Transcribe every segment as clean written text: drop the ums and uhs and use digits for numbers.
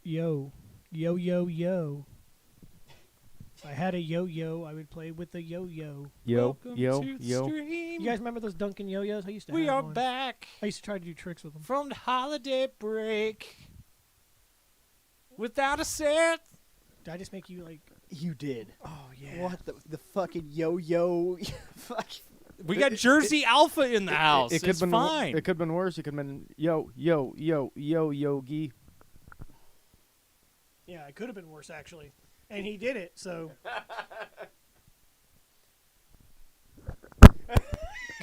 Yo. Yo, yo, yo. If I had a yo-yo, I would play with the yo-yo. Yo, Welcome yo, to the yo. stream. You guys remember those Duncan yo-yos? I used to We have are one. back I used to try to do tricks with them. from the holiday break. Without a set. Did I just make you like... You did. Oh, yeah. What the fucking yo-yo? Fuck. We got Jersey Alpha in the house. It could It's have been fine. It could have been worse. It could have been yo, yo, yo, yo, yogi. Yeah, it could have been worse, actually. And he did it, so...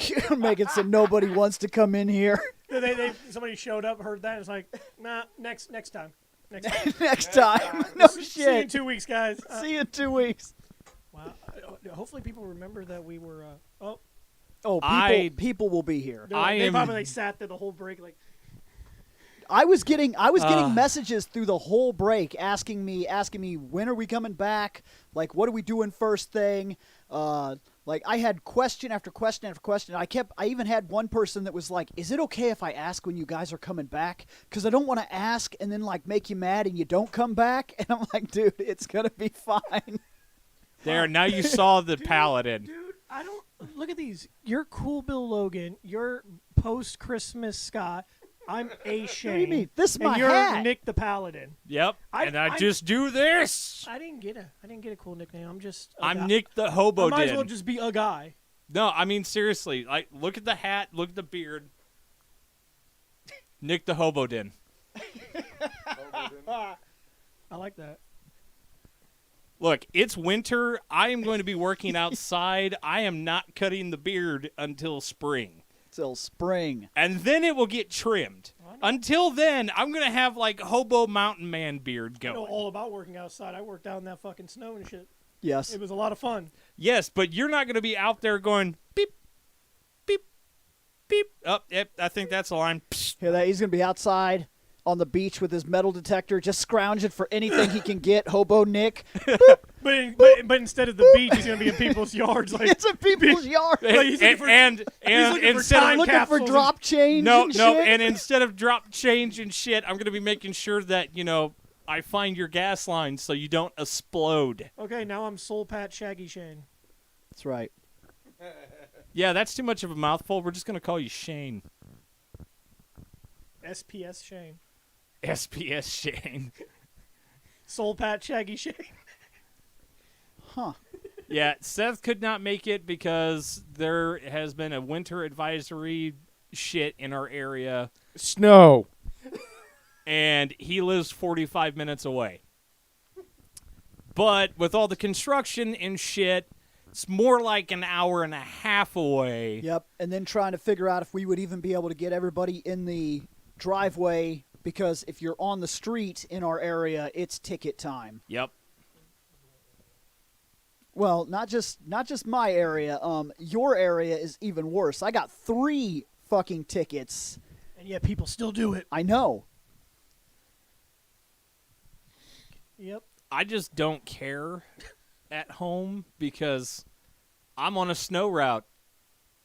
You're making so nobody wants to come in here. Somebody showed up, heard that, and was like, nah, next time. Next time. Next time. No See you in shit. 2 weeks, guys. See you in 2 weeks. Wow. Hopefully people remember that we were... Oh, people will be here. They probably sat there the whole break like... I was getting messages through the whole break asking me when are we coming back? Like, what are we doing first thing? Like, I had question after question after question. I even had one person that was like, "Is it okay if I ask when you guys are coming back? Because I don't want to ask and then like make you mad and you don't come back." And I'm like, "Dude, it's gonna be fine." There, now you saw the paladin. Dude, I don't... Look at these. You're Cool Bill Logan. You're post-Christmas Scott. I'm A. Shane. What do you mean? This is my and you're hat. Nick the Paladin. Yep. I just do this. I didn't get a cool nickname. I'm just... I'm Nick the Hobo. I might as well just be a guy. No, I mean seriously. Like, look at the hat. Look at the beard. Nick the Hobodin. I like that. Look, it's winter. I am going to be working outside. I am not cutting the beard until spring. Till spring. And then it will get trimmed. Until then, I'm going to have like hobo mountain man beard I know going. all about working outside. I worked out in that fucking snow and shit. Yes. It was a lot of fun. Yes, but you're not going to be out there going beep, beep, beep. Oh, yep, I think that's a line. Psst. Hear that? He's gonna be outside on the beach with his metal detector, just scrounging for anything he can get. Hobo Nick. But instead of the beach, he's going to be in people's yards. Like, It's in people's yard. Like, he's looking for- and looking for instead time of Looking for capsules drop change. no, and no, shit. and instead of drop change and shit, I'm going to be making sure that I find your gas lines so you don't explode. Okay, now I'm Soul Pat Shaggy Shane. That's right. Yeah, that's too much of a mouthful. We're just going to call you Shane. SPS Shane. SPS Shane. Soul Pat Shaggy Shane. Huh. Yeah, Seth could not make it because there has been a winter advisory shit in our area, Snow. and he lives 45 minutes away. But with all the construction and shit, it's more like an hour and a half away. Yep. And then trying to figure out if we would even be able to get everybody in the driveway, because if you're on the street in our area, it's ticket time. Yep. Well, not just my area. Your area is even worse. I got 3 fucking tickets. And yet people still do it. I know. Yep. I just don't care at home because I'm on a snow route.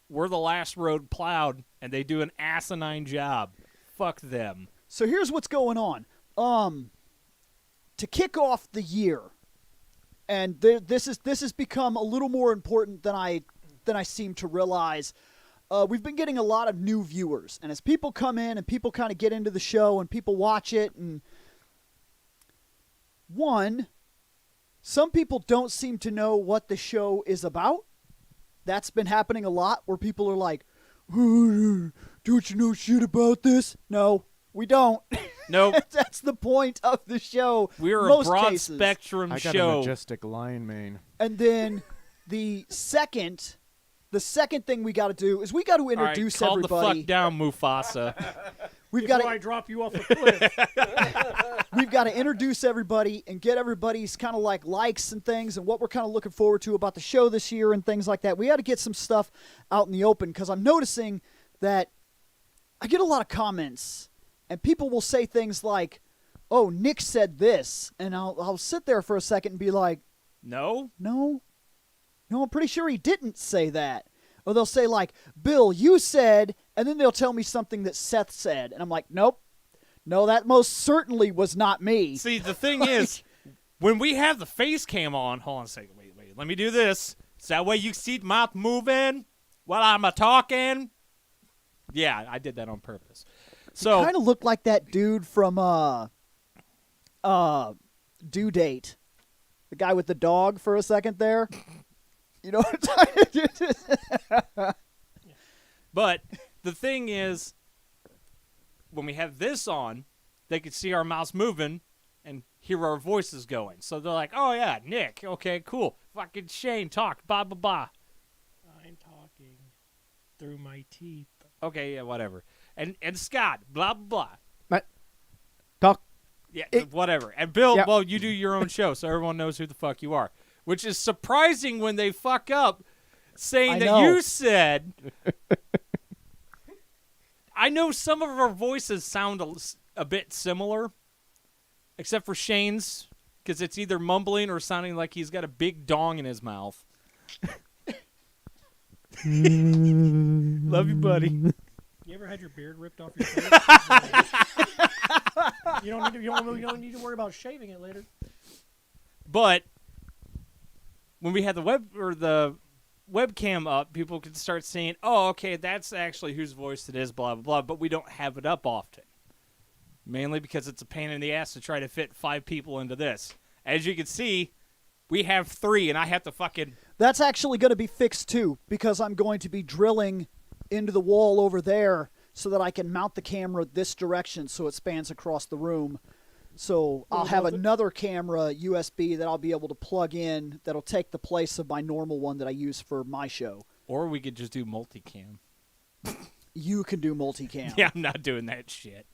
We're the last road plowed, and they do an asinine job. Fuck them. So here's what's going on. To kick off the year, and this has become a little more important than I seem to realize. We've been getting a lot of new viewers, and as people come in and people kind of get into the show and people watch it, and some people don't seem to know what the show is about. That's been happening a lot, where people are like, "Don't you know shit about this?" No, we don't. Nope. That's the point of the show. We're most a broad cases. spectrum I got a show. majestic lion mane. And then the second thing we got to do is we got to introduce All right, calm everybody. the fuck down, Mufasa. We've got Before I to drop you off a cliff. we've got to introduce everybody and get everybody's kind of like likes and things and what we're kind of looking forward to about the show this year and things like that. We got to get some stuff out in the open, because I'm noticing that I get a lot of comments and people will say things like, "Oh, Nick said this," and I'll sit there for a second and be like, No? No, I'm pretty sure he didn't say that. Or they'll say like, "Bill, you said," and then they'll tell me something that Seth said, and I'm like, "Nope, No, that most certainly was not me. See, the thing is, when we have the face cam on, hold on a second, wait, let me do this. So that way you see the mouth moving while I'm talking. Yeah, I did that on purpose. So Kind of looked like that dude from Due Date, the guy with the dog for a second there. You know what I'm talking But the thing is, when we have this on, they can see our mouths moving and hear our voices going. So they're like, oh, yeah, Nick. Okay, cool. Fucking Shane, talk. Blah, blah, blah. I'm talking through my teeth. Okay, yeah, whatever. And Scott, blah, blah, Talk. Yeah, whatever. And Bill, Yeah. well, you do your own show, so everyone knows who the fuck you are. Which is surprising when they fuck up saying I that know. you said... I know some of our voices sound a bit similar, except for Shane's, because it's either mumbling or sounding like he's got a big dong in his mouth. Love you, buddy. You ever had your beard ripped off your face? you don't need to worry about shaving it later. But when we had the webcam up, people could start saying, oh, okay, that's actually whose voice it is, blah, blah, blah, but we don't have it up often. Mainly because it's a pain in the ass to try to fit 5 people into this. As you can see, we have 3, and I have to fucking... That's actually going to be fixed too, because I'm going to be drilling into the wall over there so that I can mount the camera this direction so it spans across the room. So I'll have another camera USB that I'll be able to plug in that'll take the place of my normal one that I use for my show. Or we could just do multicam. You can do multicam. Yeah, I'm not doing that shit.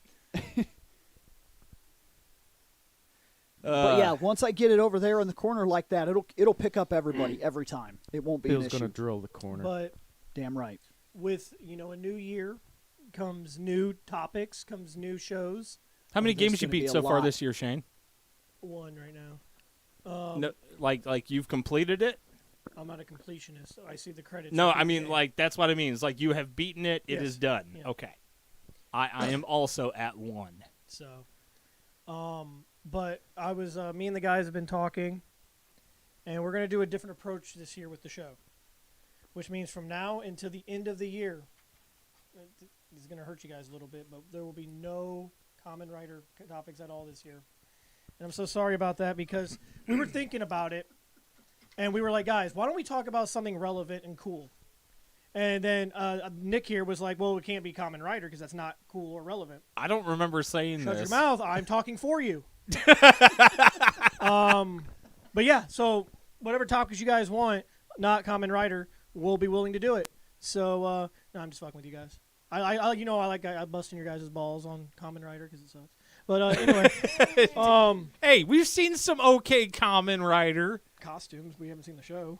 But yeah, once I get it over there in the corner like that, it'll pick up everybody every time. It won't be Bill's an issue. gonna drill the corner. But Damn right. with a new year comes new topics, comes new shows. How many there's games you gonna be beat a so far lot. this year, Shane? 1 right now. No, like you've completed it? I'm not a completionist. So I see the credits. No, every I mean, day. like, that's what I mean. It's like you have beaten it. It Yes. is done. Yeah. Okay. I am also at 1. So, but I was me and the guys have been talking, and we're gonna do a different approach this year with the show, which means from now until the end of the year, it's gonna hurt you guys a little bit, but there will be no Common Writer topics at all this year, and I'm so sorry about that because we were thinking about it, and we were like, guys, why don't we talk about something relevant and cool? And then Nick here was like, well, it can't be Common Writer because that's not cool or relevant. I don't remember saying Shut this. your mouth. I'm talking for you. But yeah, so whatever topics you guys want, not Common Writer, we'll be willing to do it. So, no, I'm just fucking with you guys. I like busting your guys' balls on Common Writer because it sucks. But anyway, Hey, we've seen some okay Common Writer. costumes. We haven't seen the show.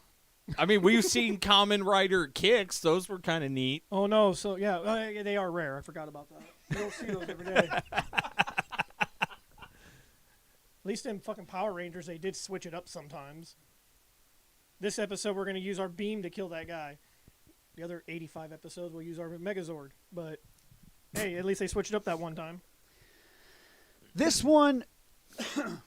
I mean, we've seen Common Writer kicks. Those were kind of neat. Oh no, so yeah, they are rare. I forgot about that. You don't see those every day. At least in fucking Power Rangers, they did switch it up sometimes. This episode, we're going to use our beam to kill that guy. The other 85 episodes, we'll use our Megazord. But, hey, at least they switched it up that one time. This one,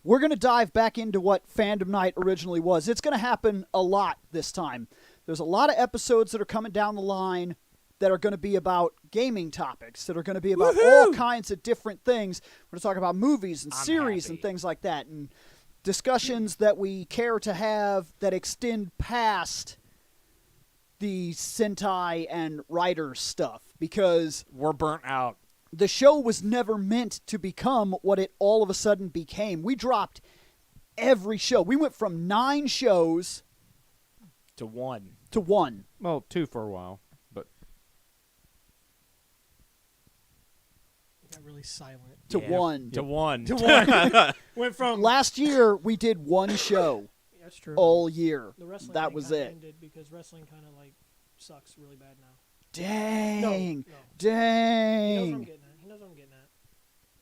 we're going to dive back into what Fandom Night originally was. It's going to happen a lot this time. There's a lot of episodes that are coming down the line that are going to be about gaming topics, that are going to be about all kinds of different things. We're going to talk about movies and I'm series happy. and things like that, and discussions that we care to have that extend past the Sentai and writer stuff, because We're burnt out. the show was never meant to become what it all of a sudden became. We dropped every show. We went from 9 shows To 1. to 1. Well, 2 for a while, but It got really silent. To Yeah. 1. To 1. To one. Went from... Last year, we did 1 show That's true. all year. The wrestling That thing was kinda it. ended because wrestling kind of, like, sucks really bad now. Dang. No. He knows what I'm Dang. getting at. He knows what I'm getting at.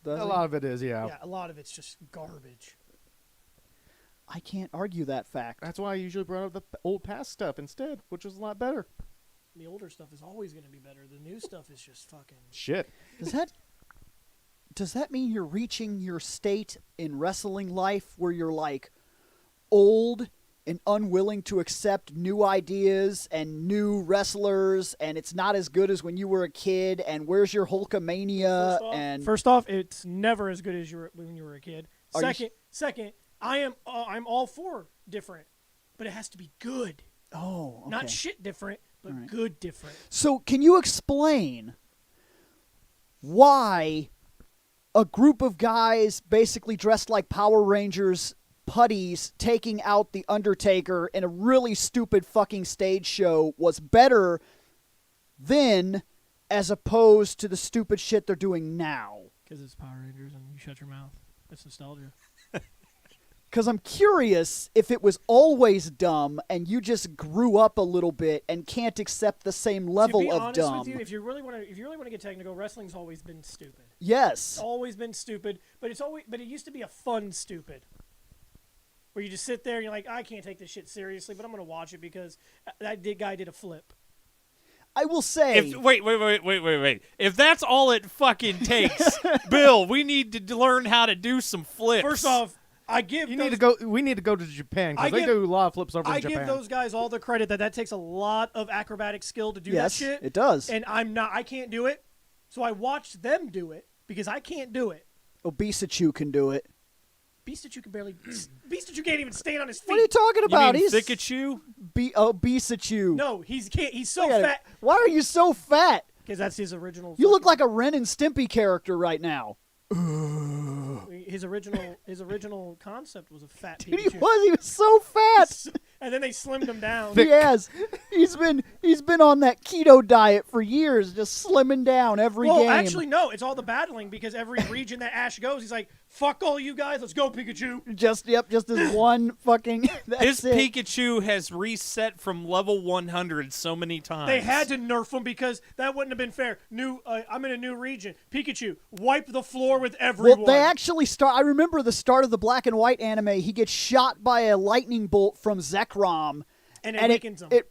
Does a he? lot of it is, Yeah, yeah. a lot of it's just garbage. I can't argue that fact. That's why I usually brought up the old past stuff instead, which was a lot better. The older stuff is always going to be better. The new stuff is just fucking... Shit. Does that does that mean you're reaching your state in wrestling life where you're like old and unwilling to accept new ideas and new wrestlers, and it's not as good as when you were a kid, and where's your Hulkamania? First off, it's never as good as when you were a kid. Are you Second, I'm all for different, but it has to be good. Oh, okay. Not shit different, but All right. good different. So can you explain why a group of guys basically dressed like Power Rangers putties taking out The Undertaker in a really stupid fucking stage show was better then as opposed to the stupid shit they're doing now? Because it's Power Rangers and you shut your mouth. It's nostalgia. Because I'm curious if it was always dumb and you just grew up a little bit and can't accept the same level to be of honest dumb. with you, if you really want to get technical, wrestling's always been stupid. Yes. It's always been stupid, but it used to be a fun stupid. Where you just sit there and you're like, I can't take this shit seriously, but I'm going to watch it because that guy did a flip. I will say. Wait. If that's all it fucking takes, Bill, we need to learn how to do some flips. First off, we need to go to Japan because they do a lot of flips over in Japan. I give those guys all the credit that takes a lot of acrobatic skill to do that shit. Yes, it does. And I can't do it, so I watched them do it because I can't do it. Obesichu can do it. Beastachu can't even stand on his feet. What are you talking about? You mean He's Thickachu? Obesichu. No, he's so fat. Why are you so fat? Because that's his original. You look like a Ren and Stimpy character right now. His original concept was a fat Dude, Pikachu. he was so fat. And then they slimmed him down. He has. He's been on that keto diet for years, just slimming down every game. Well, actually, no. It's all the battling because every region that Ash goes, he's like, "Fuck all you guys, let's go, Pikachu." Just this one fucking. His That's it. Pikachu has reset from level 100 so many times. They had to nerf him because that wouldn't have been fair. I'm in a new region. Pikachu, wipe the floor with everyone. Well, they actually start. I remember the start of the black and white anime. He gets shot by a lightning bolt from Zekrom, and it weakens him. It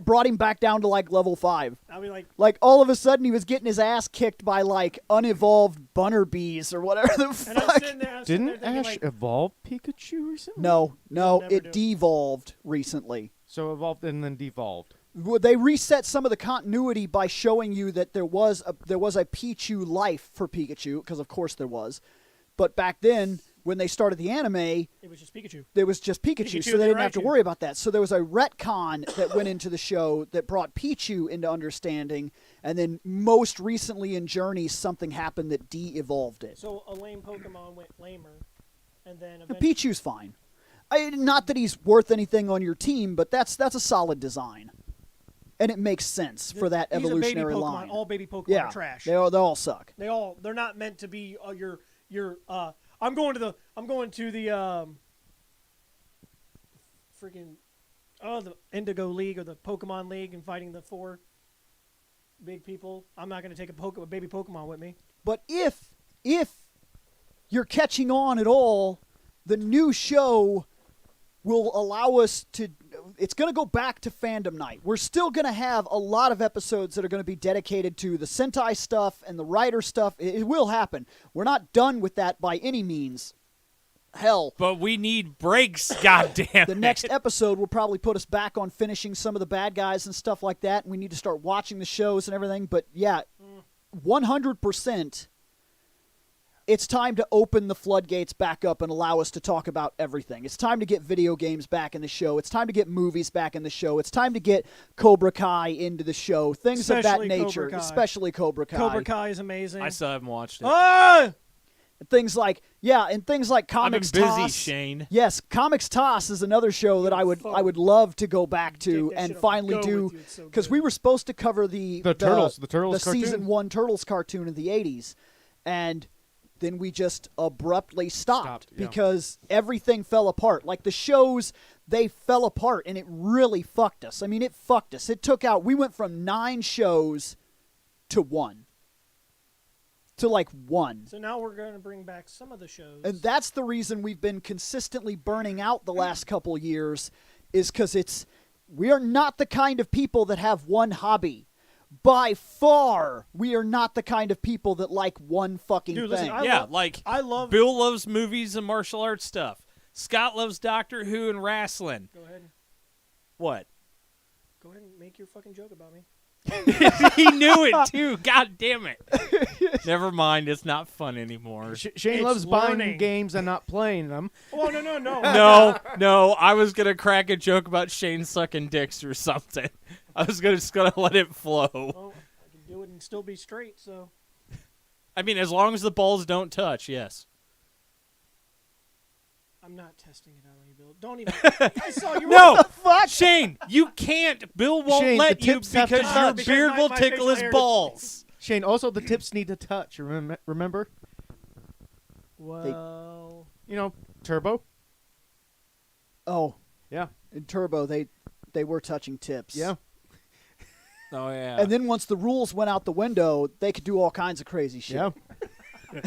brought him back down to like level 5. I'll be like all of a sudden he was getting his ass kicked by like unevolved bunnerbees or whatever the and I'm fuck. sitting there Didn't thinking, Ash like, evolve Pikachu recently? No, never it do. devolved recently. So evolved and then devolved. Well, they reset some of the continuity by showing you that there was a Pichu life for Pikachu, because of course there was. But back then, when they started the anime, it was just Pikachu. there was just Pikachu, Pikachu so they and didn't have to Raichu. worry about that. So there was a retcon that went into the show that brought Pichu into understanding, and then most recently in Journey, something happened that de-evolved it. So a lame Pokemon went lamer, and then eventually... Pichu's fine. Not that he's worth anything on your team, but that's a solid design. And it makes sense for that He's evolutionary a baby Pokemon. line. All baby Pokemon Yeah, are trash. they all suck. They're not meant to be your I'm going to the freaking the Indigo League or the Pokemon League and fighting the 4 big people. I'm not going to take a baby Pokemon with me. But if you're catching on at all, the new show will allow us to. It's going to go back to Fandom Night. We're still going to have a lot of episodes that are going to be dedicated to the Sentai stuff and the writer stuff. It will happen. We're not done with that by any means. Hell, But we need breaks, goddamn. the next episode will probably put us back on finishing some of the bad guys and stuff like that, and we need to start watching the shows and everything. But yeah, 100%. It's time to open the floodgates back up and allow us to talk about everything. It's time to get video games back in the show. It's time to get movies back in the show. It's time to get Cobra Kai into the show. Things of that Especially nature, Cobra Kai. especially Cobra Kai. Cobra Kai is amazing. I still haven't watched it. Ah! Things like Comics I've been busy, Toss. Shane. Yes, Comics Toss is another show that I would love to go back to Take that and shit up finally and go do, with you. It's so because good. we were supposed to cover the Turtles the cartoon. season 1 Turtles cartoon in the 80s, and then we just abruptly stopped yeah. because everything fell apart. Like the shows, they fell apart, and it really fucked us. I mean, it fucked us. We went from 9 shows to 1. To like 1. So now we're going to bring back some of the shows. And that's the reason we've been consistently burning out the last couple years, is because we are not the kind of people that have one hobby. by far, we are not the kind of people that like one fucking Dude, thing. listen, like I love. Bill loves movies and martial arts stuff. Scott loves Doctor Who and wrestling. Go ahead. What? Go ahead and make your fucking joke about me. He knew it too. God damn it. Never mind. It's not fun anymore. Shane It's loves learning. buying games and not playing them. Oh no. No. I was gonna crack a joke about Shane sucking dicks or something. I was just gonna let it flow. Well, I can do it and still be straight. So I mean, as long as the balls don't touch, yes. I'm not testing it out on you, Bill. Don't even. I saw you. No, the fuck? Shane, you can't. Bill won't Shane, let the you tips have to because your touch. Because beard my will facial tickle his hair- balls. Shane, also the tips need to touch. Remember? Well, You know, Turbo. Oh, Yeah. in Turbo, they were touching tips. Yeah. Oh yeah. And then once the rules went out the window, they could do all kinds of crazy shit. Yeah.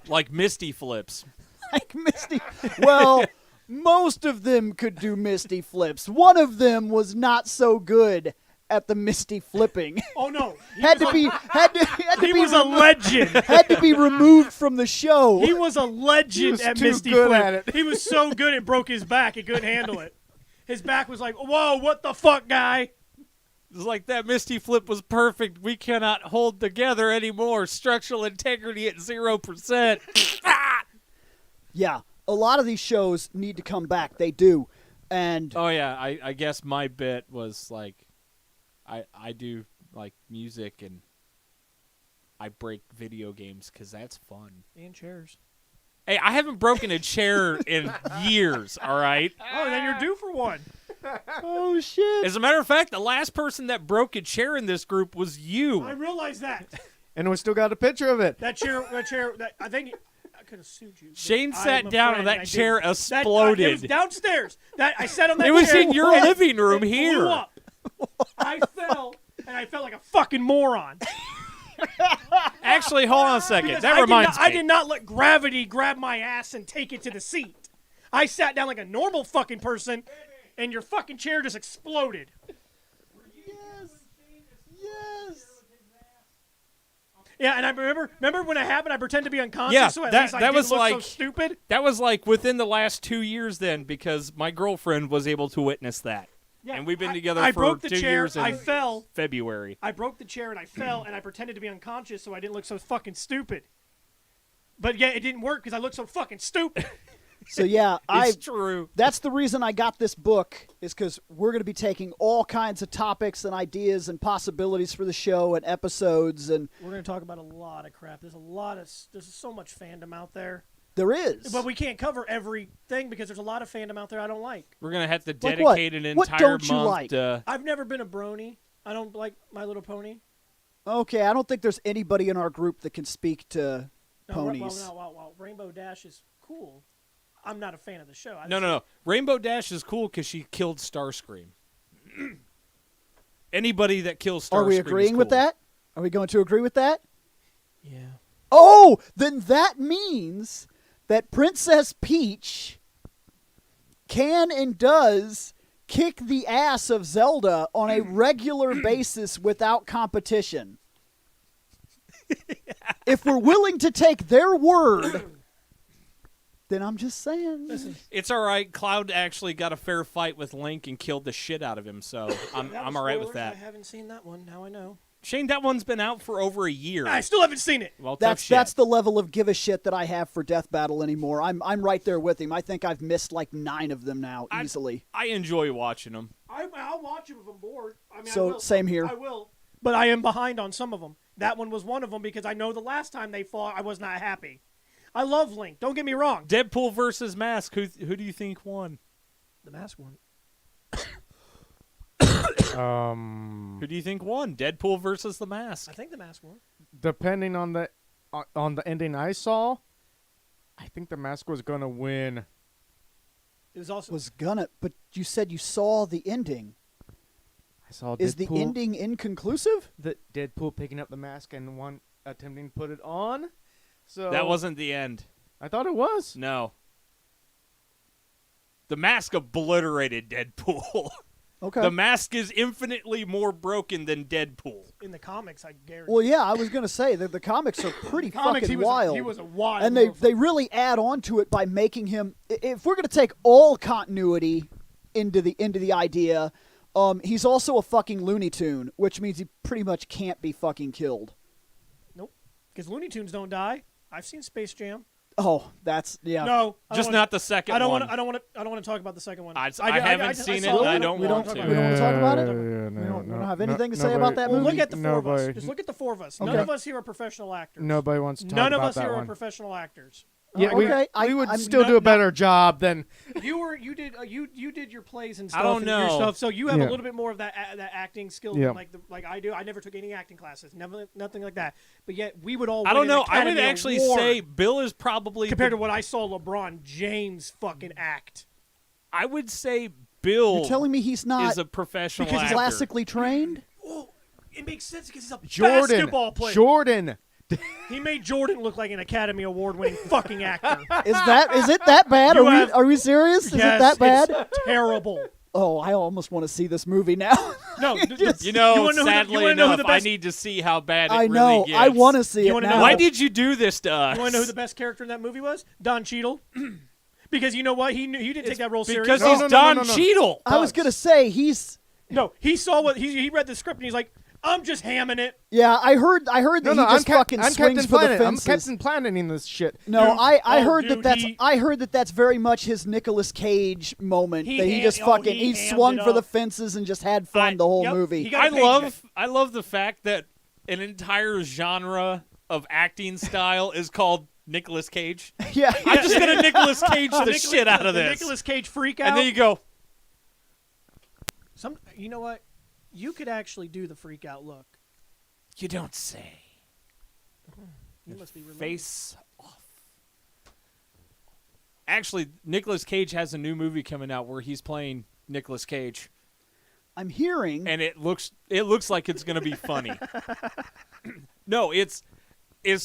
Like Misty flips. Like Misty. Well, most of them could do Misty flips. One of them was not so good at the Misty flipping. oh no. had to be He was a legend. had to be removed from the show. He was a legend was at too Misty good Flip. at it. He was so good it broke his back. He couldn't handle it. His back was like, whoa, what the fuck, guy? It's like that Misty flip was perfect. We cannot hold together anymore. Structural integrity at 0%. Yeah, a lot of these shows need to come back. They do. And Oh yeah, I guess my bit was like, I do like music and I break video games because that's fun. And chairs. Hey, I haven't broken a chair in years. All right. Oh, then you're due for one. Oh shit. As a matter of fact, the last person that broke a chair in this group was you. I realized that. And we still got a picture of it. That chair, I think I could have sued you. but Shane I'm sat a down friend and that I chair didn't. It exploded. was downstairs. I sat on that It was chair. in your and living room it here. Blew up. I fell, and I felt like a fucking moron. Actually, hold on a second. Because That reminds me. I did not let gravity grab my ass and take it to the seat. I sat down like a normal fucking person, and your fucking chair just exploded. yes. Yes. Yeah, and I remember when it happened, I pretended to be unconscious, Yeah, so at that- least I that didn't was look so like- stupid. That was like within the last 2 years then because my girlfriend was able to witness that. Yeah, And we've been together I for broke the 2 chair, years I in fell. February. I broke the chair and I fell, and I pretended to be unconscious so I didn't look so fucking stupid. But yeah, it didn't work because I looked so fucking stupid. So yeah, It's true. that's the reason I got this book is because we're going to be taking all kinds of topics and ideas and possibilities for the show and episodes, and We're gonna talk about a lot of crap. There's so much fandom out there, there is. but we can't cover everything because there's a lot of fandom out there I don't like. We're going to have to Like what? dedicate an What entire don't you month like? to... I've never been a brony. I don't like My Little Pony. Okay, I don't think there's anybody in our group that can speak to ponies. Well, Rainbow Dash is cool. I'm not a fan of the show. No. Rainbow Dash is cool because she killed Starscream. Anybody that kills Starscream Are we is agreeing with cool. that? Are we going to agree with that? Yeah. Oh, then that means that Princess Peach can and does kick the ass of Zelda on a regular basis without competition. If we're willing to take their word, then I'm just saying. Listen, It's all right. Cloud actually got a fair fight with Link and killed the shit out of him, so I'm that was all right with spoilers. I that. haven't seen that one. Now I know. Shane, that one's been out for over a year. I still haven't seen it. Well, tough shit. That's the level of give a shit that I have for Death Battle anymore. I'm right there with him. I think I've missed like 9 of them now easily. I enjoy watching them. I'll watch them if I'm bored. I mean, So, I will. same here. I will, but I am behind on some of them. That one was one of them because I know the last time they fought, I was not happy. I love Link. Don't get me wrong. Deadpool versus Mask. Who do you think won? The Mask one. Who do you think won? Deadpool versus the Mask. I think the Mask one. Depending on the ending I saw, I think the mask was gonna win. It was also But you said you saw the ending. I saw Is the Deadpool- ending inconclusive? the Deadpool picking up the mask and one attempting to put it on. So That wasn't the end. I thought it was. No. The Mask obliterated Deadpool. Okay. The mask is infinitely more broken than Deadpool. In the comics, I guarantee. Well, yeah, I was gonna say that the comics are pretty comics, fucking wild. he was a wild. And they motherfucker. really add on to it by making him. If we're gonna take all continuity into the idea, he's also a fucking Looney Tune, which means he pretty much can't be fucking killed. Nope. Because Looney Tunes don't die. I've seen Space Jam. Oh, that's yeah. No, I Just don't not the second I don't one. want. I don't want to talk about the second one. I haven't seen it, saw and I don't we want don't, to. We don't want to talk about it. Yeah, we don't have anything to say about that Well, movie. look at the four of us. Nobody- Just look at the four of us. None Okay. of us here are professional actors. Nobody wants to talk None of about us that here are one. professional actors. Yeah, Okay, we would I'm still not- do a better job than. You did you did your plays and stuff. I don't and your know. stuff, so you have Yeah. a little bit more of that that acting skill Yeah. than like I do. I never took any acting classes, never nothing like that. But yet we would all. I win don't know. an I would Academy actually Award say Bill is probably compared to what I saw LeBron James fucking act. I would say Bill You're telling me he's not is a professional because he's actor. classically trained? Oh, it makes sense because he's a Jordan. basketball player. Jordan. He made Jordan look like an Academy Award-winning fucking actor. Is it that bad? You have- Are we serious? Is Yes, it that bad? It's terrible. Oh, I almost want to see this movie now. No, You know, wanna know who the- sadly you wanna know who enough, the best- I need to see how bad it I really know. gets. I want to see You it wanna now. know Why did you do this to us? You want to know who the best character in that movie was? Don Cheadle. Because you know what? He didn't take that role serious. Because No, he's no, no, Don no, no. Cheadle. I was gonna say he's. No, he saw what he read the script and he's like, I'm just hamming it. Yeah, I heard that No, he no, just fucking I'm swings Captain for Planet. the I'm fences. Captain Planet in this shit. No, Dude, I oh, heard dude, I heard that's very much his Nicolas Cage moment. He That he ham- just oh, fucking he he hammed swung it for the up. fences and just had fun the whole Yep, movie. he got a paycheck. I love the fact that an entire genre of acting style is called Nicolas Cage. yeah, I'm just gonna Nicolas Cage the Nicolas- shit out of the this. Nicolas Cage freak out. And then you go, You know what? You could actually do the freak out look. you don't say. You must be related. Face off. Actually, Nicolas Cage has a new movie coming out where he's playing Nicolas Cage, I'm hearing. and it looks like it's gonna be funny. No, it's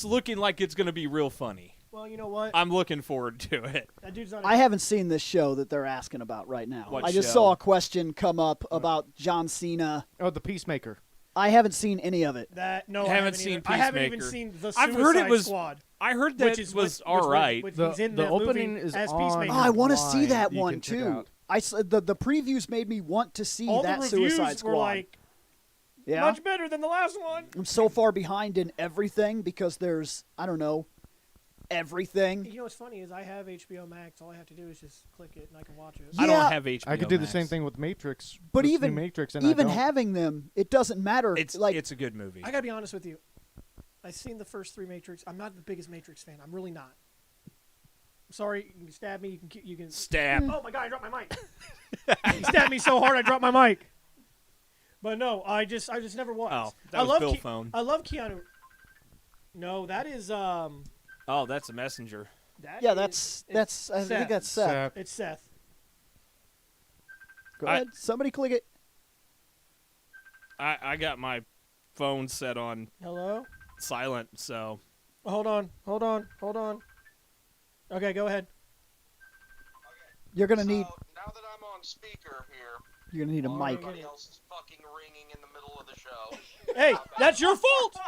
looking like it's gonna be real funny. Well, you know what? I'm looking forward to it. That dude's not. I haven't seen this show that they're asking about right now. What I just show? saw a question come up about John Cena. Oh, the Peacemaker. I haven't seen any of it. that no, Haven't I haven't seen either. I haven't even Peacemaker. seen the I've Suicide heard it was- Squad, I heard that which is was which, all right. Which The- he's in the that opening movie is as on- Peacemaker. Oh, I want to see Online. that You one can check it too. out. The previews made me want to see All that the reviews Suicide Squad. were like yeah, much better than the last one. I'm so far behind in everything because there's I don't know everything. You know what's funny is I have HBO Max. All I have to do is just click it and I can watch it. I Yeah. don't have HBO. I could do the Max. same thing with Matrix. But this new even Matrix, and I even don't. having them, it doesn't matter. It's like it's a good movie. I gotta be honest with you. I've seen the first 3 Matrix. I'm not the biggest Matrix fan. I'm really not. I'm sorry. You can stab me. You can. Stab. Oh my god! I dropped my mic. He stabbed me so hard I dropped my mic. But no, I just never was. Oh, that I was love Bill phone. I love Keanu. No, that is Oh, that's a messenger. that yeah, is- that's I Seth. think that's Seth. Seth. It's Seth. Go I- ahead, somebody click it. I got my phone set on Hello. silent, so Hold on. Okay, go ahead. You're gonna need Now that I'm on speaker here, you're gonna need a while mic. everybody else is fucking ringing in the middle of the show. Hey, that's your fault.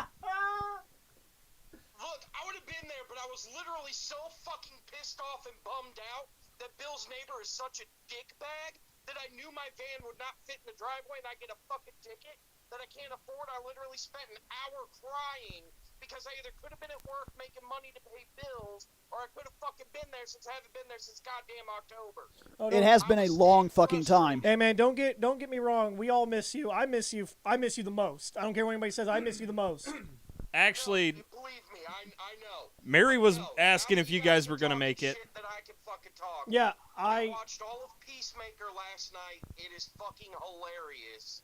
Look, I would have been there, but I was literally so fucking pissed off and bummed out that Bill's neighbor is such a dickbag that I knew my van would not fit in the driveway and I get a fucking ticket that I can't afford. I literally spent an hour crying because I either could have been at work making money to pay bills or I could have fucking been there since I haven't been there since goddamn October. Oh, It no. has been a long fucking time. Hey man, don't get me wrong. We all miss you. I miss you the most. I don't care what anybody says. I miss you the most. actually, Believe me, I know. Mary was No, asking now if you guys were gonna talking make it. shit that I can fucking talk. Yeah, I I watched all of Peacemaker last night. It is fucking hilarious.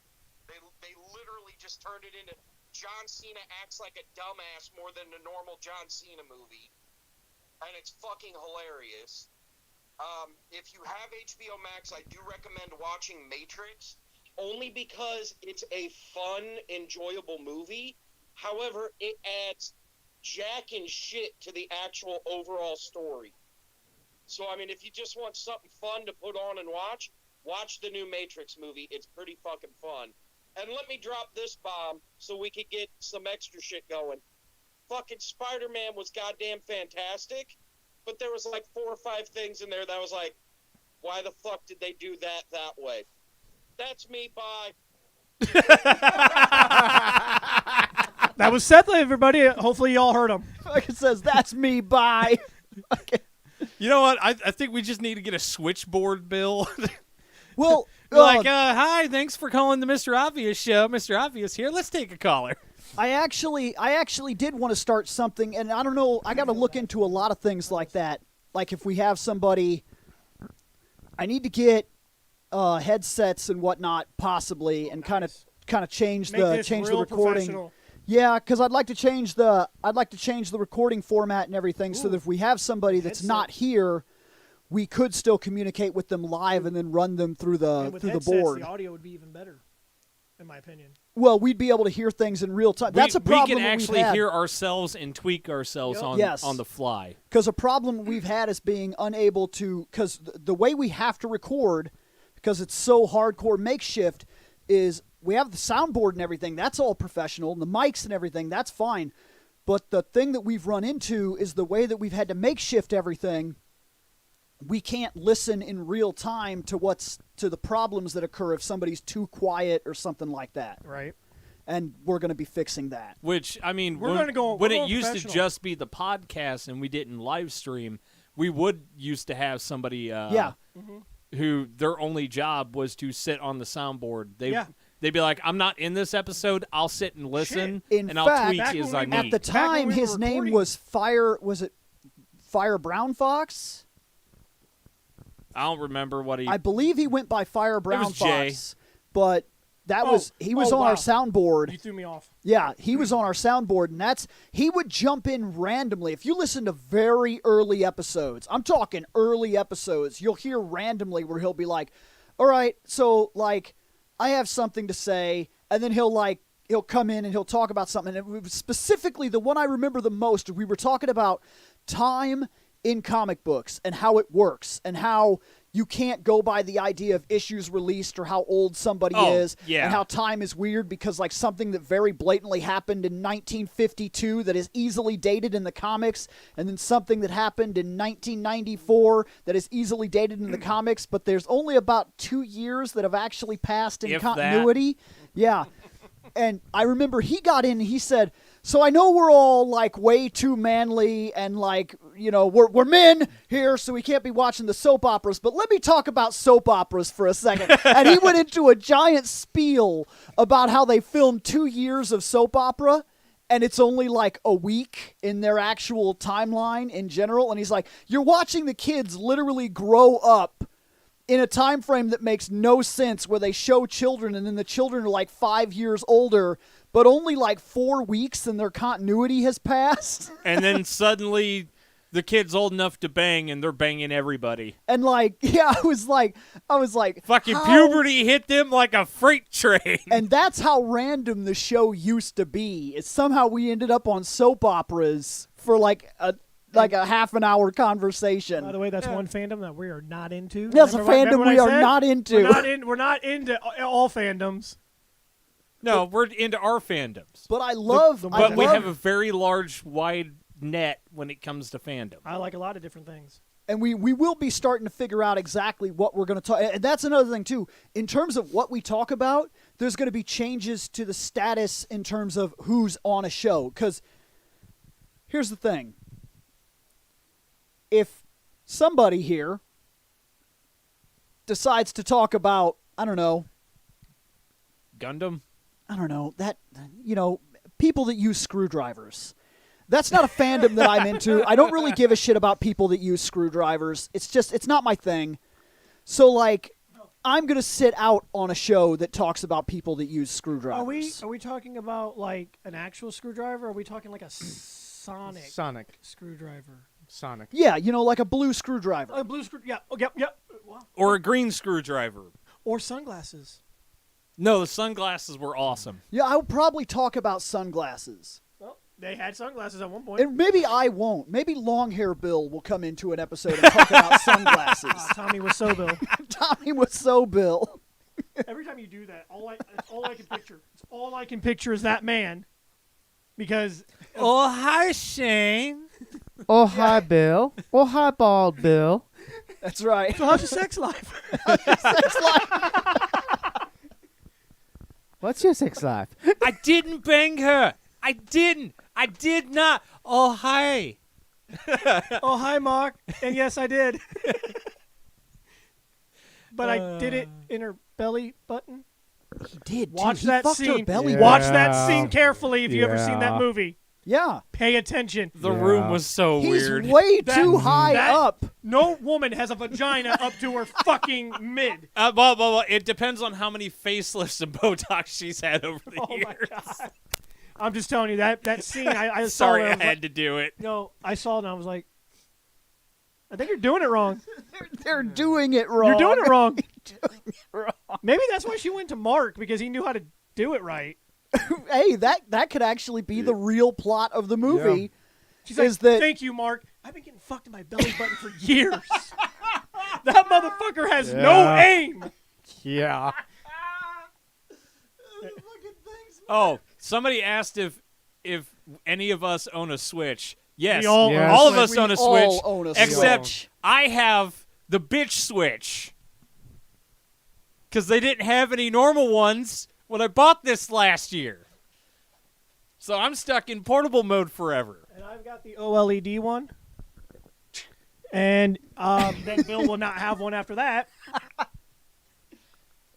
They literally just turned it into John Cena acts like a dumbass more than a normal John Cena movie, and it's fucking hilarious. If you have HBO Max, I do recommend watching Matrix, only because it's a fun, enjoyable movie. However, it adds jack and shit to the actual overall story. So, I mean, if you just want something fun to put on and watch, Watch the new Matrix movie. It's pretty fucking fun. And let me drop this bomb so we could get some extra shit going. Fucking Spider-Man was goddamn fantastic, but there was like 4 or 5 things in there that was like, why the fuck did they do that way? That's me, bye. That was Seth, everybody. Hopefully y'all heard him. Fucking says, that's me, bye. You know what? I think we just need to get a switchboard bill. Well, Like, hi, thanks for calling the Mr. Obvious show. Mr. Obvious here. Let's take a caller. I actually did want to start something, and I don't know, I got to look into a lot of things like that. Like if we have somebody, I need to get headsets and whatnot, possibly, and kind of change Make the this change the real recording. professional. Yeah, because I'd like to change the recording format and everything, so that if we have somebody that's not here, we could still communicate with them live and then run them through the And with through the headsets, board. the audio would be even better, in my opinion. Well, we'd be able to hear things in real time. That's a problem We can that we've actually had. hear ourselves and tweak ourselves Yep. on Yes. on the fly. Because a problem we've had is being unable to, because the way we have to record, because it's so hardcore makeshift, is we have the soundboard and everything. That's all professional. And the mics and everything, that's fine. But the thing that we've run into is the way that we've had to makeshift everything. We can't listen in real time to the problems that occur if somebody's too quiet or something like that. Right. And we're going to be fixing that. Which, I mean, We're when, gonna go- when we're it going used to professional. just be the podcast and we didn't live stream, we would used to have somebody Yeah. who their only job was to sit on the soundboard. Yeah. They'd be like, I'm not in this episode. I'll sit and listen, In and I'll fact, tweak back as when I we- need. At the Back when time, we were his name recording- was Fire Brown Fox? I don't remember what he... I believe he went by Fire Brown was Jay. Fox, but that Oh, was he was oh, on our wow. soundboard. You threw me off. Yeah, he was on our soundboard, and he would jump in randomly. If you listen to very early episodes, I'm talking early episodes, you'll hear randomly where he'll be like, "All right, so like I have something to say," and then he'll come in and he'll talk about something. And it was specifically the one I remember the most. We were talking about time in comic books and how it works and how you can't go by the idea of issues released or how old somebody is, yeah. and how time is weird because like something that very blatantly happened in 1952 that is easily dated in the comics, and then something that happened in 1994 that is easily dated in the comics, but there's only about 2 years that have actually passed in If that. continuity. Yeah. And I remember he got in and he said, "So I know we're all like way too manly and like, you know, we're men here, so we can't be watching the soap operas, but let me talk about soap operas for a second." And he went into a giant spiel about how they filmed 2 years of soap opera and it's only like a week in their actual timeline in general. And he's like, you're watching the kids literally grow up in a time frame that makes no sense, where they show children and then the children are like 5 years older, but only like 4 weeks and their continuity has passed. and then suddenly the kid's old enough to bang, and they're banging everybody. And like, yeah, I was like, Fucking how- puberty hit them like a freight train. And that's how random the show used to be. It's somehow we ended up on soap operas for like a half an hour conversation. By the way, that's one fandom that we are not into. That's a Remember fandom what I we are said? not into. We're not into all fandoms. No, we're into our fandoms. But I love, the- I But we love- have a very large, wide net when it comes to fandom. I like a lot of different things. and we will be starting to figure out exactly what we're going to talk. And that's another thing too. In terms of what we talk about, there's going to be changes to the status in terms of who's on a show. Because here's the thing: if somebody here decides to talk about, I don't know, Gundam? that, you know, people that use screwdrivers. That's not a fandom that I'm into. I don't really give a shit about people that use screwdrivers. It's not my thing. So, like, I'm going to sit out on a show that talks about people that use screwdrivers. Are we talking about like an actual screwdriver? Or are we talking like a sonic screwdriver? Sonic. Yeah, you know, like a blue screwdriver. A blue screw. Yeah. Oh, yep. Yep. Wow. Or a green screwdriver? Or sunglasses. No, the sunglasses were awesome. Yeah, I would probably talk about sunglasses. Well, they had sunglasses at one point. And maybe I won't. Maybe Long Hair Bill will come into an episode and talk about sunglasses. Tommy was so Bill. Tommy Wiseau Bill. Every time you do that, that's all I can picture. It's all I can picture is that man, because Oh, hi, Shane. Oh, hi, Bill. Oh, hi, Bald Bill. That's right. so how's your sex life? What's your sex life? I didn't bang her. I didn't. I did not. Oh, hi. Oh, hi, Mark. And yes, I did. But I did it in her belly button. He did. Watch too. that he fucked scene. Her belly Yeah. Watch that scene carefully if you ever seen Yeah. that movie. Yeah. Pay attention. The Yeah. room was so He's weird. way That- too high that- up. No woman has a vagina up to her fucking mid. Well, it depends on how many facelifts and Botox she's had over the Oh years. my god! I'm just telling you that scene. I saw Sorry, it. I I was had like, to do it. no, I saw it and I was like, I think you're doing it wrong. They're doing it wrong. You're doing it wrong. doing it wrong. Maybe that's why she went to Mark, because he knew how to do it right. Hey, that could actually be the real plot of the movie. She's Is like, that- thank you, Mark. I've been getting fucked in my belly button for years. That motherfucker has no Yeah. aim. Yeah. Oh, somebody asked if any of us own a Switch. Yes, We all Yes. all of own a us Switch. own a We Switch. all own a Except Switch. I have the bitch Switch. Because they didn't have any normal ones when I bought this last year. So I'm stuck in portable mode forever. And I've got the OLED one. And then Bill will not have one after that.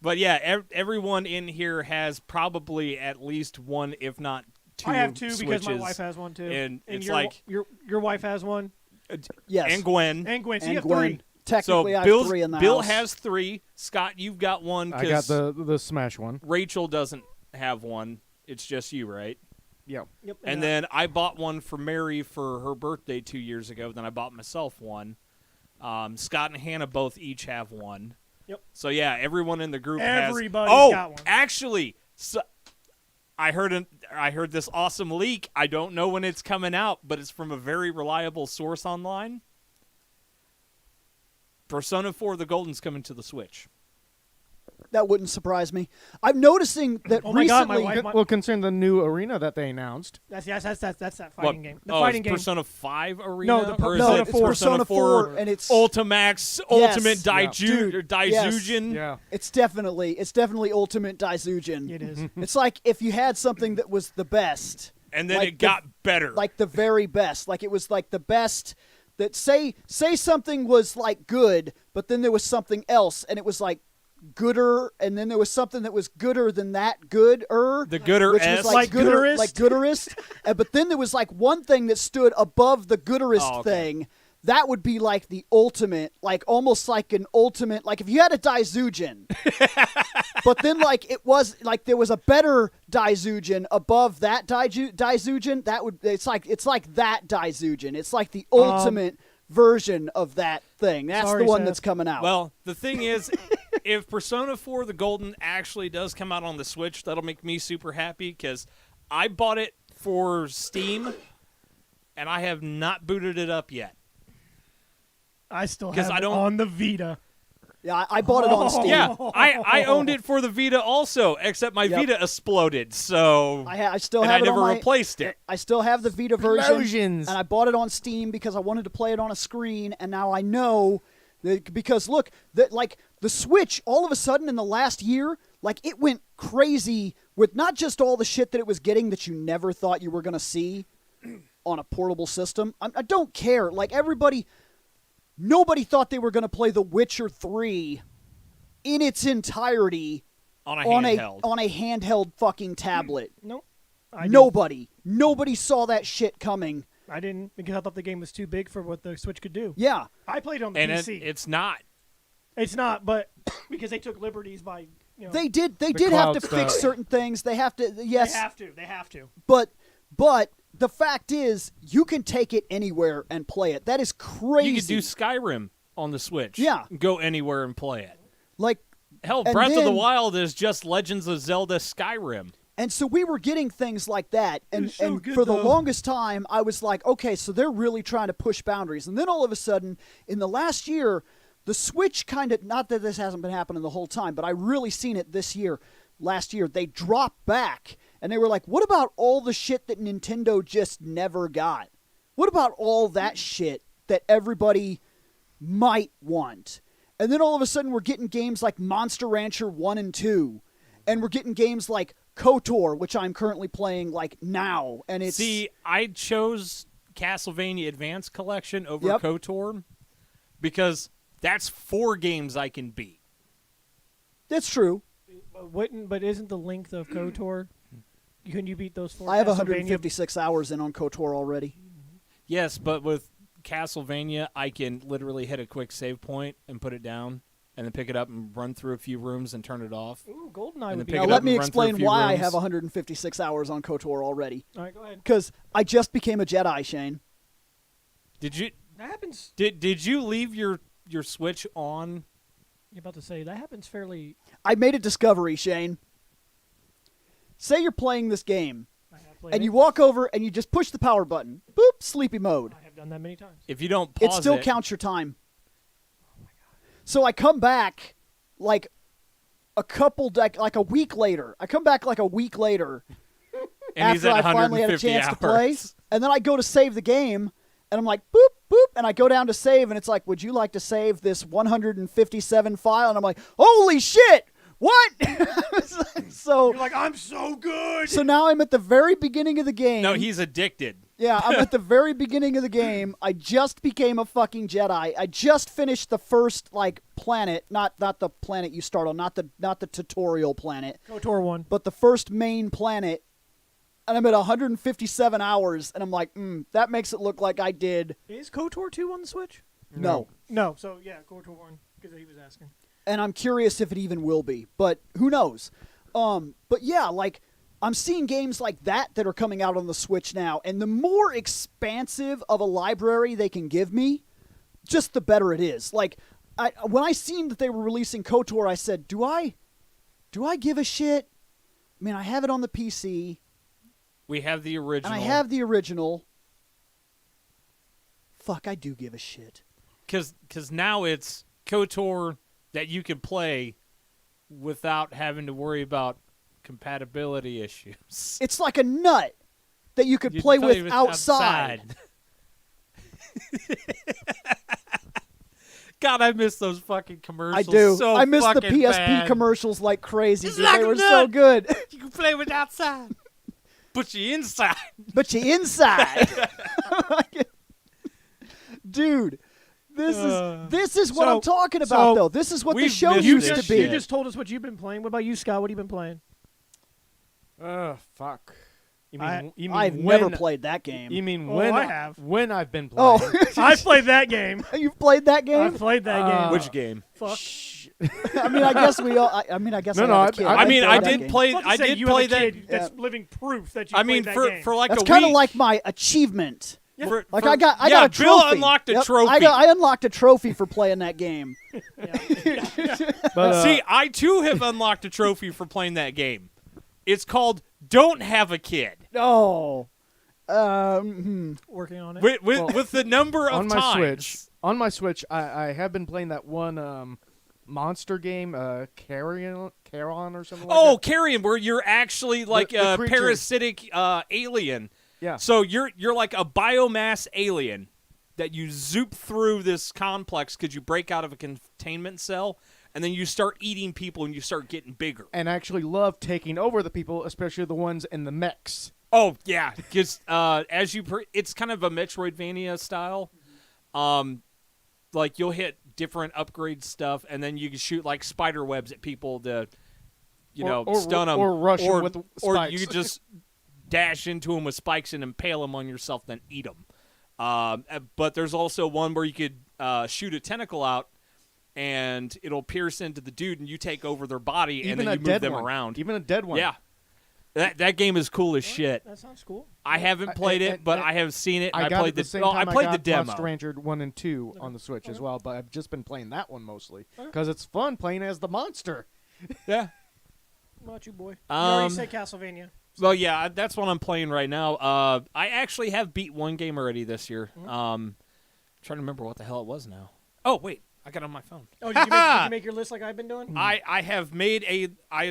But yeah, everyone in here has probably at least one, if not two. I have two Switches. because my wife has one too. And it's your, like- your wife has one. Yes. And Gwen. And Gwen. So you And have Gwen. three. So Technically, I have Bill's, 3 in the Bill house. has 3. Scott, you've got one. I got the Smash one. Rachel doesn't have one. It's just you, right? Yep. Yep. And then I bought one for Mary for her birthday 2 years ago. Then I bought myself one. Scott and Hannah both each have one. Yep. So yeah, everyone in the group has. Everybody's Oh, got one. actually, so I heard this awesome leak. I don't know when it's coming out, but it's from a very reliable source online. Persona 4: The Golden's coming to the Switch. That wouldn't surprise me. I'm noticing that Oh my God, my recently. wife- Well, concerning the new arena that they announced. That's that fighting What? game. The Oh, fighting it's game. Persona 5 Arena? No, the or is Persona it 4. Persona 4, and it's Ultimax, Ultimate Yeah. Dude, Daijujin. Yeah. it's definitely Ultimate Daizujin. It is. It's like if you had something that was the best, And then Like it got better. like the very best, like it was like the best. That say something was like good, but then there was something else, and it was like gooder, and then there was something that was gooder than that gooder. The gooder which S. was like Like gooderist? like gooderist. But then there was like one thing that stood above the gooderist Oh, okay. thing. That would be like the ultimate, like almost like an ultimate, like if you had a Daizujin, but then like it was like there was a better Daizujin above that Daizujin. That would it's like that Daizujin. It's like the ultimate version of that thing. That's Sorry, the one Seth. that's coming out. Well, the thing is, if Persona 4 The Golden actually does come out on the Switch, that'll make me super happy because I bought it for Steam, and I have not booted it up yet. I still 'Cause have I it don't- on the Vita. yeah, I bought it on Steam. Yeah, I owned it for the Vita also, except my Yep. Vita exploded, so I still and have I it on never my. replaced it. I still have the Vita version, Explosions. and I bought it on Steam because I wanted to play it on a screen, and now I know that because look, that like the Switch, all of a sudden in the last year, like it went crazy with not just all the shit that it was getting that you never thought you were gonna see on a portable system. I don't care. Like nobody thought they were gonna play The Witcher 3 in its entirety On a on handheld. a handheld fucking tablet. Nope. I Nobody saw that shit coming. I didn't, because I thought the game was too big for what the Switch could do. Yeah. I played it on the and PC. it's not. It's not, but because they took liberties by, you know, They did have cloud to stuff. fix certain things. They have to they yes, have to. but the fact is you can take it anywhere and play it. That is crazy. You could do Skyrim on the Switch. Yeah. Go anywhere and play it. like Hell, And Breath of the then- Wild is just Legends of Zelda Skyrim. and so we were getting things like that and It's so and good, for the though. longest time I was like, okay, so they're really trying to push boundaries. And then all of a sudden in the last year the Switch kind of, not that this hasn't been happening the whole time, but I really seen it this year, last year. They dropped back and they were like, what about all the shit that Nintendo just never got? What about all that shit that everybody might want? And then all of a sudden we're getting games like Monster Rancher 1 and 2. And we're getting games like KOTOR, which I'm currently playing like now. And it's See, I chose Castlevania Advance Collection over Yep. KOTOR because that's 4 games I can beat. That's true. But isn't the length of KOTOR? Can you beat those 4? I have Castlevania? 156 hours in on KOTOR already. Yes, but with Castlevania, I can literally hit a quick save point and put it down, and then pick it up and run through a few rooms and turn it off. Ooh, GoldenEye And would then be. pick Now it let up me and run through a explain few why I rooms. have 156 hours on KOTOR already. All right, go ahead. Because I just became a Jedi, Shane. Did you That happens. did you leave your Switch on? You're about to say that happens fairly. I made a discovery, Shane. Say you're playing this game, I have played and it. you walk over and you just push the power button. Boop, sleepy mode. I have done that many times. If you don't It pause still counts your time. So I come back like like a week later. I come back like a week later and he's after at I finally had a 150 chance hours. to play, and then I go to save the game, and I'm like, boop, boop, and I go down to save, and it's like, would you like to save this 157 file? And I'm like, holy shit, what? so You're like, I'm so good. so now I'm at the very beginning of the game. No, he's addicted. Yeah, I'm at the very beginning of the game. I just became a fucking Jedi. I just finished the first like planet, not the planet you start on, not the tutorial planet, KOTOR 1. but the first main planet. And I'm at 157 hours, and I'm like, that makes it look like I did. Is KOTOR 2 on the Switch? No. No. So yeah, KOTOR 1 because he was asking. And I'm curious if it even will be, but who knows? But yeah, like I'm seeing games like that are coming out on the Switch now, and the more expansive of a library they can give me, just the better it is. Like when I seen that they were releasing KOTOR, I said, do I give a shit? I mean, I have it on the PC, We have the original. and I have the original. Fuck, I do give a shit. Because now it's KOTOR that you can play without having to worry about compatibility issues. It's like a nut that you could You play with outside. God, I miss those fucking commercials. I do. So I miss the fucking PSP bad. commercials like crazy. It's Dude. like They a were nut. so good. You can play with outside. Put you inside. But you inside. Dude, this is what So- I'm talking about so though. This is what the we've show missed used this to be. You just told us what you've been playing. What about you, Scott? What have you been playing? Fuck. You mean, you mean I've when, never played that game. You mean Oh, when I have. when I've been playing? Oh, I played that game. you've played that game? I played that game. Which game? Fuck. I mean, I guess we all. I mean, I guess. No, I no, have a I- kid. I I mean, played I that did game. play. I was about I to say, did you have play a that. kid that's living proof that you I played mean, that for game. for like That's a kind of week. like my achievement. for- Like for- I got a yeah, trophy. Bill unlocked a Yep, trophy. I unlocked a trophy for playing that game. But, See, I too have unlocked a trophy for playing that game. It's called "Don't Have a Kid." Oh. Working on it. With the number of on my times. Switch, I have been playing that one monster game, Carrion or something like Oh, that. Carrion, where you're actually like the a creature. parasitic alien. Yeah. So you're like a biomass alien that you zoop through this complex because you break out of a containment cell, and then you start eating people and you start getting bigger. And I actually love taking over the people, especially the ones in the mechs. Oh yeah, because it's kind of a Metroidvania style. Like you'll hit different upgrade stuff, and then you can shoot like spider webs at people to, stun them, or rush 'em or, with or spikes. you just dash into them with spikes and impale them on yourself, then eat them. But there's also one where you could shoot a tentacle out, and it'll pierce into the dude, and you take over their body, and Even then a you dead move them one. around. Even a dead one. Yeah. That game is cool as shit. That sounds cool. I haven't played it, but and I have seen it. I I got played it the the same well, time I played the got demo. Monster Rancher 1 and 2 on the Switch as well, but I've just been playing that one mostly because it's fun playing as the monster. Yeah. What about you, boy? You already Um, said Castlevania. Well, yeah, that's what I'm playing right now. I actually have beat one game already this year. Trying to remember what the hell it was now. Oh wait, I got it on my phone. Oh, did you make your list like I've been doing? I have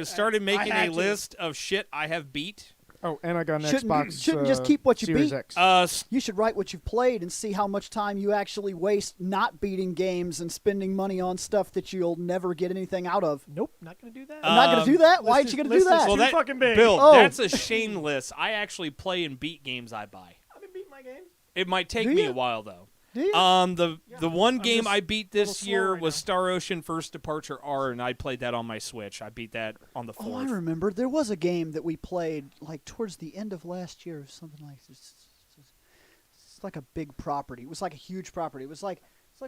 started making had a to. list of shit I have beat. Oh, and I got an Shouldn't- Xbox. shouldn't just keep what you Series beat. X. You should write what you've played and see how much time you actually waste not beating games and spending money on stuff that you'll never get anything out of. Nope, not gonna do that. I'm not going to do that? Why ain't list you is- going to do list is that? too that- fucking big. Bill, Oh. that's a shameless. I actually play and beat games I buy. I've been beating my games. It might take Do me ya? a while though. Do you? The one I'm game just I beat a little this slow year right was now. Star Ocean First Departure R, and I played that on my Switch. I beat that on the 4th. Oh, I remember. There was a game that we played like towards the end of last year or something like this. It's like a big property. It was like a huge property. It's like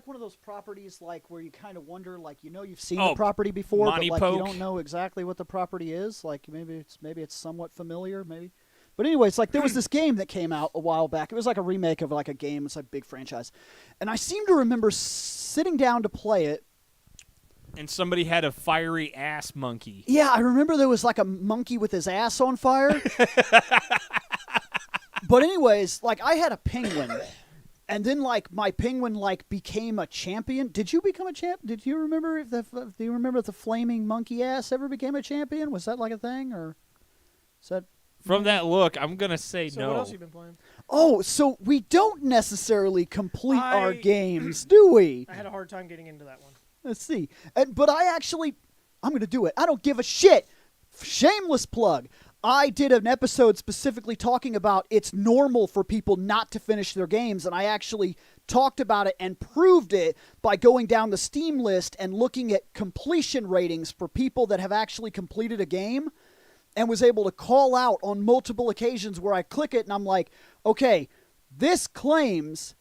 one of those properties like where you kind of wonder, like, you've seen the property before, Monty but like you Poke. don't know exactly what the property is. Like maybe it's somewhat familiar, maybe. But anyways, like there was this game that came out a while back. It was like a remake of like a game. It's like a big franchise, and I seem to remember sitting down to play it. And somebody had a fiery ass monkey. Yeah, I remember there was like a monkey with his ass on fire. But anyways, like I had a penguin, and then like my penguin like became a champion. Did you become a champ? Did you remember do you remember if the flaming monkey ass ever became a champion? Was that like a thing, or is that? From that look, I'm gonna say So no. what else you been playing? Oh, so we don't necessarily complete our I- games, do we? I had a hard time getting into that one. Let's see. But I'm going to do it. I don't give a shit. Shameless plug. I did an episode specifically talking about it's normal for people not to finish their games, and I actually talked about it and proved it by going down the Steam list and looking at completion ratings for people that have actually completed a game, and was able to call out on multiple occasions where I click it and I'm like, okay, this claims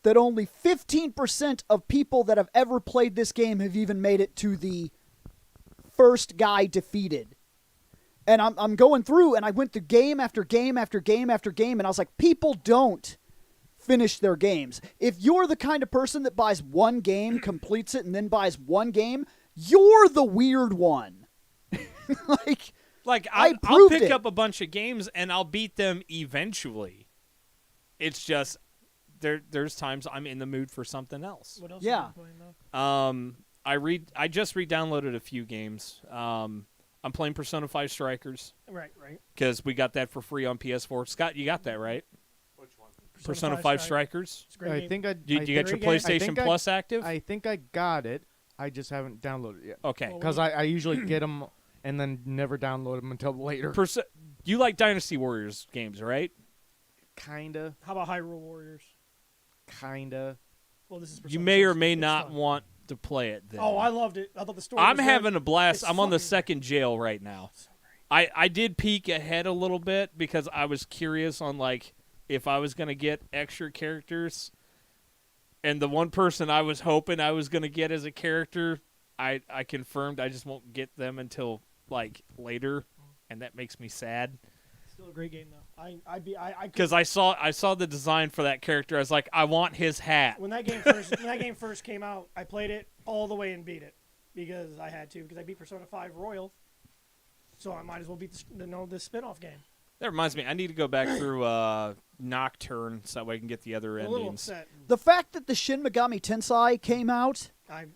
that only 15% of people that have ever played this game have even made it to the first guy defeated. And I'm going through, and I went through game after game after game after game, and I was like, people don't finish their games. If you're the kind of person that buys one game, completes it, and then buys one game, you're the weird one. Like I I'll proved pick it. up a bunch of games and I'll beat them eventually. It's just there's times I'm in the mood for something else. What else Yeah. you been playing though? I just re-downloaded a few games. I'm playing Persona 5 Strikers Right. because we got that for free on PS4. Scott, you got that right? Which one? Persona 5 Strikers. It's a great I game. think I. Do you I get your Great game. PlayStation think I- Plus active? I think I got it. I just haven't downloaded it yet. Okay. Well, Because I usually get them and then never download them until later. You like Dynasty Warriors games, right? Kinda. How about Hyrule Warriors? Kinda. Well, this is You Persona may or 6. may It's not fun. want to play it then. Oh, I loved it. I thought the story. I'm was having good. a blast. It's I'm on the fucking- second jail right now. So great. I did peek ahead a little bit because I was curious on like if I was gonna get extra characters, and the one person I was hoping I was gonna get as a character, I confirmed I just won't get them until like later, and that makes me sad Still a great game though. I because I saw the design for that character. I was like, I want his hat. when that game first came out, I played it all the way and beat it because I had to because I beat Persona 5 Royal, so I might as well beat the spin-off game. That reminds me, I need to go back through Nocturne so that way I can get the other I'm a little endings. upset. The fact that the Shin Megami Tensei came out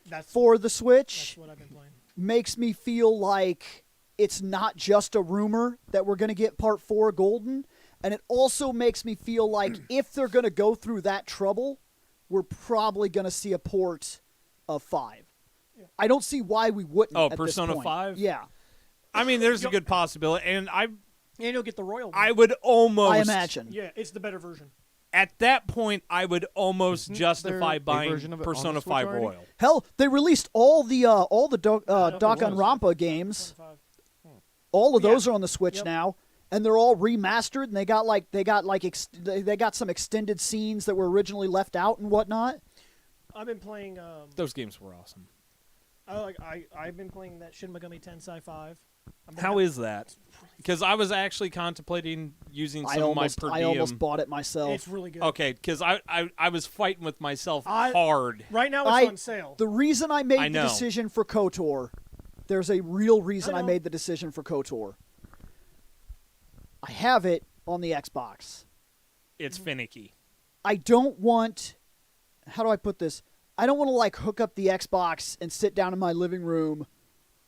That's for the Switch what I've been playing. makes me feel like it's not just a rumor that we're going to get Part 4 Golden. And it also makes me feel like if they're going to go through that trouble, we're probably going to see a port of 5. Yeah. I don't see why we wouldn't. Oh, at this Persona point. 5? Yeah, I mean, there's a good possibility, and And you'll get the Royal one. I would almost I imagine. Yeah, it's the better version. at that point, I would almost Isn't justify there a buying version of it on the Persona Switch 5 already? Royal. Hell, they released all the it Danganronpa games. 25. All of Yeah. those are on the Switch Yep. now, and they're all remastered. And they got some extended scenes that were originally left out and whatnot. I've been playing. Those games were awesome. I've been playing that Shin Megami Tensei 5. How is that? Because I was actually contemplating using some of my per I diem. almost bought it myself. It's really good. Okay, because I was fighting with myself I- hard. Right now I- it's on sale. The reason I made I the know. decision for KOTOR, there's a real reason I I know. made the decision for KOTOR. I have it on the Xbox. It's finicky. I don't want. How do I put this? I don't want to like hook up the Xbox and sit down in my living room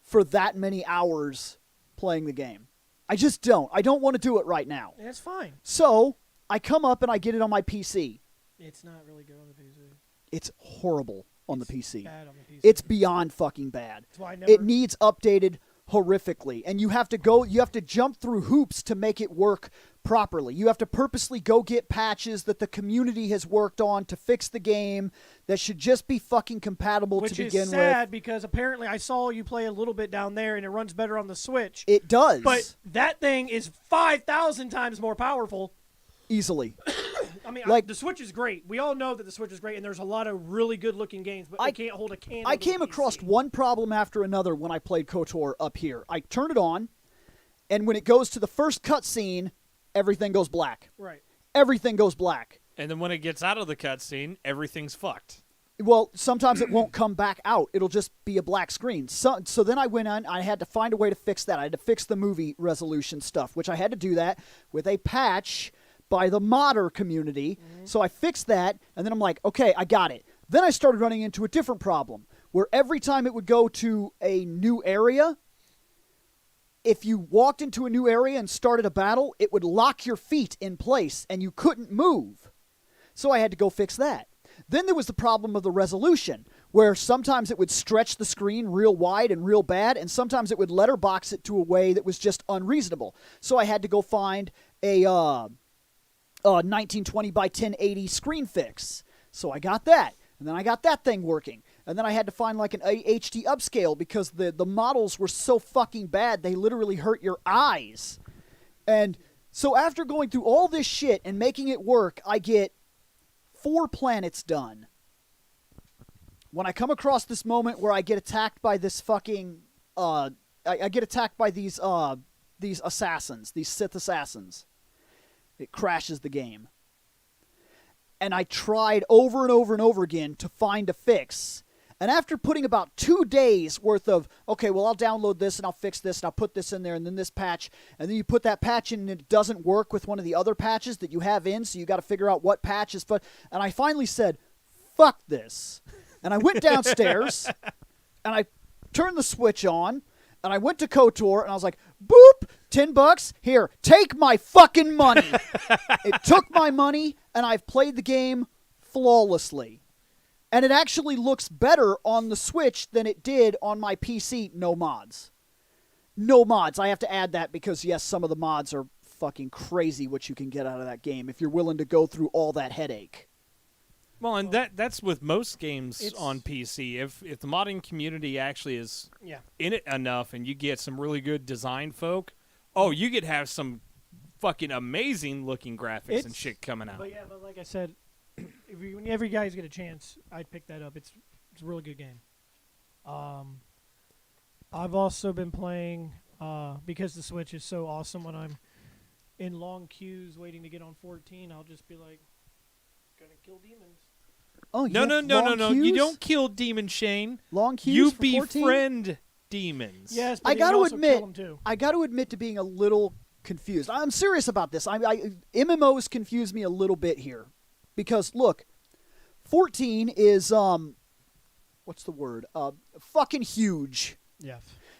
for that many hours playing the game. I just don't. I don't want to do it right now. And it's fine. So I come up and I get it on my PC. It's not really good on the PC. It's horrible on It's the PC. bad on the PC. It's beyond fucking bad. That's why I never. It needs updated horrifically, and you have to jump through hoops to make it work properly. You have to purposely go get patches that the community has worked on to fix the game that should just be fucking compatible Which to begin is sad because apparently I saw you play a little bit down there and it runs better on the Switch. with. It does, But that thing is 5,000 times more powerful. easily. I mean, Like- the Switch is great. We all know that the Switch is great, and there's a lot of really good-looking games, but I- they can't hold a candle. I to the came across PC. one problem after another when I played KOTOR up here. I turn it on, and when it goes to the first cutscene, everything goes black. Right. Everything goes black. And then when it gets out of the cutscene, everything's fucked. Well, sometimes it won't come back out. It'll just be a black screen. So then I went on. I had to find a way to fix that. I had to fix the movie resolution stuff, which I had to do that with a patch by the modder community. So I fixed that, and then I'm like, okay, I got it. Then I started running into a different problem, where every time it would go to a new area, if you walked into a new area and started a battle, it would lock your feet in place, and you couldn't move. So I had to go fix that. Then there was the problem of the resolution, where sometimes it would stretch the screen real wide and real bad, and sometimes it would letterbox it to a way that was just unreasonable. So I had to go find a 1920 by 1080 screen fix. So I got that, and then I got that thing working. And then I had to find like an HD upscale because the models were so fucking bad, they literally hurt your eyes. And so after going through all this shit and making it work, I get 4 planets done. When I come across this moment where I get attacked by this fucking I get attacked by these assassins, these Sith assassins, it crashes the game. And I tried over and over and over again to find a fix. And after putting about 2 days worth of, okay, well, I'll download this and I'll fix this and I'll put this in there and then this patch, and then you put that patch in and it doesn't work with one of the other patches that you have in, so you got to figure out what patch is. And I finally said, fuck this. And I went downstairs and I turned the Switch on and I went to KOTOR and I was like, boop, $10, here, take my fucking money. It took my money and I've played the game flawlessly. And it actually looks better on the Switch than it did on my PC, no mods. No mods. I have to add that because, yes, some of the mods are fucking crazy what you can get out of that game if you're willing to go through all that headache. Well, and that's with most games It's- on PC. If the modding community actually is Yeah. in it enough and you get some really good design folk, oh, you could have some fucking amazing looking graphics and It's- shit coming out. But yeah, but like I said, whenever you guys get a chance, I'd pick that up. It's a really good game. I've also been playing because the Switch is so awesome. When I'm in long queues waiting to get on 14, I'll just be like, gonna kill demons. Oh, No, yeah, no. long You queues? don't kill Demon Shane. Long queues You for 14? befriend demons. Yes, but I you got can to also admit, kill them too. I got to admit to being a little confused. I'm serious about this. MMOs confuse me a little bit here, because look, 14 is what's the word? Fucking huge. Yeah.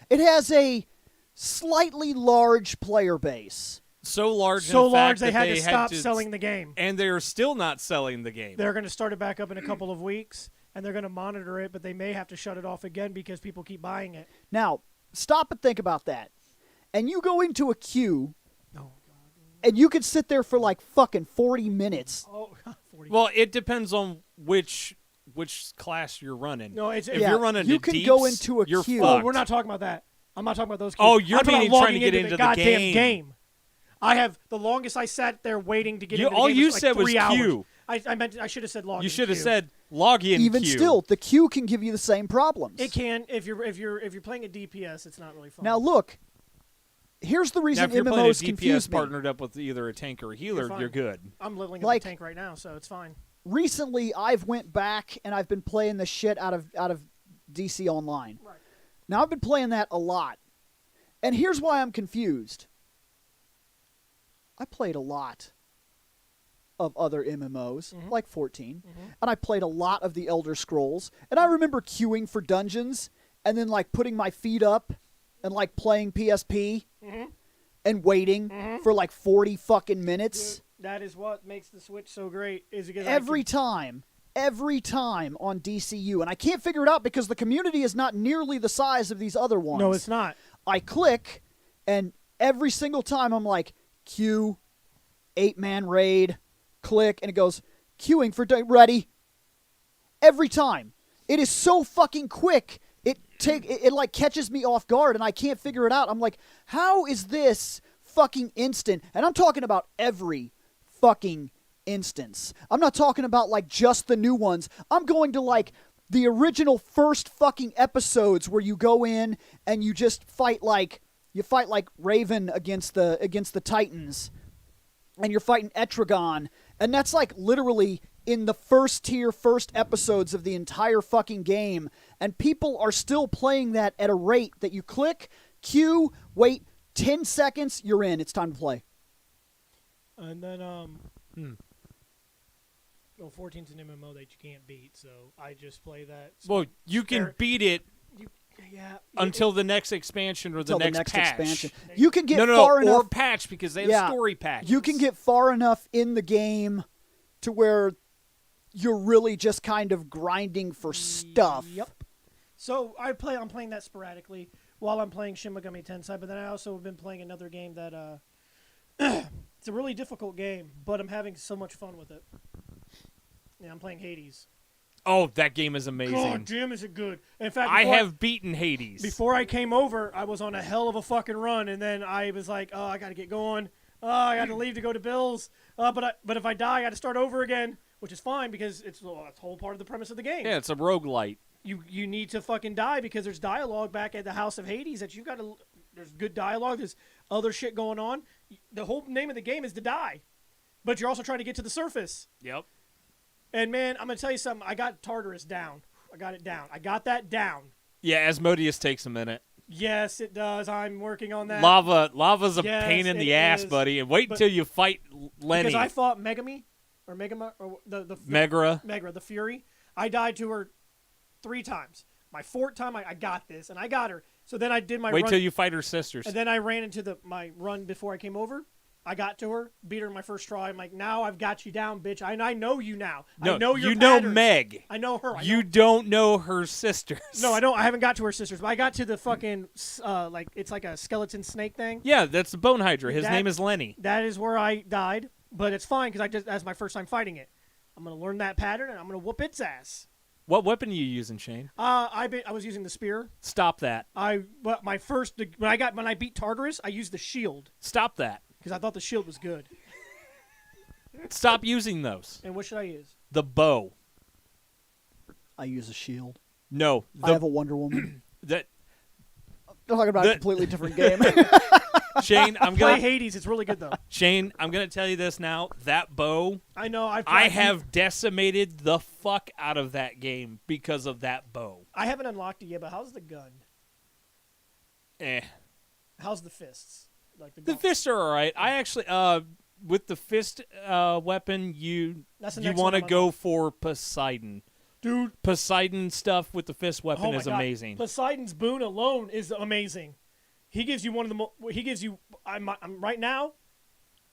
It has a slightly large player base. So large, So in large fact they that had to stop selling the game. and they're still not selling the game. They're going to start it back up in a couple of weeks, and they're going to monitor it, but they may have to shut it off again because people keep buying it. Now, stop and think about that. And you go into a queue, Oh, and you could sit there for like fucking 40 minutes. Oh, 40. Well, it depends on which class you're running. No, it's if Yeah, you're running you to can go deeps, into a you're queue. Oh, fucked. we're not talking about that. I'm not talking about those queues. Oh, you're I'm talking meaning about trying to logging get into into the the goddamn game. I have the longest I sat there waiting to get into the all game you was like said was 3 hours. queue. I should have said login. You should have queue. said login Even queue. still, the queue can give you the same problems. It can if you're playing a DPS, it's not really fun. Now look, here's the Now, reason if you're playing a MMOs DPS confuse me. partnered up with either a tank or a healer, fine. you're good. I'm leveling up like- the tank right now, so it's fine. Recently, I've went back and I've been playing the shit out of DC Online. Right. Now I've been playing that a lot, and here's why I'm confused. I played a lot. of other MMOs, Mhm. like 14, Mhm. and I played a lot of the Elder Scrolls, and I remember queuing for dungeons and then like putting my feet up and like playing PSP Mhm. and waiting Mhm. for like 40 fucking minutes. Dude, that is what makes the Switch so great. Is because Every time on DCU, and I can't figure it out because the community is not nearly the size of these other ones. No, it's not. I click, and every single time I'm like, queue, 8-man raid, click, and it goes, queuing for ready. Every time. It is so fucking quick. It like catches me off guard, and I can't figure it out. I'm like, how is this fucking instant? And I'm talking about every fucking instance. I'm not talking about like just the new ones. I'm going to like the original first fucking episodes where you go in and you just fight like Raven against the Titans, and you're fighting Etrigan, and that's like literally in the first episodes of the entire fucking game, and people are still playing that at a rate that you click, queue, wait 10 seconds, you're in, it's time to play. And then well, 14's an MMO that you can't beat, so I just play that. Well, you can beat it Yeah. until the next expansion or Until the next patch. expansion. You can get No, far or enough. patch because they have Yeah. story patches. You can get far enough in the game to where you're really just kind of grinding for stuff. Yep. So I'm playing that sporadically while I'm playing Shin Megami Tensei, but then I also have been playing another game that it's a really difficult game, but I'm having so much fun with it. Yeah, I'm playing Hades. Oh, that game is amazing. God damn, is it good? In fact, I before have beaten Hades. Before I came over, I was on a hell of a fucking run, and then I was like, oh, I got to get going. Oh, I got to leave to go to Bill's. But if I die, I got to start over again, which is fine because it's a whole part of the premise of the game. Yeah, it's a roguelite. You need to fucking die because there's dialogue back at the House of Hades that you got to. There's good dialogue. There's other shit going on. The whole name of the game is to die, but you're also trying to get to the surface. Yep. And man, I'm gonna tell you something. I got Tartarus down. I got it down. I got that down. Yeah, Asmodeus takes a minute. Yes, it does. I'm working on that. Lava's a Yes, pain in it the ass, is. buddy. And wait But- until you fight Lenny. Because I fought Megami, or Megama, or the Megra. Megra, the Fury. I died to her 3 times. My 4th time, I got this, and I got her. So then I did my Wait run, till you fight her sisters. and then I ran into my run before I came over. I got to her, beat her in my first try. I'm like, now I've got you down, bitch. I know you now. No, I know your you know patterns. Meg. I know her. You don't know her sisters. No, I don't. I haven't got to her sisters, but I got to the fucking like it's like a skeleton snake thing. Yeah, that's the Bone Hydra. His That- name is Lenny. That is where I died, but it's fine because that's my first time fighting it. I'm gonna learn that pattern and I'm gonna whoop its ass. What weapon are you using, Shane? I was using the spear. Stop that. When I beat Tartarus, I used the shield Stop that. because I thought the shield was good. Stop using those. And what should I use? The bow. I use a shield. No. I have a Wonder Woman. That Talking about a completely different game. Shane, I'm Play gonna Hades. It's really good though. Shane, I'm gonna tell you this now. That bow, I know. I have decimated the fuck out of that game because of that bow. I haven't unlocked it yet, but how's the gun? How's the fists? Like The fists are all right. I actually, with the fist weapon, you That's the you next want to one I'm go for Poseidon. Dude, Poseidon stuff with the fist weapon oh my is God. amazing. Poseidon's boon alone is amazing. He gives you one of the. He gives you. I'm right now.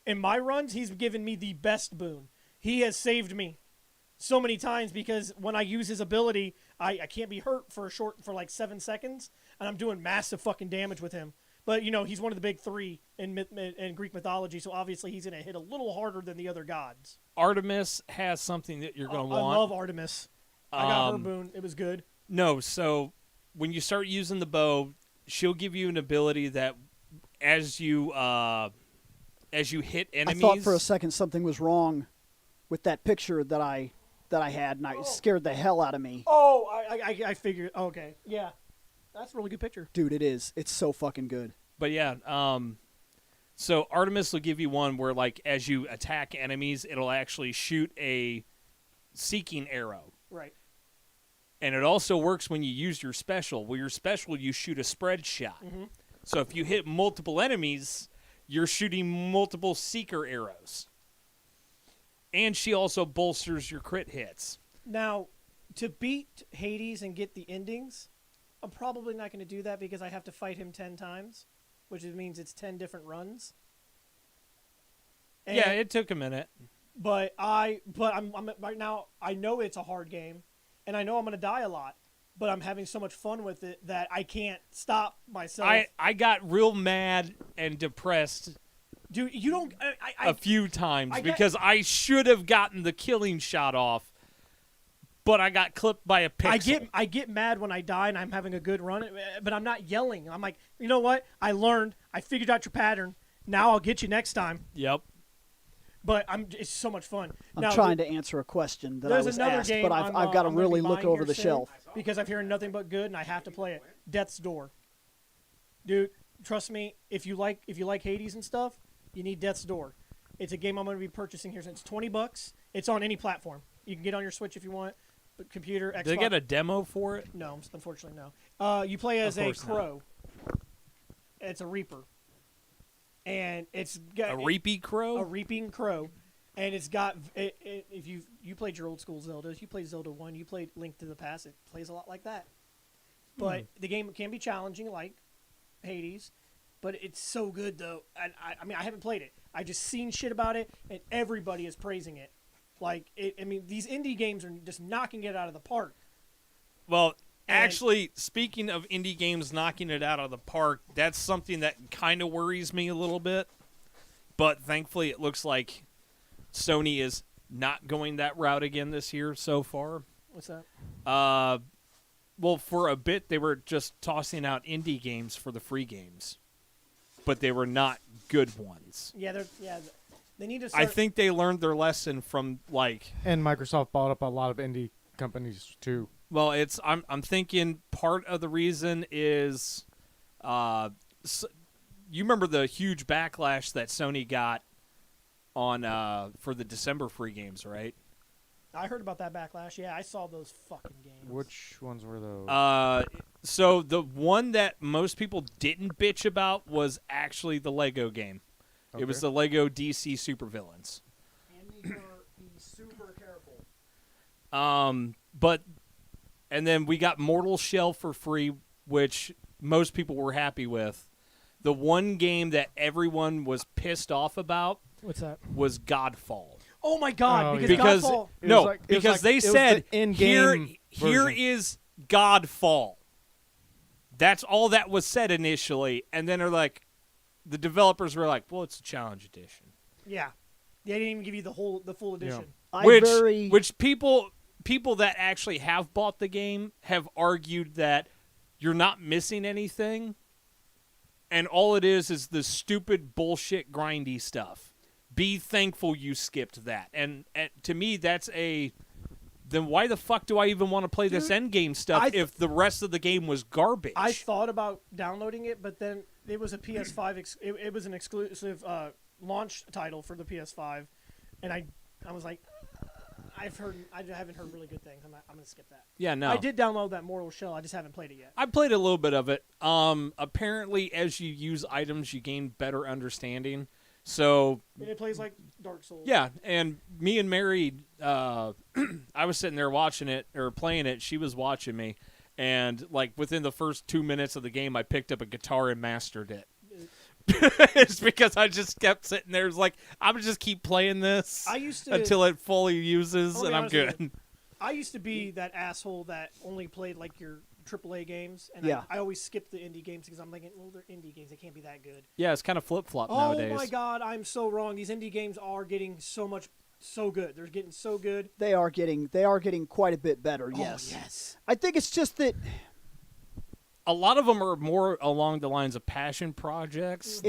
In my runs, he's given me the best boon. He has saved me so many times because when I use his ability, I can't be hurt for like 7 seconds, and I'm doing massive fucking damage with him. But he's one of the big 3 in Greek mythology, so obviously he's gonna hit a little harder than the other gods. Artemis has something that you're gonna want. I love Artemis. I got her boon. It was good. No, so when you start using the bow, she'll give you an ability that as you hit I enemies. thought for a second something was wrong with that picture that I had, and it scared the hell out of me. Oh, I figured. Okay, yeah, that's a really good picture. Dude, it is. It's so fucking good. But yeah, so Artemis will give you one where like as you attack enemies, it'll actually shoot a seeking arrow. Right. And it also works when you use your special. Well, your special, you shoot a spread shot. Mm-hmm. So if you hit multiple enemies, you're shooting multiple seeker arrows. and she also bolsters your crit hits. Now, to beat Hades and get the endings, I'm probably not going to do that because I have to fight him 10 times, which means it's 10 different runs. And, Yeah, it took a minute. But I'm right now. I know it's a hard game, and I know I'm going to die a lot. But I'm having so much fun with it that I can't stop myself. I got real mad and depressed Dude, you don't. a few times I get- because I should have gotten the killing shot off, but I got clipped by a pixel. I get mad when I die and I'm having a good run, but I'm not yelling. I'm like, you know what? I learned. I figured out your pattern. Now I'll get you next time. Yep. But it's so much fun. I'm trying to answer a question that I There's was another asked, game but I've got to I'm gonna really be look buying over here the soon shelf. because I'm hearing nothing but good and I have to play it. Death's Door. Dude, trust me, if you like Hades and stuff, you need Death's Door. It's a game I'm going to be purchasing here since $20. It's on any platform. You can get on your Switch if you want, but computer, Xbox. Did they get a demo for it? No, unfortunately, no. You play as a course not. crow. It's a reaper, and it's got A reapy crow? a reaping crow, and it's got. If you played your old school Zeldas, you played Zelda 1, you played Link to the Past. It plays a lot like that, but the game can be challenging, like Hades. But it's so good though. And I mean, I haven't played it. I just seen shit about it, and everybody is praising it. Like it. I mean, these indie games are just knocking it out of the park. Well, And- actually, speaking of indie games knocking it out of the park, that's something that kind of worries me a little bit. But thankfully, it looks like Sony is not going that route again this year so far. What's that? Well, for a bit, they were just tossing out indie games for the free games, but they were not good ones. Yeah, they need to. I Start, think they learned their lesson from like. And Microsoft bought up a lot of indie companies too. Well, I'm thinking part of the reason is, you remember the huge backlash that Sony got on for the December free games, right? I heard about that backlash. Yeah, I saw those fucking games. Which ones were those? So the one that most people didn't bitch about was actually the Lego game. It was Okay. the Lego DC Supervillains. And be super careful. And then we got Mortal Shell for free, which most people were happy with. The one game that everyone was pissed off about What's that? was Godfall. Oh my God! Oh, because yeah. Because Godfall, It was no, like- it was because like- they it was said the in-game here version. is Godfall. That's all that was said initially, and then they're like, the developers were like, "Well, it's a challenge edition," yeah, they didn't even give you the full edition. which people that actually have bought the game have argued that you're not missing anything, and all it is the stupid bullshit grindy stuff. Be thankful you skipped that. And to me, that's then why the fuck do I even want to play this endgame stuff if the rest of the game was garbage? I thought about downloading it, but then it was a PS5. It was an exclusive launch title for the PS5, and I was like, I haven't heard really good things. I'm gonna skip that. yeah, no. I did download that Mortal Shell. I just haven't played it yet. I played a little bit of it. Apparently, as you use items, you gain better understanding. So And it plays like Dark Souls. yeah, and me and Mary, I was sitting there watching it or playing it. She was watching me, and like within the first 2 minutes of the game, I picked up a guitar and mastered it. It's because I just kept sitting there. It's like I'm gonna just keep playing this I used to until it fully uses, I'll be and I'm honest with good. I used to be that asshole that only played like your AAA games, and Yeah. I always skipped the indie games because I'm like, well, they're indie games; they can't be that good. Yeah, it's kind of flip flop Oh nowadays. my God, I'm so wrong. These indie games are getting so good. They're getting so good. They are getting quite a bit better. Yes. Oh, yes. I think it's just that A lot of them are more along the lines of passion projects.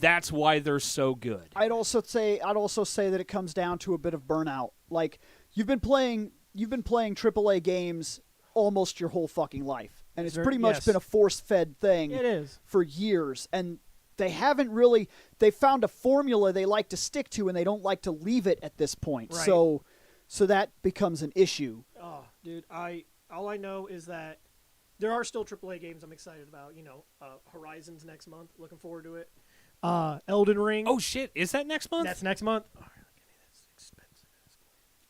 That's why they're so good. I'd also say that it comes down to a bit of burnout. Like you've been playing AAA games almost your whole fucking life, and it's pretty much Yes. been a force-fed thing It is. for years. And they haven't really found a formula they like to stick to, and they don't like to leave it at this point. Right. So that becomes an issue. Oh, dude, all I know is that there are still AAA games I'm excited about. You know, Horizon's next month. Looking forward to it. Elden Ring. Oh shit, is that next month? That's next month. Oh, give me this expensive.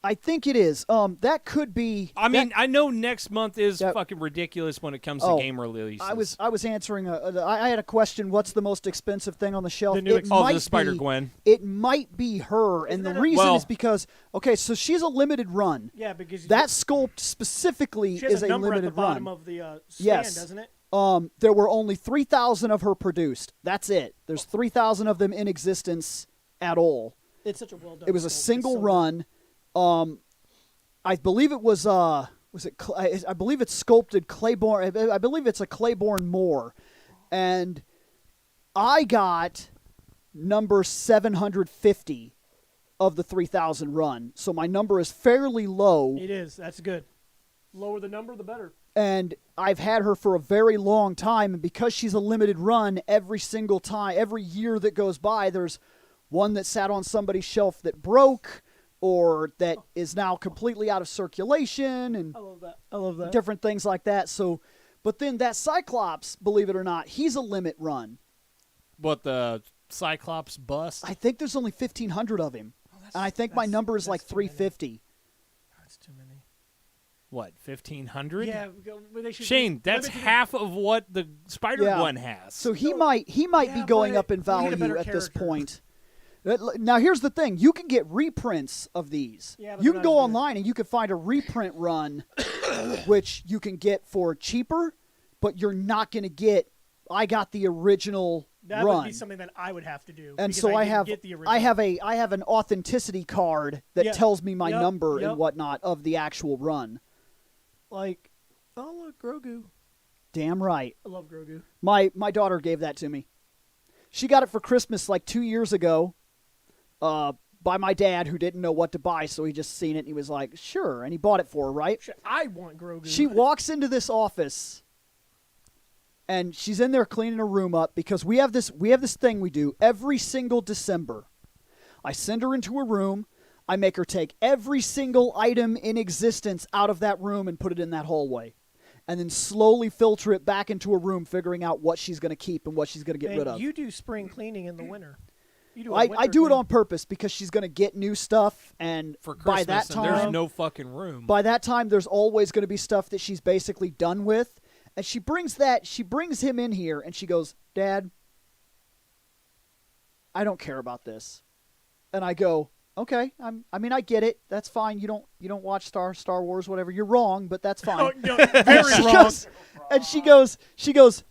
I think it is. That could be. I mean, I know next month is that- fucking ridiculous when it comes to Oh, game releases. I was answering. I had a question. What's the most expensive thing on the shelf? The new It Oh, might the Spider be- Gwen. It might be her, and the reason Well- is because so she's a limited run. Yeah, because That sculpt specifically she has is a a number at the limited bottom run. of the stand, Yes. doesn't it? There were only 3,000 of her produced. That's it. There's 3,000 of them in existence at all. It's such a well done. It was a sculpt. It's single so good. run. I believe it was I believe it's sculpted Claiborne. I believe it's a Claiborne Moore, and I got number 750 of the 3,000 run. So my number is fairly low, It is. That's good. Lower the number, the better. and I've had her for a very long time. And because she's a limited run, every single time, every year that goes by, there's one that sat on somebody's shelf that broke, or that is now completely out of circulation, and I love that. I love that. different things like that. So, but then that Cyclops, believe it or not, he's a limit run. What, the Cyclops bust? I think there's only 1,500 of him, and I think my number is like that's too many. 350. That's too many. What, 1,500? Yeah, they should Shane, that's limited- half of what the Spider Yeah. Gwen has. So he No, might be yeah, going but up in we need a value better at this character. point. Now here's the thing: you can get reprints of these. Yeah, but you they're can not go as good. online and you can find a reprint run, which you can get for cheaper, but you're not going to get. I got the original That run. would be something that I would have to do. And because so I didn't have get the I original. have an authenticity card that Yeah. tells me my Yep, number yep. and whatnot of the actual run. like, oh look, Grogu. Damn right. I love Grogu. My daughter gave that to me. She got it for Christmas like 2 years ago, by my dad, who didn't know what to buy, so he just seen it and he was like, "Sure," and he bought it for her. Right? Shit, I want Grogu. She walks into this office, and she's in there cleaning her room up because we have this thing we do every single December. I send her into a room. I make her take every single item in existence out of that room and put it in that hallway, and then slowly filter it back into a room, figuring out what she's going to keep and what she's going to get And rid of. you do spring cleaning in the winter. You do. I do it on purpose because she's going to get new stuff, and For by Christmas, that and there's time, no fucking room. by that time, there's always going to be stuff that she's basically done with. And she brings him in here, and she goes, "Dad, I don't care about this." And I go, "Okay, I mean, I get it. That's fine. You don't watch Star Wars, whatever. You're wrong, but that's fine." Oh, no, very she wrong. goes, and she goes,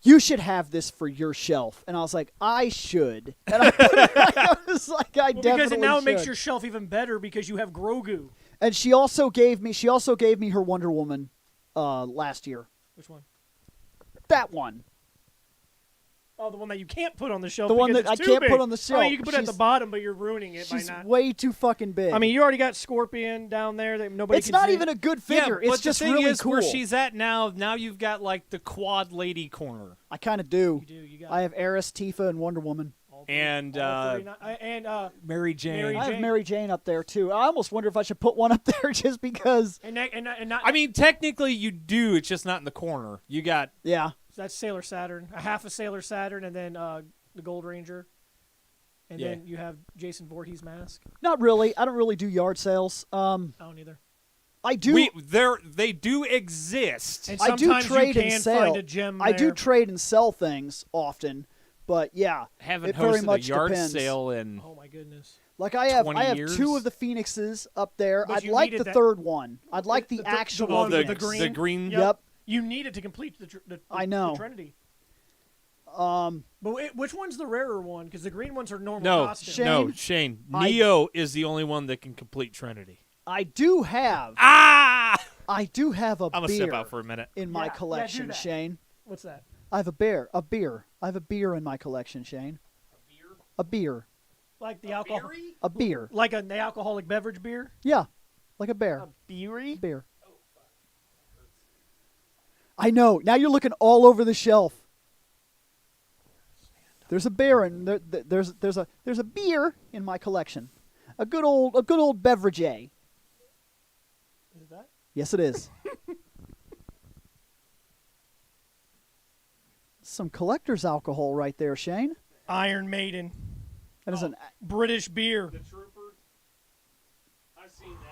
"You should have this for your shelf." And I was like, "I should." And I was like, "I Well, definitely because now it makes should." your shelf even better because you have Grogu. And she also gave me her Wonder Woman last year. Which one? That one. Oh, the one that you can't put on the shelf. The one because that it's I too can't big. put on the I shelf. mean, you can put it at the She's- bottom, but you're ruining it by She's not. way too fucking big. I mean, you already got Scorpion down there that nobody. it's can not see. even a good yeah, figure. but It's just the thing really is, cool. where she's at now you've got like the quad lady corner. I kind of do. You do. You got. I have Eris, Tifa, and Wonder Woman. And Mary Jane. Mary I have Jane. Mary Jane up there too. I almost wonder if I should put one up there just because. and not. I mean, technically you do. It's just not in the corner. You got Yeah. that's Sailor Saturn. A half of Sailor Saturn, and then the Gold Ranger. And Yeah. then you have Jason Voorhees mask. Not really. I don't really do yard sales. I don't either. I do. they do exist. And I do sometimes trade you and can sell. find a gem. I do there. trade and sell things often, but yeah, Haven't it very hosted a much yard depends. sale in Oh my goodness. Like I have 20 2 years? of the Phoenixes up there. But I'd you like needed the that- third one. I'd like the the actual one with Phoenix. the the green. Yep. You need it to complete the I know. the Trinity. Um, But which one's the rarer one? Because the green ones are normal No, costumes. Shane. I- Neo is the only one that can complete Trinity. I do have Ah! a I'm gonna beer step out for a minute. in my Yeah, do collection, that. Shane. What's that? I have a beer. I have a beer in my collection, Shane. A beer. Like the alcohol, A beer. like the alcoholic beverage beer. Yeah, like a bear. Beery. Beer. I know. Now you're looking all over the shelf. There's a beer and there's a beer in my collection. A good old beverage. Is that? Yes, it is. Some collector's alcohol right there, Shane. Iron Maiden. That is an British beer. The Trooper. I've seen that.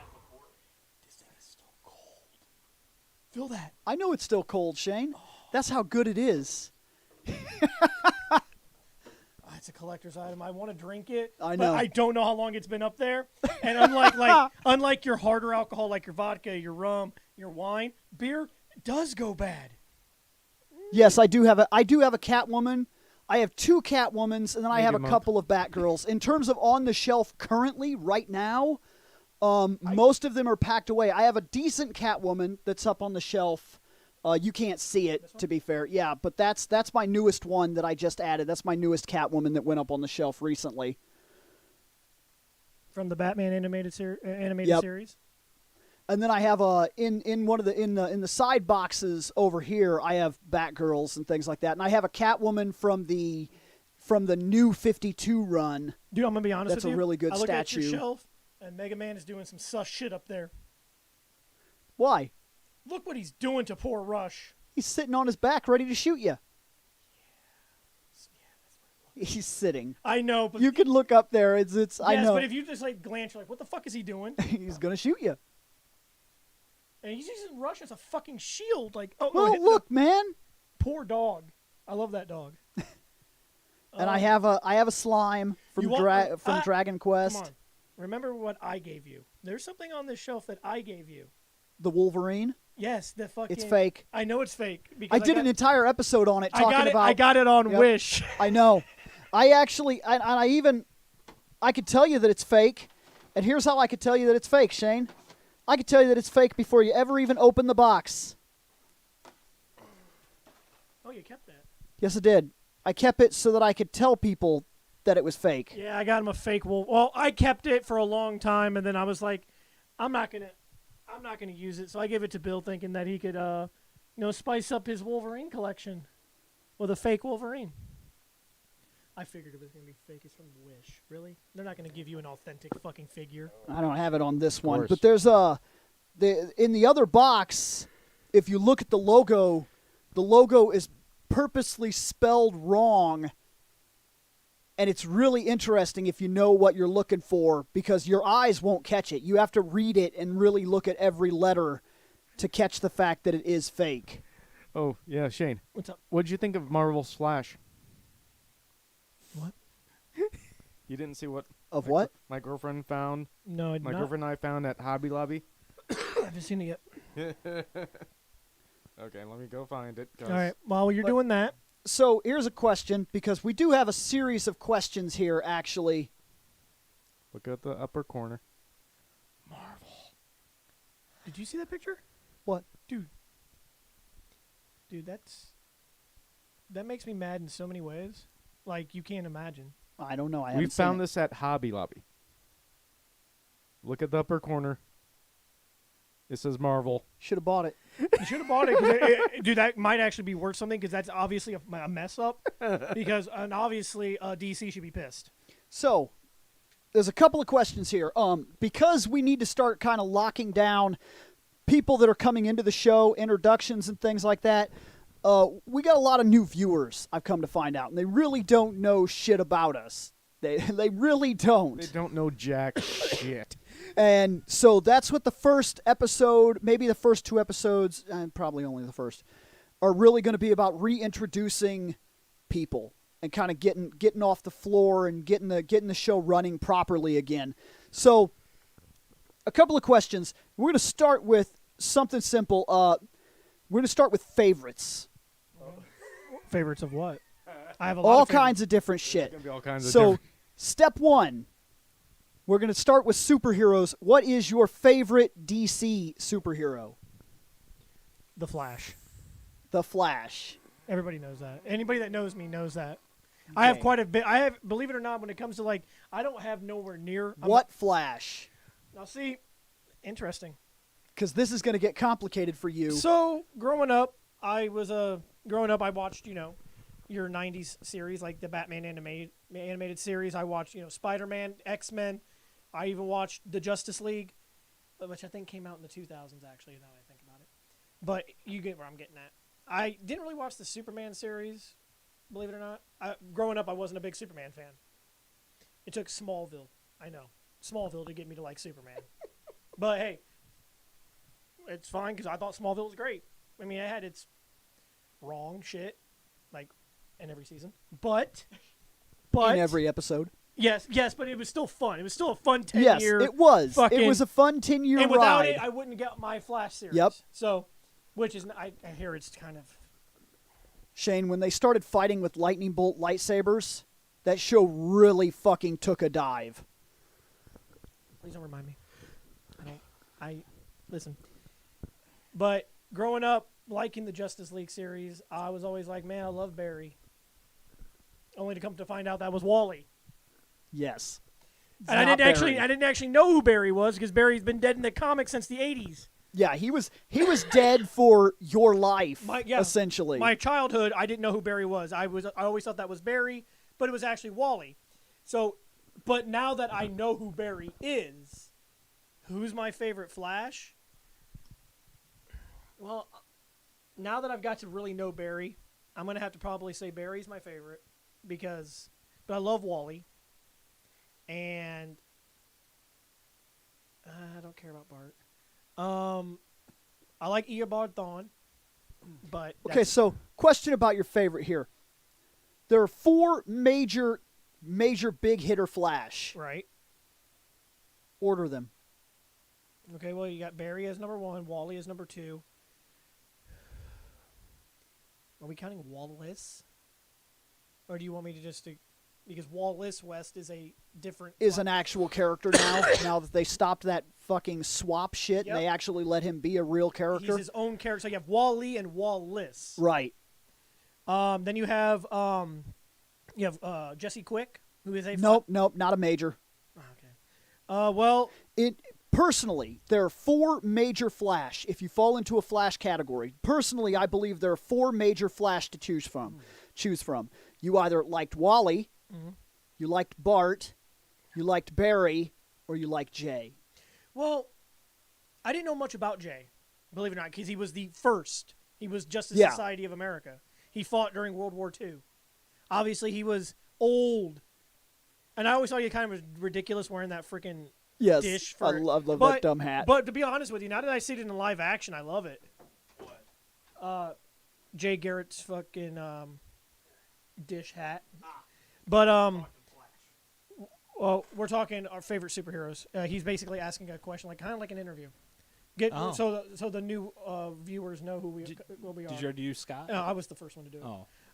Feel that. I know it's still cold, Shane. That's how good it is. It's a collector's item. I want to drink it. I know. But I don't know how long it's been up there. And unlike your harder alcohol, like your vodka, your rum, your wine, beer does go bad. Yes, I do have a Catwoman. I have 2 Catwomans, and then I have a Medium couple of Batgirls. In terms of on the shelf currently, right now, most of them are packed away. I have a decent Catwoman that's up on the shelf. You can't see it, to be fair. Yeah, but that's my newest one that I just added. That's my newest Catwoman that went up on the shelf recently. From the Batman animated Yep. series. And then I have in one of the side boxes over here, I have Batgirls and things like that. And I have a Catwoman from the new 52 run. Dude, I'm gonna be honest That's with a you. really good I look at statue. your shelf, and Mega Man is doing some sus shit up there. Why? Look what he's doing to poor Rush. He's sitting on his back, ready to shoot you. He's sitting. I know, but You can look up there. It's. yes, I know. but if you just like glance, you're like, what the fuck is he doing? He's gonna shoot you. And he's using Rush as a fucking shield. Like, oh, Well, hit the look, man. poor dog. I love that dog. And I have a slime You from want- Dragon Quest. Come on. Remember what I gave you. There's something on this shelf that I gave you. The Wolverine. Yes, the fucking. It's fake. I know it's fake. Because I did an entire episode on it talking about. I got it on Yep. Wish. I know. I actually, I could tell you that it's fake. And here's how I could tell you that it's fake, Shane. I could tell you that it's fake before you ever even open the box. Oh, you kept that. Yes, I did. I kept it so that I could tell people that it was fake. Yeah, I got him a fake wolf. Well, I kept it for a long time, and then I was like, I'm not gonna use it. So I gave it to Bill, thinking that he could, spice up his Wolverine collection with a fake Wolverine. I figured it was gonna be fake. It's from Wish. Really? They're not gonna give you an authentic fucking figure. I don't have it on this one, course. but there's in the other box. If you look at the logo is purposely spelled wrong, and it's really interesting if you know what you're looking for because your eyes won't catch it. You have to read it and really look at every letter to catch the fact that it is fake. Oh, yeah, Shane. What's up? What'd you think of Marvel's Flash? What? You didn't see what Of what? my girlfriend found? No, My girlfriend and I found at Hobby Lobby? I haven't seen it yet. Okay, let me go find it. 'cause- All right. While you're doing that, So here's a question because we do have a series of questions here actually. Look at the upper corner. did you see that picture? What? Dude, that makes me mad in so many ways. Like you can't imagine. I don't know. I We haven't seen found it. this at Hobby Lobby. Look at the upper corner. It says Marvel. Should have bought it. You should have bought it, dude. That might actually be worth something because that's obviously a mess up. And obviously, DC should be pissed. So, there's a couple of questions here. Because we need to start kind of locking down people that are coming into the show, introductions and things like that. We got a lot of new viewers, I've come to find out, and they really don't know shit about us. They really don't. They don't know jack shit. And so that's what the first episode, maybe the first 2 episodes, and probably only the first, are really going to be about reintroducing people and kind of getting off the floor and getting the show running properly again. So, a couple of questions. We're going to start with something simple. We're going to start with favorites. Favorites of what? I have a lot All of favorites. kinds of different There's shit. gonna be all kinds of So, different- step 1. We're going to start with superheroes. What is your favorite DC superhero? The Flash. The Flash. Everybody knows that. Anybody that knows me knows that. I have Okay. quite a bit. I have, believe it or not, when it comes to like, I don't have nowhere near. What Flash? Now see, interesting. Because this is going to get complicated for you. So growing up, I watched your '90s series like the Batman animated series. I watched Spider-Man, X-Men. I even watched the Justice League, which I think came out in the 2000s. Actually, now that I think about it. But you get where I'm getting at. I didn't really watch the Superman series, believe it or not. Growing up, I wasn't a big Superman fan. It took Smallville, to get me to like Superman. But hey, it's fine because I thought Smallville was great. I mean, it had its wrong shit, like in every season, but In every episode. yes, but it was still fun. It was still a fun 10 Yes, year. it was. fucking- It was a fun 10-year and without ride. it, I wouldn't get my Flash series. Yep. So, which is I hear it's kind of Shane, when they started fighting with lightning bolt lightsabers, that show really fucking took a dive. Please don't remind me. I listen. But growing up, liking the Justice League series, I was always like, man, I love Barry. Only to come to find out that was Wally. Yes. And I Not didn't actually know who Barry was because Barry's been dead in the comics since the 80s. Yeah, he was dead for your life, Yeah, essentially. My childhood, I didn't know who Barry was. I always thought that was Barry, but it was actually Wally. So, but now that I know who Barry is, who's my favorite Flash? Well, now that I've got to really know Barry, I'm gonna have to probably say Barry's my favorite but I love Wally, and I don't care about Bart. I like Eobard Thawne, but Okay, so question about your favorite here. There are 4 major big hitter Flash. right. Order them. Okay, well, you got Barry as number 1, Wally as number 2. Are we counting Wallace? Or do you want me to just because Wallace West is a different Is an actual character now. Now that they stopped that fucking swap shit, Yep. and they actually let him be a real character. He's his own character. So you have Wally and Wallace. Right. Then you have Jesse Quick, who is a Nope, not a major. Okay. Well, Personally, there are 4 major Flash. If you fall into a Flash category, personally, I believe there are 4 major Flash to choose from. You either liked Wally, you liked Bart, you liked Barry, or you liked Jay. well, I didn't know much about Jay, believe it or not, because he was the first. He was Justice Yeah. Society of America. He fought during World War II. Obviously, he was old, and I always thought he kind of was ridiculous wearing that freaking Yes, dish. I For love but, that dumb hat. But to be honest with you, now that I see it in live action, I love it. What? Jay Garrett's fucking dish hat. But well, we're talking our favorite superheroes. He's basically asking a question, like kind of like an interview. Oh. So the new viewers know who we are. Did you already do Scott? No, I was the first one to do it.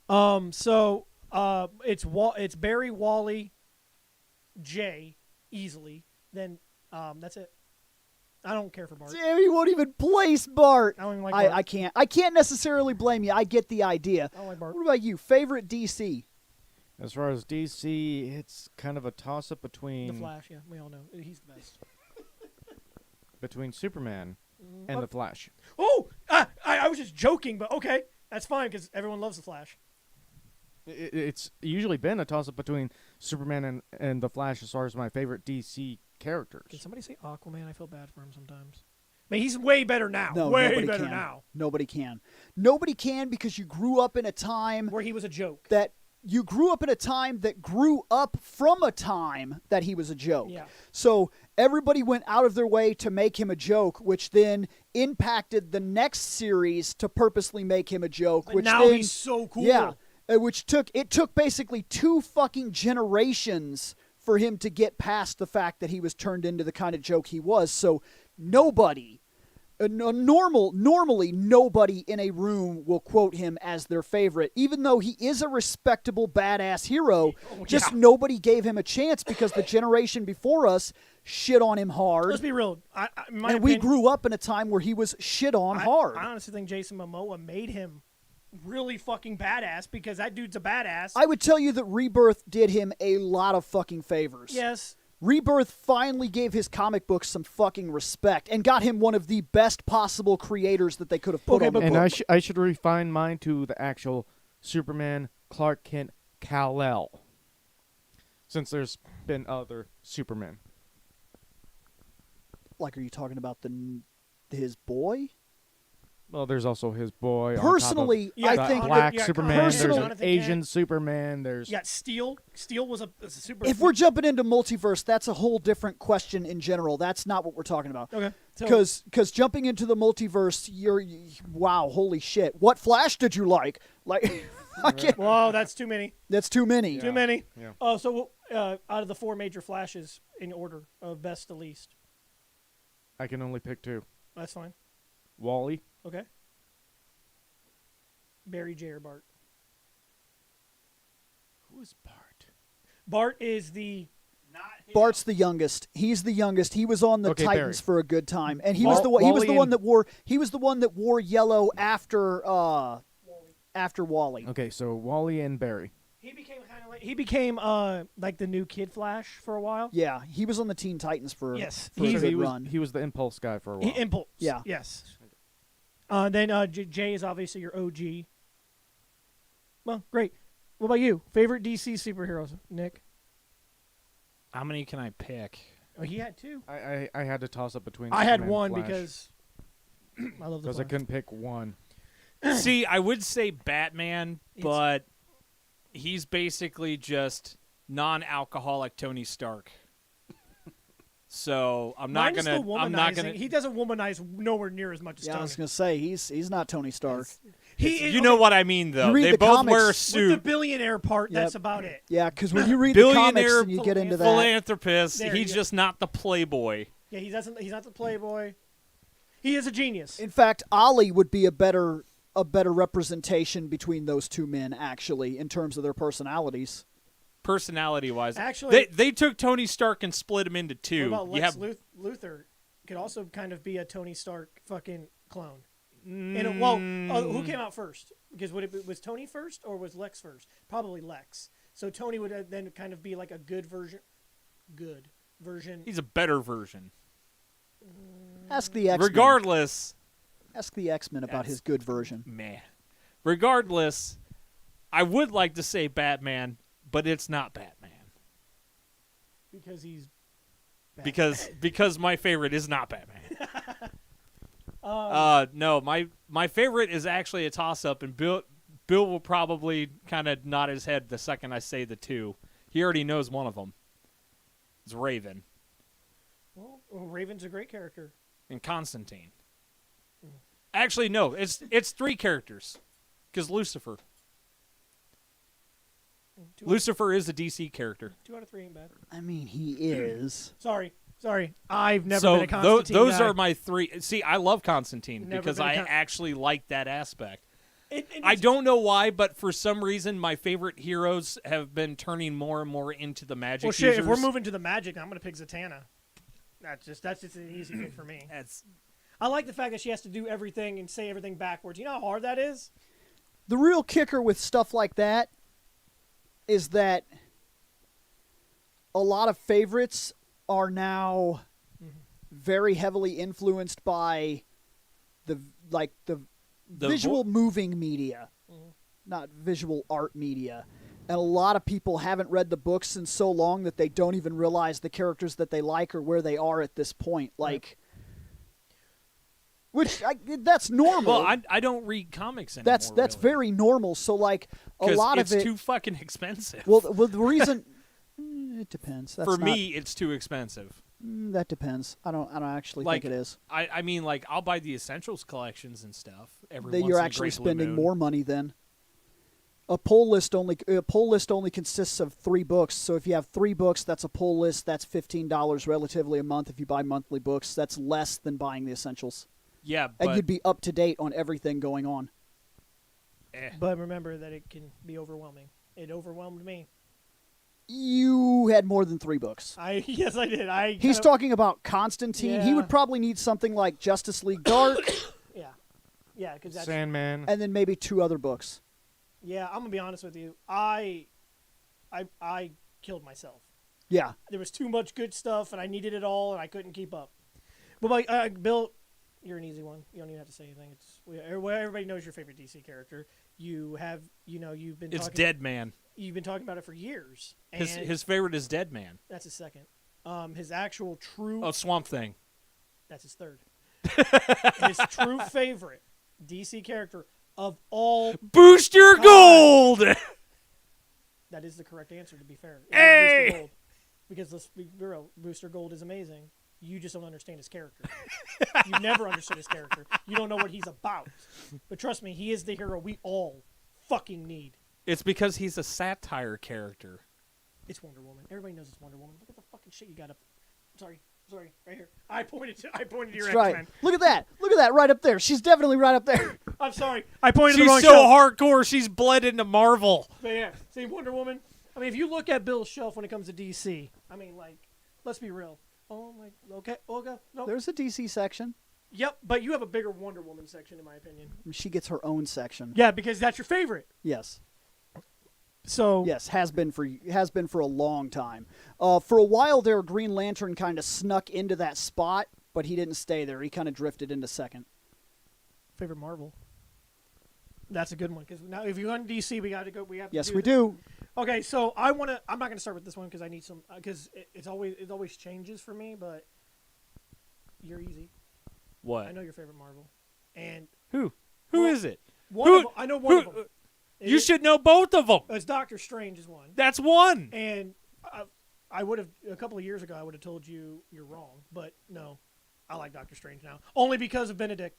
Oh. So it's Barry, Wally, Jay, easily. Then that's it. I don't care for Bart. Damn, you won't even place Bart. I don't even like Bart. I can't necessarily blame you. I get the idea. I don't like Bart. What about you? Favorite DC? As far as DC, it's kind of a toss-up The between Flash, yeah, we all know he's the best. Superman and the Flash. Oh, I was just joking, but okay, that's fine because everyone loves the Flash. It's usually been a toss-up between Superman and the Flash as far as my favorite DC characters. Can somebody say Aquaman? I feel bad for him sometimes. I mean, he's way better now. No, way nobody better can. now. Nobody can. Nobody can because you grew up in a time Where he was a joke. that grew up from a time that he was a joke. Yeah. So everybody went out of their way to make him a joke, which then impacted the next series to purposely make him a joke. But Which now then, he's so cool. Yeah, which took basically 2 fucking generations for him to get past the fact that he was turned into the kind of joke he was. So nobody, normally nobody in a room will quote him as their favorite, even though he is a respectable badass hero. Just nobody gave him a chance because the generation before us shit on him hard. Let's be real. My And we opinion, grew up in a time where he was shit on hard. I honestly think Jason Momoa made him really fucking badass because that dude's a badass. I would tell you that Rebirth did him a lot of fucking favors. Yes. Rebirth finally gave his comic books some fucking respect and got him one of the best possible creators that they could have put on the And book. I should refine mine to the actual Superman Clark Kent Kal-El, since there's been other Supermen. Like, are you talking about his boy? Well, there's also his boy. Personally, Yeah, I got think Black yeah, Superman. personally- There's an Asian Superman. There's You got Steel. Steel was a super. if we're jumping into multiverse, that's a whole different question in general. That's not what we're talking about. Okay. Because jumping into the multiverse, wow, holy shit! What Flash did you like? Like, I can't, Whoa, that's too many. that's too many. Too many. Yeah. So out of the 4 major Flashes in order of best to least, I can only pick 2. that's fine. Wally. Okay. Barry, Jay, or Bart. Who is Bart? Bart is the. Bart's the youngest. He's the youngest. He was on the Okay, Titans Barry. for a good time, and he Wall- was the one. He was the Wally one and- that wore. He was the one that wore yellow after Wally. Okay, so Wally and Barry. He became kind of like like the new Kid Flash for a while. Yeah, he was on the Teen Titans for Yes, for a he's- good he was run. he was the Impulse guy for a while. Impulse. Yeah. Yes. Then Jay is obviously your OG. Well, great. What about you? Favorite DC superheroes, Nick? How many can I pick? Oh, he had 2. I had to toss up between. I had Superman and 1 Flash, because I love the because I Flash. couldn't pick one. See, I would say Batman, It's- but he's basically just non-alcoholic Tony Stark. So I'm not Minus gonna. the I'm not womanizing. gonna. He doesn't womanize nowhere near as much as Yeah, I Tony. was gonna say he's not Tony Stark. He is, You know what I mean, though. You read They the both wear a comics- With the suit. billionaire part, Yep. that's about it. Yeah, because when you read the comics Billionaire and you get into that, Philanthropist. There He's you go. just not the playboy. Yeah, he doesn't. He's not the playboy. He is a genius. in fact, Ollie would be a better representation between those two men, actually, in terms of their personalities. Personality-wise, Actually- they took Tony Stark and split him into What two. about You Lex have Luthor? Could also kind of be a Tony Stark fucking clone. Who came out first? Because was Tony first or was Lex first? Probably Lex. So Tony would then kind of be like a good version. Good version. He's a better version. Ask the X-Men. Regardless, Ask the X-Men about That's- his good version. meh. Regardless, I would like to say Batman, but it's not Batman Because he's. bad. because my favorite is not Batman. No, my favorite is actually a toss-up, and Bill will probably kind of nod his head the second I say the two. He already knows one of them. It's Raven Well, Raven's a great character. and Constantine. Actually, no, it's 3 characters, because Lucifer. Lucifer is a DC character. 2 out of 3 ain't bad. I mean, he is. Sorry. I've never So been a Constantine those guy. are my 3. See, I love Constantine Never because been a I Con- actually like that aspect. It- I it's- don't know why, but for some reason, my favorite heroes have been turning more and more into the magic Well, shit. users. If we're moving to the magic, I'm gonna pick Zatanna. That's just an easy pick for me. That's I like the fact that she has to do everything and say everything backwards. You know how hard that is? The real kicker with stuff like that is that a lot of favorites are now very heavily influenced by the The visual moving media, not visual art media. And a lot of people haven't read the books in so long that they don't even realize the characters that they like or where they are at this point. Like, that's normal. well, I don't read comics anymore. that's really, very normal. So like a 'cause lot it's of it. too fucking expensive. Well, the reason it depends. That's for not- me, it's too expensive. that depends. I don't actually Like think it is. I mean, like I'll buy the essentials collections and stuff every. That once you're in a actually great blue spending moon. more money than. A pull list only consists of 3 books. So if you have 3 books, that's a pull list. That's $15 relatively a month. If you buy monthly books, that's less than buying the essentials, Yeah, and but you'd be up to date on everything going on. But remember that it can be overwhelming. It overwhelmed me. You had more than 3 books. Yes, I did. He's talking about Constantine. He Yeah. would probably need something like Justice League Dark, Yeah, because that's Sandman. and then maybe 2 other books. yeah. I'm gonna be honest with you. I killed myself. Yeah. There was too much good stuff, and I needed it all, and I couldn't keep up. But like Bill, you're an easy one. You don't even have to say anything. Everybody knows your favorite DC character. You've been it's talking, Dead Man. You've been talking about it for years. And His favorite is Dead Man. that's his second. His actual true. Oh, Swamp Thing. That's his third. His true favorite DC character of all. Booster God. Gold. That is the correct answer. To be fair, It is Hey! Booster Gold. Because let's be real, Booster Gold is amazing. You just don't understand his character. You've never understood his character. You don't know what he's about. But trust me, he is the hero we all fucking need. It's because he's a satire character. It's Wonder Woman. Everybody knows it's Wonder Woman. Look at the fucking shit you got up. Sorry, right here. I pointed to your That's right. X-Men. Look at that right up there. She's definitely right up there. I'm sorry. I pointed to the She's wrong so shelf. hardcore, she's bled into Marvel. But yeah, see, Wonder Woman. I mean, if you look at Bill's shelf when it comes to DC, I mean, like, let's be real. Oh my, okay, no. There's a DC section. Yep, but you have a bigger Wonder Woman section, in my opinion. She gets her own section. Yeah, because that's your favorite. Yes. So Yes, has been for a long time. For a while there, Green Lantern kind of snuck into that spot, but he didn't stay there. He kind of drifted into second. favorite Marvel. That's a good one because now if you're on DC, we got to go. We have. Yes, to we do. Okay, so I'm not going to start with this one because I need some because it always changes for me. But you're easy. What? I know your favorite Marvel, and Who Well, is it? I know one of them. You should know both of them. It's Doctor Strange is one, That's one. and I would have a couple of years ago. I would have told you you're wrong, but no, I like Doctor Strange now only because of Benedict.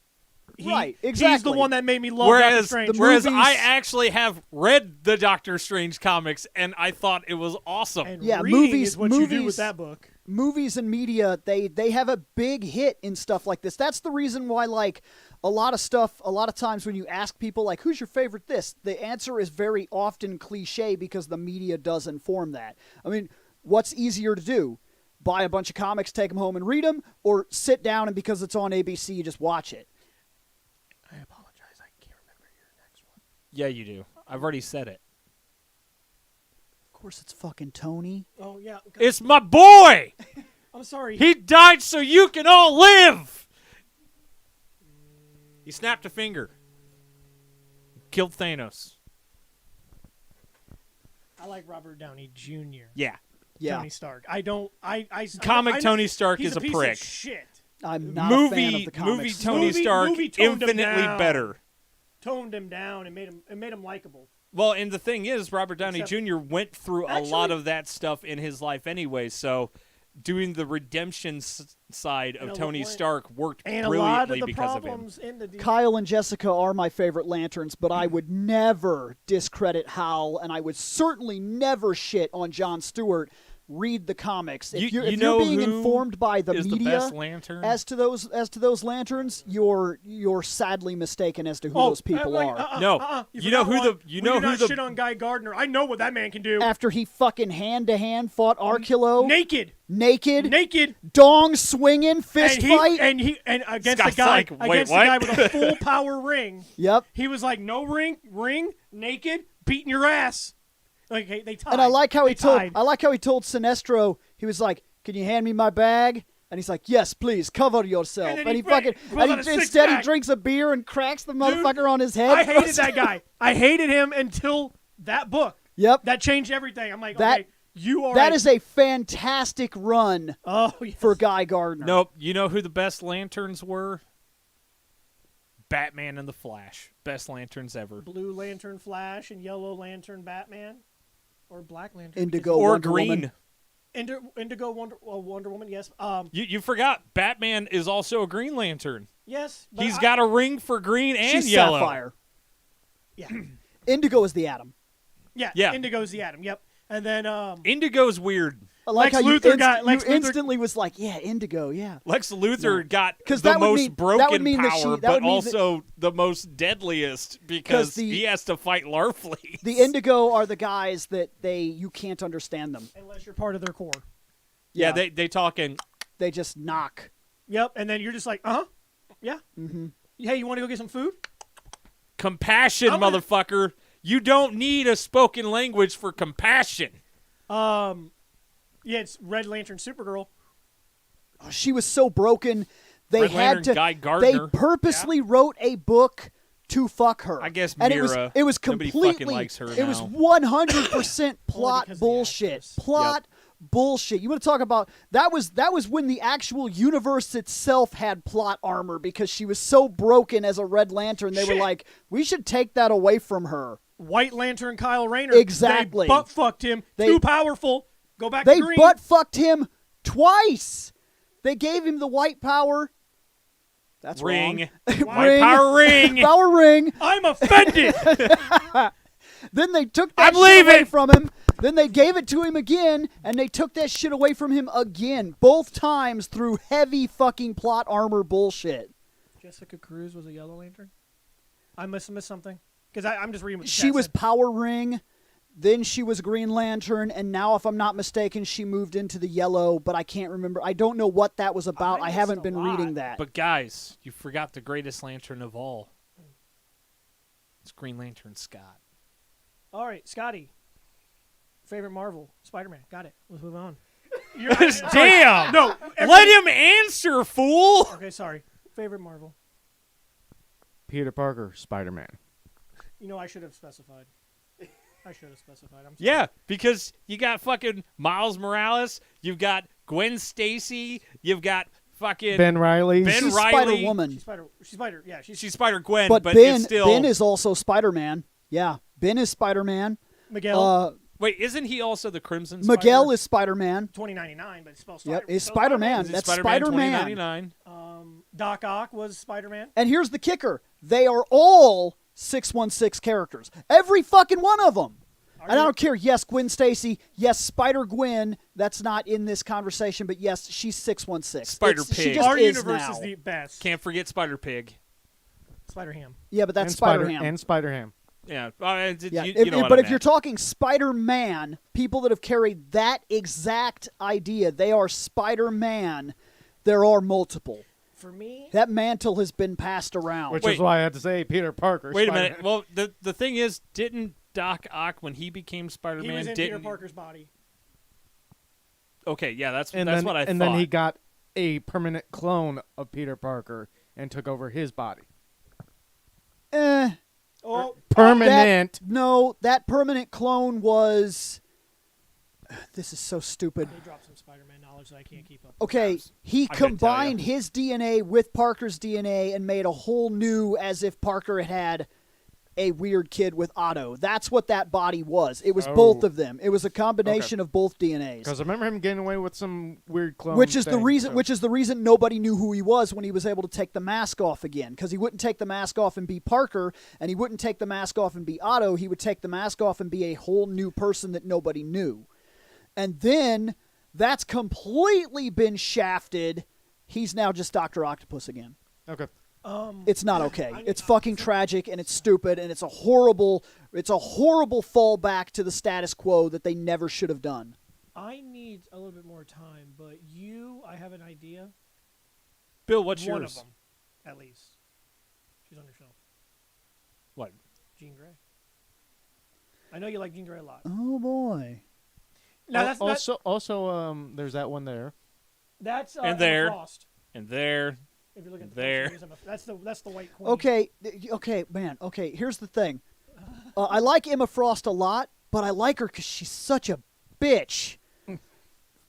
Right, He's the exactly. one that made me love Doctor Strange. Whereas movies- I actually have read the Doctor Strange comics, and I thought it was awesome. And Yeah, reading movies- is what you do movies- with that book. Movies and media, they have a big hit in stuff like this. That's the reason why, like, a lot of times when you ask people, like, who's your favorite this, the answer is very often cliche because the media does inform that. I mean, what's easier to do? Buy a bunch of comics, take them home and read them, or sit down and because it's on ABC, you just watch it? I apologize. I can't remember your next one. Yeah, you do. I've already said it. Of course, it's fucking Tony. Oh yeah, It's my boy. I'm sorry. He died so you can all live. He snapped a finger. Killed Thanos. I like Robert Downey Jr. Yeah. Yeah, Tony Stark. I don't. Comic I know Tony Stark he's is a piece prick. Of shit. I'm not a fan of Movie the comics. Tony Stark movie toned him infinitely down. better. Toned him down and made him likable. Well, and the thing is, Robert Downey Except- Jr. went through a lot of that stuff in his life anyway, so doing the redemption side of And Tony a lot- Stark worked And a lot of brilliantly the because of him. problems in the Kyle and Jessica are my favorite Lanterns, but I would never discredit Hal, and I would certainly never shit on Jon Stewart. Read the comics. If you're being informed by the is media the best Lantern? as to those lanterns, you're sadly mistaken as to who those people are. No. You know who the- you know We do who not the- shit on Guy Gardner. I know what that man can do. After he fucking hand-to-hand fought Arculo, naked, dong swinging, fist fight. and against Scott's the guy like, wait, against the what? guy with a full power ring. Yep. He was like, no ring, naked, beating your ass. Like hey, they tied. And I like how They he told tied. Sinestro, he was like, "Can you hand me my bag?" And he's like, "Yes, please, cover yourself." And then And he he fucking pulls out a instead he six-pack. drinks a beer and cracks the motherfucker on his head. I hated that guy. I hated him until that book. Yep. That changed everything. I'm like, That- okay, you are. That is a fantastic run yes. for Guy Gardner. Nope. You know who the best Lanterns were? Batman and the Flash. Best Lanterns ever. Blue Lantern Flash and Yellow Lantern Batman, or Black Lantern. Indigo Or Wonder green. Woman. Indigo Wonder Woman. Yes. You forgot Batman is also a Green Lantern. Yes. But He's got a ring for green and She's yellow. Sapphire. Yeah. Indigo is the Atom. Yeah. Indigo's the Atom. Yep. And then Indigo's weird. I like Lex how you, Luthor got- Lex you Luthor- instantly was like, "Yeah, Indigo, yeah." Lex Luthor got 'Cause the that would most mean- that broken would mean that power, she- that but would mean that- also the most deadliest because the- he has to fight Larfleeze. The Indigo are the guys that you can't understand them. unless you're part of their core. yeah, they talk in. They just knock. Yep. And then you're just like, yeah. Mm-hmm. Hey, you want to go get some food? Compassion, I'm gonna- motherfucker. You don't need a spoken language for compassion. Yeah, it's Red Lantern Supergirl. Oh, she was so broken. They Red had Lantern to. Guy They Gardner. purposely wrote a book to fuck her. I guess and Mira. it was Nobody completely. fucking likes her it was now. 100% plot because of the bullshit. actress. Plot bullshit. You want to talk about that was when the actual universe itself had plot armor because she was so broken as a Red Lantern. They were Shit. like, we should take that away from her. White Lantern Kyle Rayner. Exactly. They butt fucked him. They- Too powerful. Go back They to green. butt fucked him twice. They gave him the white power. That's Ring. wrong. White power ring. Power ring. I'm offended. Then they took that I'm shit away leaving. from him. Then they gave it to him again, and they took that shit away from him again. Both times through heavy fucking plot armor bullshit. Jessica Cruz was a Yellow Lantern. I must miss something because I'm just reading what the She chat was said. Power Ring. Then she was Green Lantern, and now, if I'm not mistaken, she moved into the yellow, but I can't remember. I don't know what that was about. I missed haven't a been lot. reading that. But guys, you forgot the greatest lantern of all. It's Green Lantern Scott. All right, Scotty. Favorite Marvel? Spider-Man. Got it. Let's move on. Damn! No. Let him answer, fool! Okay, sorry. Favorite Marvel. Peter Parker, Spider-Man. You know, I should have specified. I'm sorry. Yeah, because you got fucking Miles Morales, you've got Gwen Stacy, you've got fucking Ben Riley. Ben She's Riley. Spider-Woman. She's Spider. Yeah, She's Spider-Gwen, But but Ben, it's still... Ben is also Spider-Man. Yeah, Ben is Spider-Man. Miguel. Wait, isn't he also the Crimson Miguel Spider? is Spider-Man. 2099, but it's spelled Yep, Spider. it's spelled Spider-Man. Is it That's Spider-Man Spider-Man. 2099? Doc Ock was Spider-Man. And here's the kicker. They are all 616 characters. Every fucking one of them. And I don't care. Yes, Gwen Stacy. Yes, Spider-Gwen. That's not in this conversation, but yes, she's 616. Spider-Pig. She just Our is universe now. is the best. Can't forget Spider-Pig. Spider-Ham. Yeah, but that's and Spider- Spider-Ham. And Spider-Ham. Yeah, Yeah, you know what but I if you're meant. talking Spider-Man, people that have carried that exact idea, they are Spider-Man. There are multiple. For me, That mantle has been passed around. Which Wait. is why I had to say Peter Parker. Wait a Spider-Man. minute. Well, the thing is, didn't Doc Ock, when he became he Spider-Man, was in didn't... Peter Parker's body. Okay, yeah, that's And that's then, what I and thought. then he got a permanent clone of Peter Parker and took over his body. Oh, Permanent. That permanent clone was... This is so stupid. they dropped some Spider-Man knowledge that I can't keep up. Okay, he I couldn't tell combined his DNA with Parker's DNA and made a whole new, as if Parker had a weird kid with Otto. That's what that body was. It was Oh. both of them. It was a combination of both DNAs. Because I remember him getting away with some weird clone Which is the thing, reason. so- Which is the reason nobody knew who he was when he was able to take the mask off again. Because he wouldn't take the mask off and be Parker, and he wouldn't take the mask off and be Otto. He would take the mask off and be a whole new person that nobody knew. And then that's completely been shafted. He's now just Dr. Octopus again. Okay. It's not okay. It's fucking tragic, and it's stupid, and it's a horrible fallback to the status quo that they never should have done. I need a little bit more time, but I have an idea. Bill, what's One yours? of them, at least. She's on your shelf. What? Jean Grey. I know you like Jean Grey a lot. Oh boy. No, that's there's that one there. that's And Emma there. Frost. And there. If you look at the There. picture, that's the white queen. Okay, man. Okay, here's the thing. I like Emma Frost a lot, but I like her because she's such a bitch.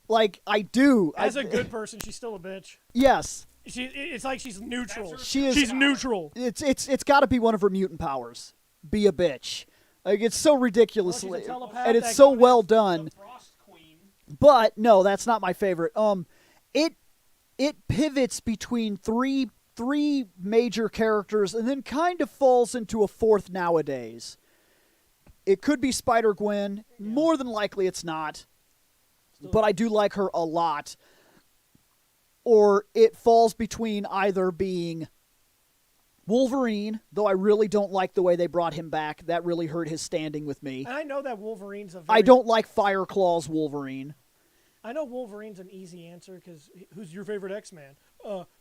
Like, I do. As a good person, she's still a bitch. Yes. It's like she's neutral. She is. She's neutral. It's got to be one of her mutant powers. Be a bitch. Like, it's so ridiculously, Well, she's a telepath and it's that so got well it. done. Frost Queen. But no, that's not my favorite. It pivots between three major characters and then kind of falls into a fourth nowadays. It could be Spider-Gwen. More than likely it's not. But I do like her a lot. Or it falls between either being Wolverine, though I really don't like the way they brought him back. That really hurt his standing with me. And I know that Wolverine's a. I don't like Fireclaw's Wolverine. I know Wolverine's an easy answer because who's your favorite X-Man?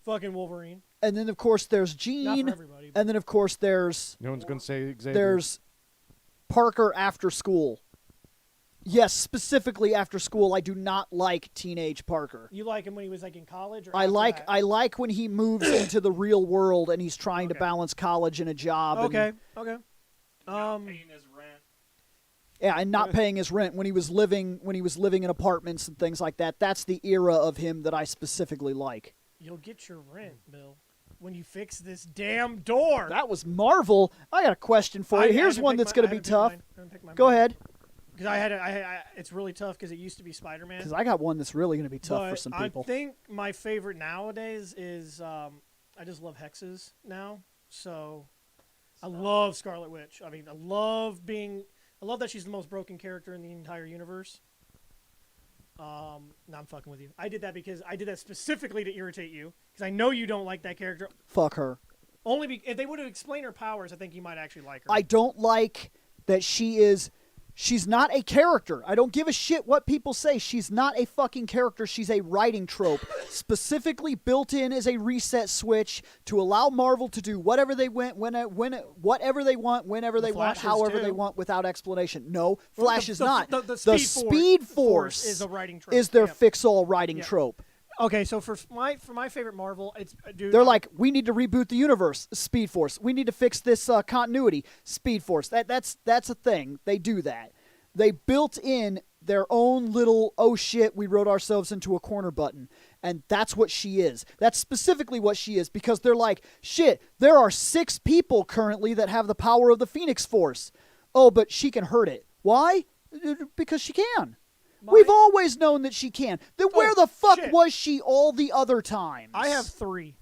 Fucking Wolverine. And then, of course, there's Not Jean. for everybody. But And then, of course, there's No one's going to say Xavier. there's Parker after school. Yes, specifically after school. I do not like teenage Parker. you like him when he was like in college? Or I after like that? I like when he moves into the real world and he's trying to Okay. balance college and a job. Okay. And, Okay. Paying his rent. yeah, and not paying his rent when he was living in apartments and things like that. That's the era of him that I specifically like. You'll get your rent, Bill, when you fix this damn door. That was Marvel. I got a question for you. Here's one that's going to be tough. Go ahead. because it's really tough because it used to be Spider-Man. Because I got one that's really going to be tough but for some people. I think my favorite nowadays is I just love hexes now. So I love Scarlet Witch. I mean, I love that she's the most broken character in the entire universe. No, I'm fucking with you. I did that because I did that specifically to irritate you because I know you don't like that character. Fuck her. Only if they would have explained her powers, I think you might actually like her. I don't like that she's not a character. I don't give a shit what people say. She's not a fucking character. She's a writing trope, specifically built in as a reset switch to allow Marvel to do whatever they want, whatever they want, whenever they want, Flash is however they too. want, without explanation. No, Flash is not. The Speed Force is a writing trope. is their Yep. fix-all writing Yep. trope. Okay, so for my favorite Marvel, it's dude. They're like, we need to reboot the universe. Speed Force. We need to fix this continuity. Speed Force. That's a thing. They do that. They built in their own little, oh shit, we wrote ourselves into a corner button. And that's what she is. That's specifically what she is because they're like, shit, there are 6 people currently that have the power of the Phoenix Force. Oh, but she can hurt it. Why? Because she can. We've always known that she can. Then where the fuck shit. was she all the other times? I have 3.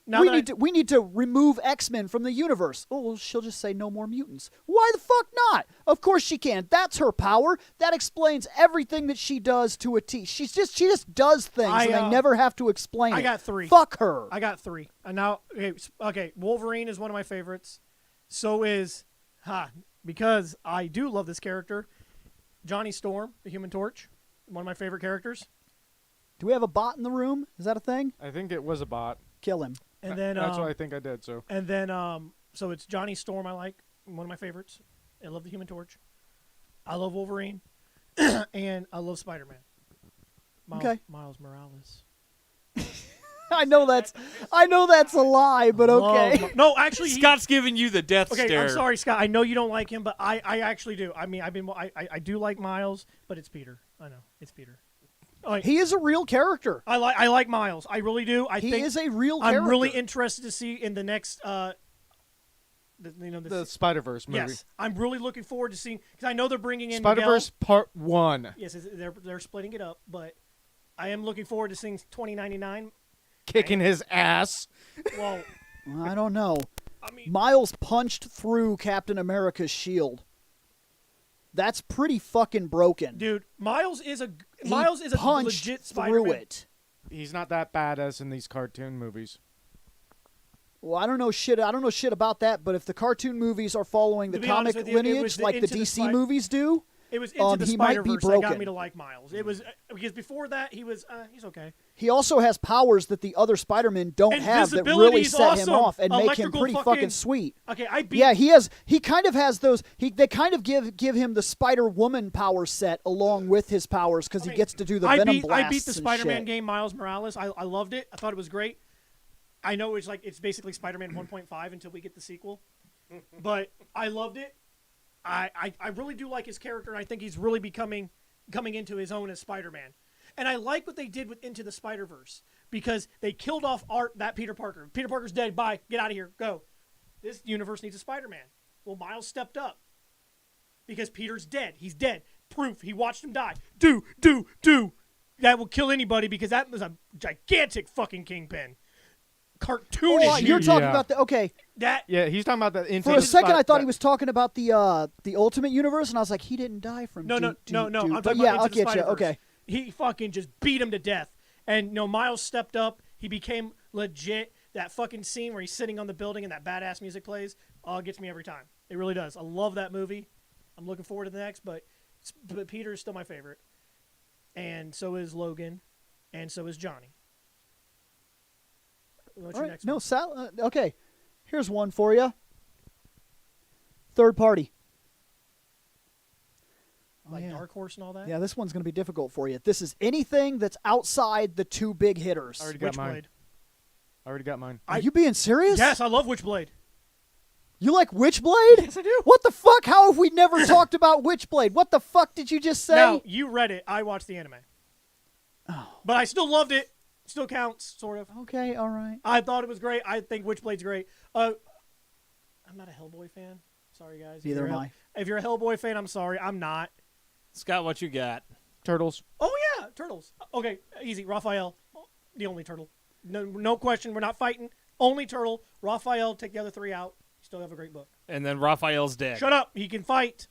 Now We need to remove X-Men from the universe. Oh, well, she'll just say no more mutants. Why the fuck not? Of course she can. That's her power. That explains everything that she does to a T. She just does things, and they never have to explain it. I got 3. Fuck her. I got 3. And now, okay, Wolverine is one of my favorites. So is, because I do love this character, Johnny Storm, the Human Torch, one of my favorite characters. Do we have a bot in the room? Is that a thing? I think it was a bot. Kill him. And then That's what I think I did. So and then so it's Johnny Storm. I like one of my favorites. I love the Human Torch. I love Wolverine, and I love Spider-Man. Okay. Miles Morales. I know that's a lie, but okay. No, actually, Scott's giving you the death okay, stare. I'm sorry, Scott. I know you don't like him, but I actually do. I mean, I do like Miles, but it's Peter. I know it's Peter. He is a real character. I like Miles. I really do. He is a real character. I'm really interested to see in the next the Spider-Verse movie. Yes, I'm really looking forward to seeing because I know they're bringing in Spider-Verse Part 1. Yes, they're splitting it up, but I am looking forward to seeing 2099 Kicking his ass. Well, I don't know. I mean, Miles punched through Captain America's shield. That's pretty fucking broken. dude, Miles is a He legit punched through Spider-Man. it. He's not that badass in these cartoon movies. Well, I don't know shit about that, but if the cartoon movies are following the To be comic honest with you, it lineage was the like the Into the DC movies do, It was into the he might be Spider-Verse that got broken. me to like Miles. It was because before that he's okay. he also has powers that the other Spider-Men don't have that Invisibility really is set him awesome. off and make him Electrical pretty fucking- fucking sweet. Okay, I beat. Yeah, he kind of has those. They kind of give him the Spider-Woman power set along with his powers because he gets to do the Venom blasts. I beat the and Spider-Man shit. game, Miles Morales. I loved it. I thought it was great. I know it's basically Spider-Man 1.5 until we get the sequel, but I loved it. I really do like his character, and I think he's really coming into his own as Spider-Man. And I like what they did with Into the Spider-Verse because they killed off that Peter Parker. Peter Parker's dead. Bye. Get out of here. Go. This universe needs a Spider-Man. Well, Miles stepped up because Peter's dead. He's dead. Proof. He watched him die. Do. That will kill anybody because that was a gigantic fucking kingpin. Cartoonish. Oh, you're talking Yeah. about the that. Yeah, he's talking about that. For a second, I thought he was talking about the Ultimate Universe, and I was like, he didn't die from. No. I'm But talking yeah, about I'll Into the get you. Spider-Verse. Okay. He fucking just beat him to death. And Miles stepped up. He became legit. That fucking scene where he's sitting on the building and that badass music plays, it gets me every time. It really does. I love that movie. I'm looking forward to the next, but Peter is still my favorite. And so is Logan. And so is Johnny. What's All your right. next No, one? Sal. Okay. Here's one for you. Third party. Like yeah. Dark Horse and all that? Yeah, this one's going to be difficult for you. This is anything that's outside the two big hitters. I already got mine. Witchblade. I already got mine. Are you being serious? Yes, I love Witchblade. You like Witchblade? Yes, I do. What the fuck? How have we never talked about Witchblade? What the fuck did you just say? Now, you read it. I watched the anime. Oh. But I still loved it. Still counts, sort of. Okay, all right. I thought it was great. I think Witchblade's great. I'm not a Hellboy fan. Sorry, guys. Neither am I. If you're a Hellboy fan, I'm sorry. I'm not. Scott, what you got? Turtles. Oh yeah, turtles. Okay, easy. Raphael, the only turtle. No question. We're not fighting. Only turtle. Raphael, take the other three out. You still have a great book. And then Raphael's dead. Shut up. He can fight.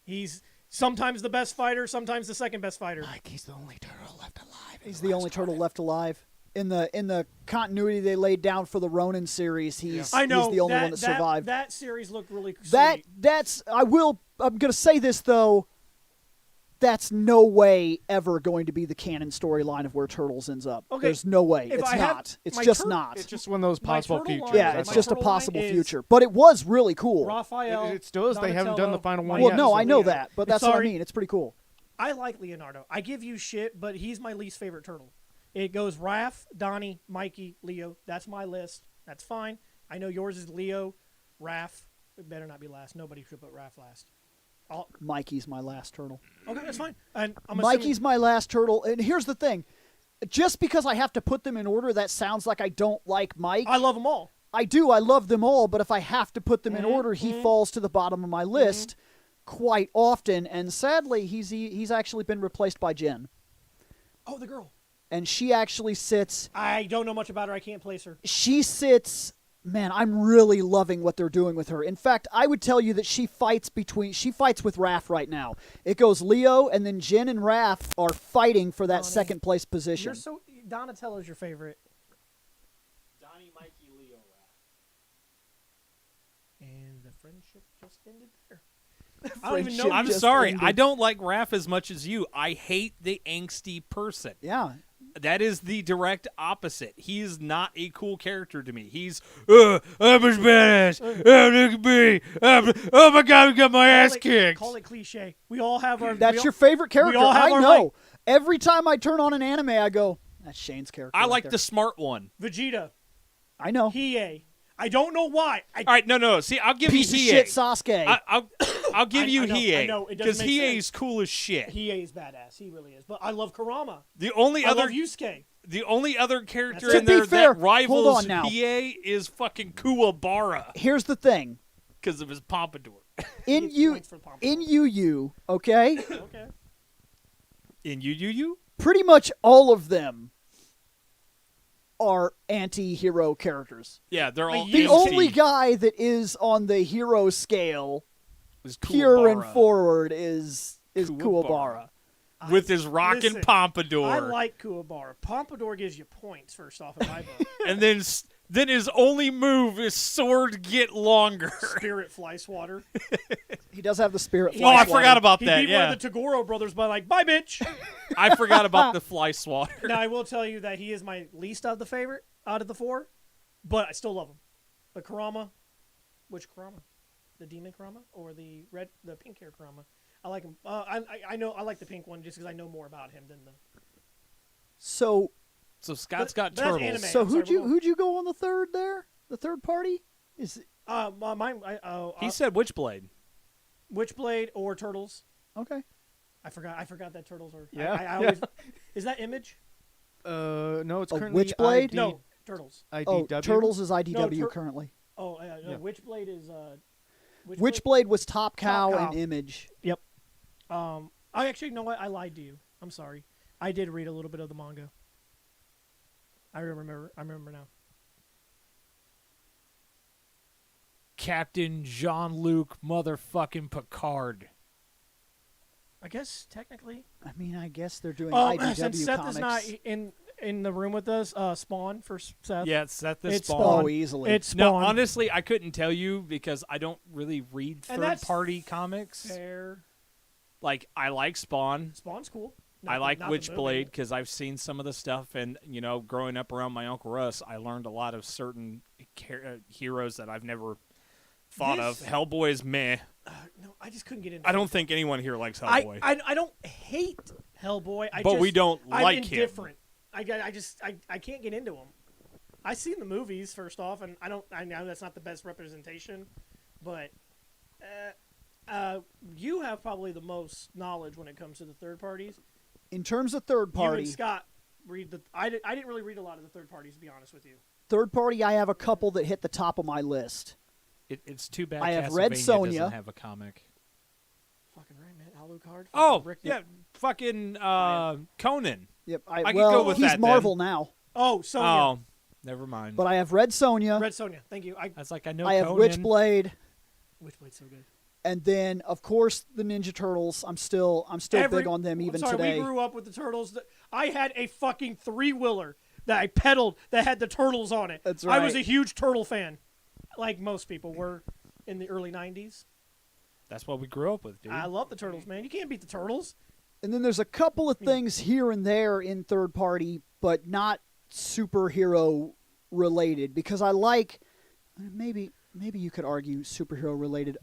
He's sometimes the best fighter, sometimes the second best fighter. Like he's the only turtle left alive. He's the only turtle left alive. In the continuity they laid down for the Ronin series, he's I know he's the only one that survived. That series looked really That sweet. I'm gonna say this though. That's no way ever going to be the canon storyline of where Turtles ends up. Okay, There's no way. if It's I have not. It's my just tur- not. It's just one of those My possible turtle futures. line- Yeah, that's it's my just a turtle line possible is future. But it was really cool. Raphael. It still is. They haven't done the Donatello, final one Well, yet. no, I know Leo. that, but that's what I Sorry. mean. It's pretty cool. I like Leonardo. I give you shit, but he's my least favorite turtle. It goes Raph, Donnie, Mikey, Leo. That's my list. That's fine. I know yours is Leo, Raph. It better not be last. Nobody should put Raph last. Mikey's my last turtle. Okay, that's fine. And I'm Mikey's my last turtle. And here's the thing. Just because I have to put them in order, that sounds like I don't like Mike. I love them all. I do. I love them all, but if I have to put them in order, he falls to the bottom of my list quite often. And sadly, he's actually been replaced by Jen. Oh, the girl. And she actually sits. I don't know much about her. I can't place her. She sits. Man, I'm really loving what they're doing with her. In fact, I would tell you that she fights with Raph right now. It goes Leo, and then Jen and Raph are fighting for that Donnie. second place position. You're so Donatello's your favorite. Donnie, Mikey, Leo, And the friendship just ended there. I don't even know. Friendship I'm just sorry. ended. I don't like Raph as much as you. I hate the angsty person. Yeah. That is the direct opposite. He is not a cool character to me. He's, I'm a badass. Look at me. Oh my God, I got my ass kicked. Call it cliche. We all have our. That's your favorite character. all have I our, know. like- Every time I turn on an anime, I go, that's Shane's character. I right like there." the smart one. Vegeta. I know. Hiei. I don't know why. All right, no. See, I'll give Piece of you shit Hiei. Sasuke. I'll give you I know, Hiei. I know, it doesn't Because make Hiei's sense. cool as shit. Hiei is badass. He really is. But I love Kurama. The only I other love Yusuke. the only other character That's in it. To be there fair, that rivals hold on now. Hiei is fucking Kuwabara Here's the thing. because of his pompadour. In Gets you, points for Pompadour. in UU, okay? Okay. In you? Pretty much all of them are anti-hero characters. Yeah, they're all The The only angsty. guy that is on the hero scale, is pure and Kuwabara forward, is Kuwabara. Kuwabara. with his rockin' Listen, pompadour. I like Kuwabara. Pompadour gives you points, first off, in my book. And then his only move is sword get longer. Spirit fly swatter. He does have the spirit. Oh, fly I swatter. forgot about He that. beat Yeah, one of the Tagoro brothers by like, bye, bitch. I forgot about the fly swatter. Now, I will tell you that he is my least of the favorite out of the four, but I still love him. But Kurama, which Kurama? The demon Kurama or the pink hair Kurama? I like him. I know I like the pink one just because I know more about him than the. So So Scott's But got that's turtles. anime. So I'm sorry, who'd you go on the third there? The third party is He said Witchblade. Witchblade or Turtles. okay. I forgot that Turtles are. Yeah, I always, is that Image? No, it's A currently Witchblade? ID, No, Turtles. Oh, IDW. Turtles is IDW No, Tur- currently. Oh, no, Yeah. Witchblade is Witchblade was Top Cow Cow. and Image. I actually know what I lied to you. I'm sorry. I did read a little bit of the manga. I remember now. Captain Jean-Luc motherfucking Picard. I guess technically. I mean, I guess they're doing IDW Since Seth comics. is not in the room with us, Spawn for Seth. Yeah, Seth the It's Spawn. Spawn. Oh, easily. It's No, Spawn. honestly, I couldn't tell you because I don't really read And that's third-party comics. Fair. Like, I like Spawn. Spawn's cool. I like not the Witchblade movie. because I've seen some of the stuff, and growing up around my Uncle Russ, I learned a lot of certain heroes that I've never thought of. This- Hellboy is meh. No, I just couldn't get into. I don't think anyone here likes Hellboy. I don't hate Hellboy. But we don't I'm like him. indifferent. I can't get into him. I've seen the movies first off, and I know that's not the best representation, but you have probably the most knowledge when it comes to the third parties. In terms of third You and party, Scott read the. I didn't really read a lot of the third parties, to be honest with you. I have a couple that hit the top of my list. It's too bad I have read Castlevania Sonya. doesn't have a comic. Fucking right, man. Alucard. Oh, Rick, yeah, fucking Conan. Yep. I could well, go with he's that then. Marvel now, Oh, Sonya. Oh, never mind. but I have Red Sonja. Red Sonja. Thank you. That's like I know I have Conan. Witchblade, Witchblade's so good. and then of course the Ninja Turtles. I'm still big on them even I'm sorry, today. we grew up with the Turtles. I had a fucking 3-wheeler that I pedaled that had the Turtles on it. That's I was a right. huge Turtle fan, like most people were in the early 90s. That's what we grew up with, dude. I love the Turtles, man. You can't beat the Turtles. And then there's a couple of things here and there in third party, but not superhero related because I like maybe you could argue superhero related.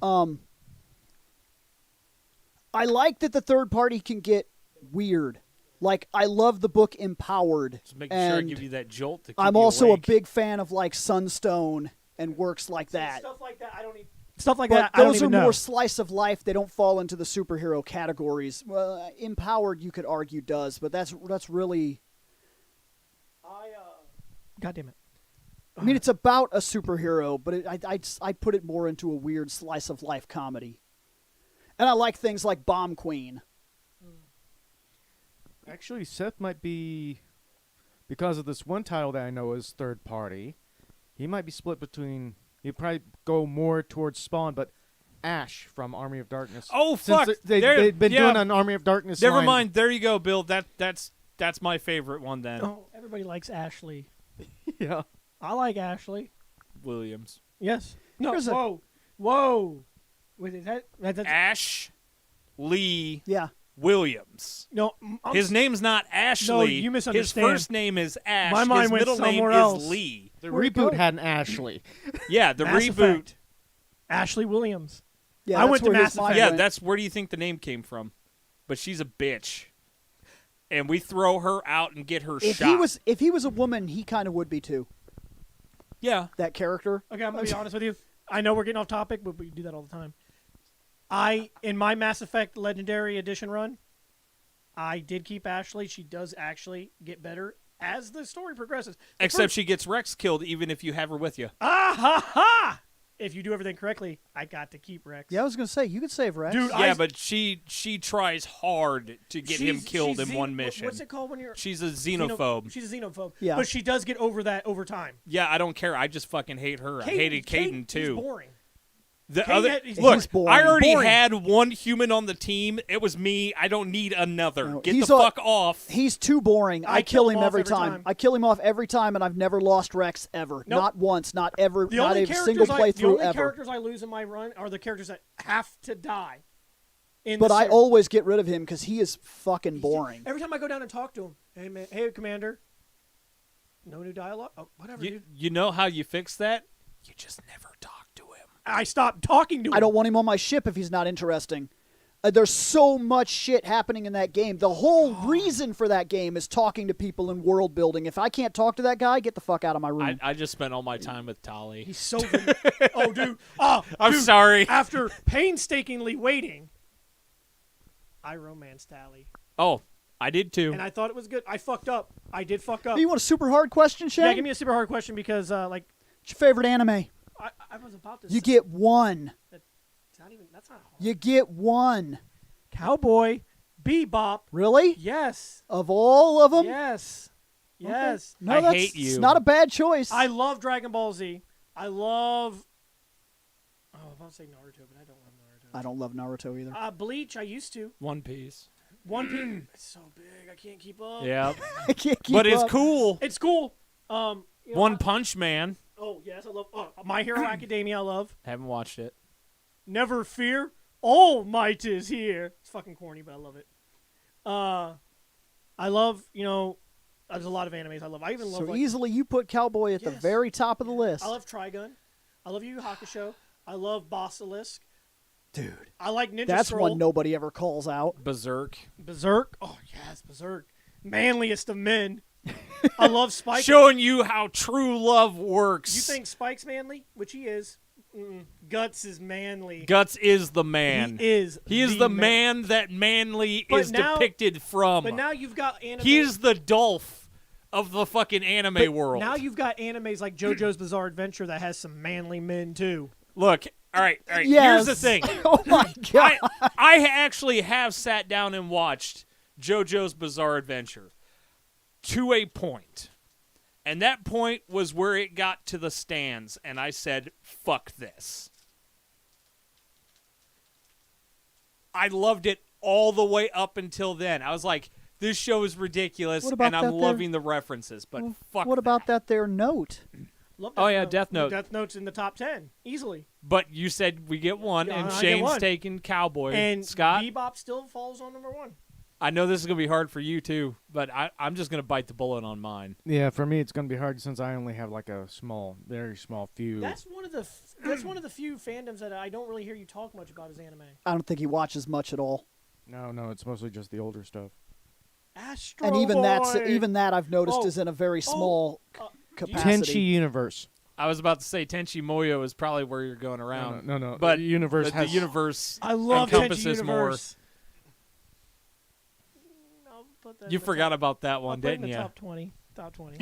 I like that the third party can get weird. Like I love the book Empowered. Just making sure I and give you that jolt to keep I'm you also awake. a big fan of like Sunstone and works like that. Stuff like that, I don't even. Stuff like But that, I don't those are even know. more slice of life. They don't fall into the superhero categories. Well, Empowered, you could argue, does, but that's really. God damn it. I mean, it's about a superhero, but I'd put it more into a weird slice of life comedy. And I like things like Bomb Queen. Actually, Seth might be, because of this one title that I know is third party, he might be split between, he'd probably go more towards Spawn, but Ash from Army of Darkness. Oh, Since fuck. they've been Yeah. doing an Army of Darkness Never line. mind. There you go, Bill. That's my favorite one then. Oh, everybody likes Ashley. Yeah. I like Ashley. Williams. Yes. No. Here's a- Whoa. Wait, is that's Ash Lee Yeah. Williams. no. His name's not Ashley. you misunderstand. His first name is Ash. My mind His went middle name somewhere is else. Lee. The Where'd it reboot go? had an Ashley. Yeah, the Mass reboot. Effect. Ashley Williams. Yeah, I that's went to where his Mass mind Effect. Yeah, went. that's where do you think the name came from? But she's a bitch. And we throw her out and get her If shot. he was a woman, he kind of would be too. Yeah. That character. Okay, I'm gonna be honest with you. I know we're getting off topic, but we do that all the time. In my Mass Effect Legendary Edition run, I did keep Ashley. She does actually get better as the story progresses. Except she gets Rex killed even if you have her with you. Ah ha ha! If you do everything correctly, I got to keep Rex. Yeah, I was gonna say you could save Rex. Dude, Yeah, but she tries hard to get him killed in one mission. What's it called when you're She's a xenophobe. She's a xenophobe. Yeah. But she does get over that over time. Yeah, I don't care. I just fucking hate her. I hated Caden He's too. boring. The Caden other he's look, boring. I already Boring. had one human on the team. It was me. I don't need another. No, Get he's the a- fuck off. He's too boring. I I kill kill him him off every every time. time. I kill him off every time, and I've never lost Rex ever. Nope. Not once. Not ever. The not only a characters single the playthrough only ever. characters I lose in my run are the characters that have to die. But I series. always get rid of him because he is fucking boring. Every time I go down and talk to him, hey man, hey commander, no new dialogue. Oh, whatever, dude. You know how you fix that? You just never talk to him. I stopped talking to him. I don't want him on my ship if he's not interesting. There's so much shit happening in that game. The whole reason for that game is talking to people and world building. If I can't talk to that guy, get the fuck out of my room. I just spent all my time with Tali. He's so. Oh, dude. Oh, I'm dude. sorry. After painstakingly waiting, I romanced Tally, Oh, I did too. and I thought it was good. I fucked up. I did fuck up. Hey, you want a super hard question, Shane? Yeah, give me a super hard question because, What's your favorite anime? I was about to. You say, get one. it's not even. That's not hard. You get one. Cowboy, Bebop. Really? Yes. Of all of them? Yes. Okay. Yes. No, I that's hate you. It's not a bad choice. I love Dragon Ball Z. I love. Oh, I'm about to say Naruto, but I don't love Naruto. I don't love Naruto either. Bleach, I used to. One Piece. One Piece. It's so big, I can't keep up. Yeah. I can't keep But it's up. cool. It's cool. You know, One Punch Man. Oh yes, I love. My Hero Academia. I love. Haven't watched it. Never fear, all might is here. It's fucking corny, but I love it. I love. There's a lot of animes I love. I even love. So like, easily you put Cowboy at the Yes. very top of the list. I love Trigun. I love Yu Yu Hakusho. I love Basilisk. Dude, I like Ninja that's Scroll. one nobody ever calls out. Berserk. Berserk. Oh yes, Berserk. Manliest of men. I love Spike. Showing you how true love works. You think Spike's manly? Which he is. Guts is manly. Guts is the man. He is. He is the man that manly But is now- depicted from. But now you've got anime. He's the Dolph of the fucking anime but world. Now you've got animes like JoJo's Bizarre Adventure that has some manly men too. Look, All right. Yes. Here's the thing. Oh my god. I actually have sat down and watched JoJo's Bizarre Adventure to a point. And that point was where it got to the stands, and I said, fuck this. I loved it all the way up until then. I was like, this show is ridiculous, What about and I'm that there- loving the references, but fuck What about that there note? Love Oh, yeah, Death Note. Death Note's in the top 10 easily. But you said we get one, Yeah, and I get Shane's one. taking Cowboy. And Scott, Bebop still falls on number 1. I know this is going to be hard for you, too, but I'm just going to bite the bullet on mine. Yeah, for me it's gonna be hard since I only have like a very small few. That's one of the few fandoms that I don't really hear you talk much about is anime. I don't think he watches much at all. No, it's mostly just the older stuff. Astro And even Boy! that I've noticed Oh. is in a very small capacity. Tenchi Universe. I was about to say Tenchi Muyo is probably where you're going around. No. But the universe the has universe I love Tenchi encompasses more. Universe. I'll put that You in the forgot top, about that I'll one, put it in didn't the you? top 20. Top 20.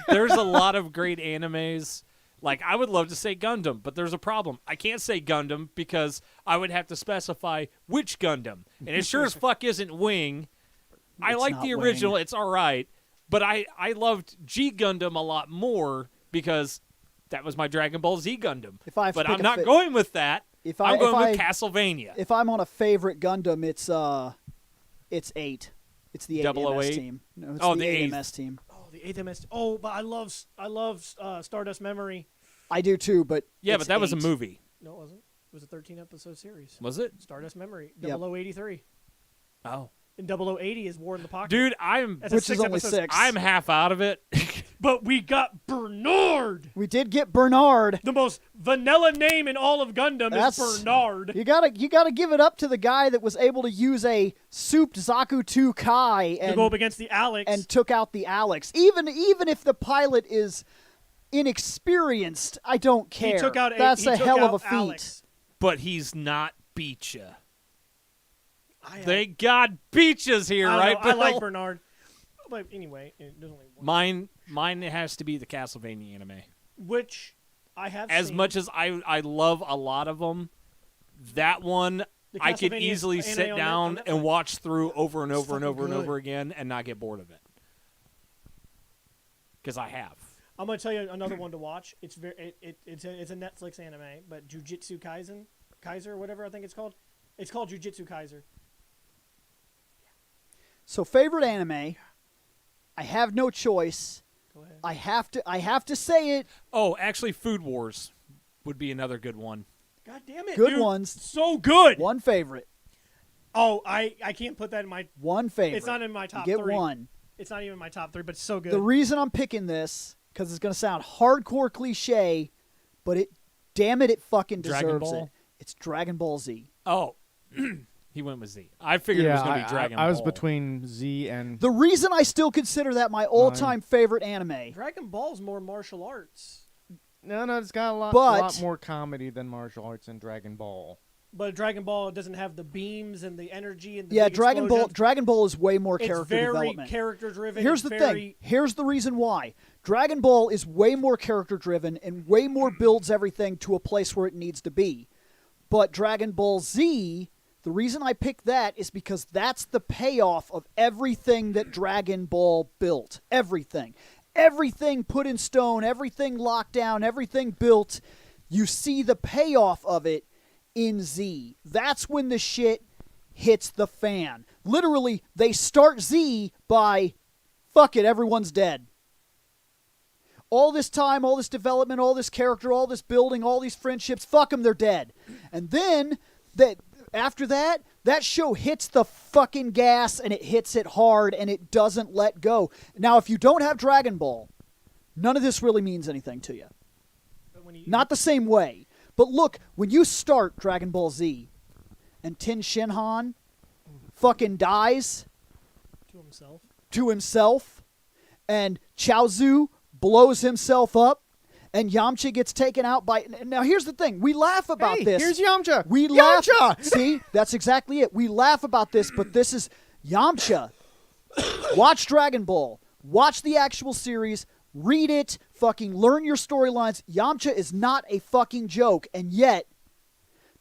There's a lot of great animes. Like, I would love to say Gundam, but there's a problem. I can't say Gundam because I would have to specify which Gundam. And it sure as fuck isn't Wing. I It's like not the original. Wing. It's all right. But I loved G Gundam a lot more because that was my Dragon Ball Z Gundam. If I have to But pick I'm a not fa- going with that. I'm going with I- Castlevania. If I'm on a favorite Gundam, it's 8. It's the 8 MS 008? team. No, it's Oh, the the 8 eighth. MS team. Oh, the 8th MS. Oh, but I love Stardust Memory. I do too, but Yeah, it's but that was a 8. movie. No, it wasn't. It was a 13-episode series. Was it? Stardust Memory. Yep. 0083. Oh. And 0080 is War in the Pocket. Dude, That's a Which is 6 only episodes. 6. I'm half out of it. But we got Bernard. We did get Bernard. The most vanilla name in all of Gundam That's- is Bernard. You gotta give it up to the guy that was able to use a souped Zaku 2 Kai To go up against the Alex. and took out the Alex. Even if the pilot is inexperienced, I don't care. he took out That's he a took hell of out a feat. Alex. But he's not Beecha. I, Thank God Beecha's here, I, right? know, I like Bill? Bernard. But anyway, there's only one. Mine has to be the Castlevania anime. Which I have As seen. much as I love a lot of them, that one The I could Castlevania easily anime sit on down Netflix. and watch through over and It's over and fucking over and good. over again and not get bored of it. Because I have. I'm gonna tell you another one to watch. It's it's a Netflix anime, but Jujutsu Kaiser, whatever I think it's called. It's called Jujutsu Kaiser. So favorite anime, I have no choice. Go ahead. I have to say it. Oh, actually, Food Wars would be another good one. God damn it! Good dude. ones. So good. One favorite. Oh, I can't put that in my. One favorite. It's not in my top you get 3. one. It's not even my top 3, but it's so good. The reason I'm picking this, because it's going to sound hardcore cliche, but damn it, it fucking Dragon deserves Ball? it. It's Dragon Ball Z. Oh, he went with Z. I figured it was going to be Dragon Ball. I was between Z and The reason I still consider that my all-time favorite anime, Dragon Ball's more martial arts, no, it's got a lot But- more comedy than martial arts in Dragon Ball. but Dragon Ball doesn't have the beams and the energy and the yeah, big Dragon Ball. explosions. Dragon Ball is way more It's character very development. character driven. Here's the thing. Here's the reason why. Dragon Ball is way more character driven and way more builds everything to a place where it needs to be. But Dragon Ball Z, the reason I picked that is because that's the payoff of everything that Dragon Ball built. Everything. Everything put in stone, everything locked down, everything built. You see the payoff of it in Z. That's when the shit hits the fan. Literally, they start Z by, fuck it, everyone's dead. All this time, all this development, all this character, all this building, all these friendships, fuck them, they're dead. And then, after that, that show hits the fucking gas, and it hits it hard, and it doesn't let go. Now, if you don't have Dragon Ball, none of this really means anything to you. Not the same way. But look, when you start Dragon Ball Z, and Tin Shinhan fucking dies to himself, and Chaozu blows himself up, and Yamcha gets taken out by... Now, here's the thing. We laugh about Hey, this. here's Yamcha. We laugh... Yamcha! See? That's exactly it. We laugh about this, but this is Yamcha. Watch Dragon Ball. Watch the actual series. Read it. Fucking learn your storylines. Yamcha is not a fucking joke, and yet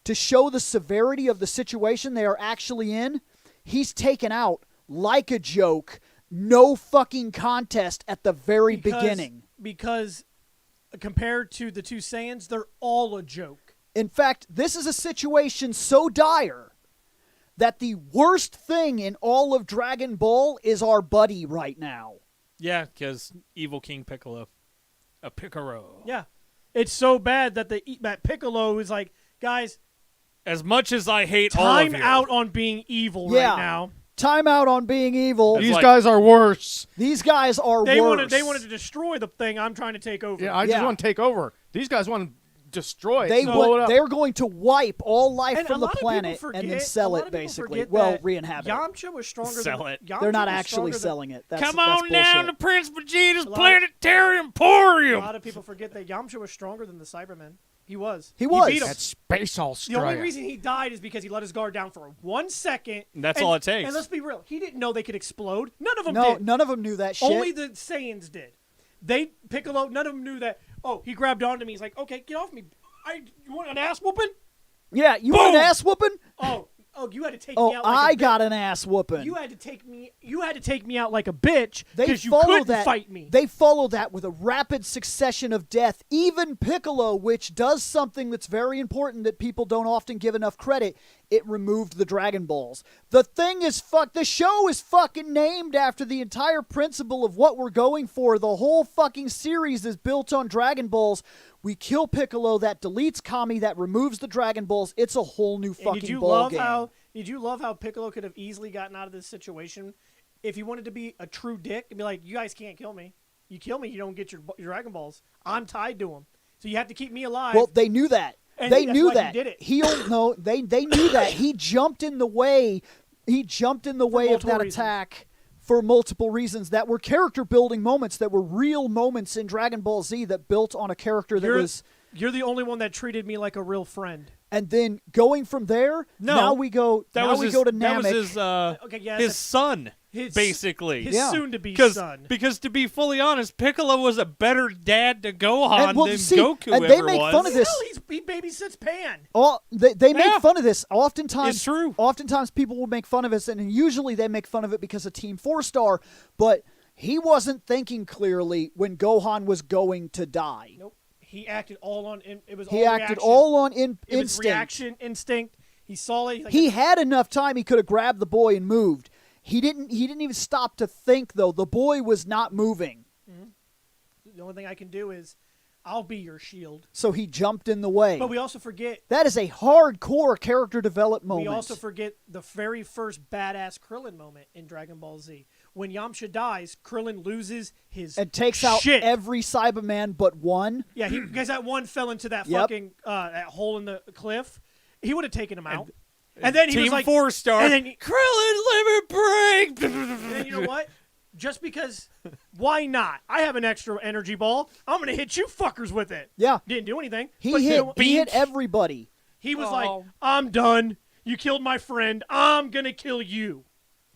to show the severity of the situation they are actually in, he's taken out like a joke, no fucking contest at the very beginning. Because compared to the two Saiyans, they're all a joke. In fact, this is a situation so dire that the worst thing in all of Dragon Ball is our buddy right now. Yeah, because Evil King Piccolo. A Picaro. Yeah. It's so bad that that Piccolo is like, guys, As much as I hate all of time you. out on being evil Yeah. right now. Time out on being evil. It's These like- guys are worse. These guys are They worse. wanted to destroy the thing I'm trying to take over. Yeah, I just Yeah. want to take over. These guys want to destroy it. They blow it up. they're going to wipe all life And from a the lot of people planet forget- and then a sell lot it, of people basically. forget Well, that re-inhabit it. Yamcha was stronger Sell than it. Yamcha They're not was actually stronger selling it. That's, Come that's on down to bullshit. Prince Vegeta's A lot- Planetary Than, a Emporium. lot of people forget that Yamcha was stronger than the Cybermen. He was. He was. beat 'em. That space all The only reason he died is because he let his guard down for 1 second. That's and- all it takes. And let's be real, he didn't know they could explode. None of them No, did. none of them knew that shit. Only the Saiyans did. Piccolo, none of them knew that. Oh, he grabbed onto me. He's like, okay, get off me. You want an ass whooping? Yeah, you want an Boom! ass whooping? Oh, you had to take Oh, me out like I a got an ass whooping. You had to take me out like a bitch They because you follow couldn't that. fight me. They follow that with a rapid succession of death. Even Piccolo, which does something that's very important that people don't often give enough credit, it removed the Dragon Balls. The thing is the show is fucking named after the entire principle of what we're going for. The whole fucking series is built on Dragon Balls. We kill Piccolo, that deletes Kami, that removes the Dragon Balls. It's a whole new And fucking ball game. Did you love how Piccolo could have easily gotten out of this situation if he wanted to be a true dick and be like, you guys can't kill me. You kill me, you don't get your Dragon Balls. I'm tied to him. So you have to keep me alive. Well, they knew that. And They that's knew why he that. did it. They knew that. He jumped in the way. He jumped in the way of multiple that reasons. attack for multiple reasons that were character building moments, that were real moments in Dragon Ball Z that built on a character that was. You're the only one that treated me like a real friend. And then going from there, No, now we go. That now was we his, go to That Namek. was his, Okay, yeah, his that's- son, his- basically. His Yeah. soon-to-be Because son. to be fully honest, Piccolo was a better dad to Gohan And, well, than see, Goku and they ever make was. fun of this. Hell, he babysits Pan. They make Yeah. fun of this. Oftentimes, It's true. Oftentimes, people will make fun of this, and usually they make fun of it because of Team 4-Star. But he wasn't thinking clearly when Gohan was going to die. Nope. He acted all on. It was. He all acted reaction. all on It was instinct. reaction, instinct. He saw it. He's like, He had enough time. He could have grabbed the boy and moved. He didn't even stop to think, though. The boy was not moving, the only thing I can do is, I'll be your shield. so he jumped in the way. But we also forget. That is a hardcore character development moment. We also forget the very first badass Krillin moment in Dragon Ball Z. When Yamcha dies, Krillin loses his and takes out shit. every Cyberman but one. Yeah, because that one fell into that Yep. fucking that hole in the cliff. He would have taken him out. And then he Team was like, 4-Star. and then, Krillin, limit break. and then you know what? Just because, why not? I have an extra energy ball. I'm gonna hit you fuckers with it. Yeah. Didn't do anything. He but hit. you He know, hit everybody. He was Oh. like, I'm done. You killed my friend. I'm gonna kill you.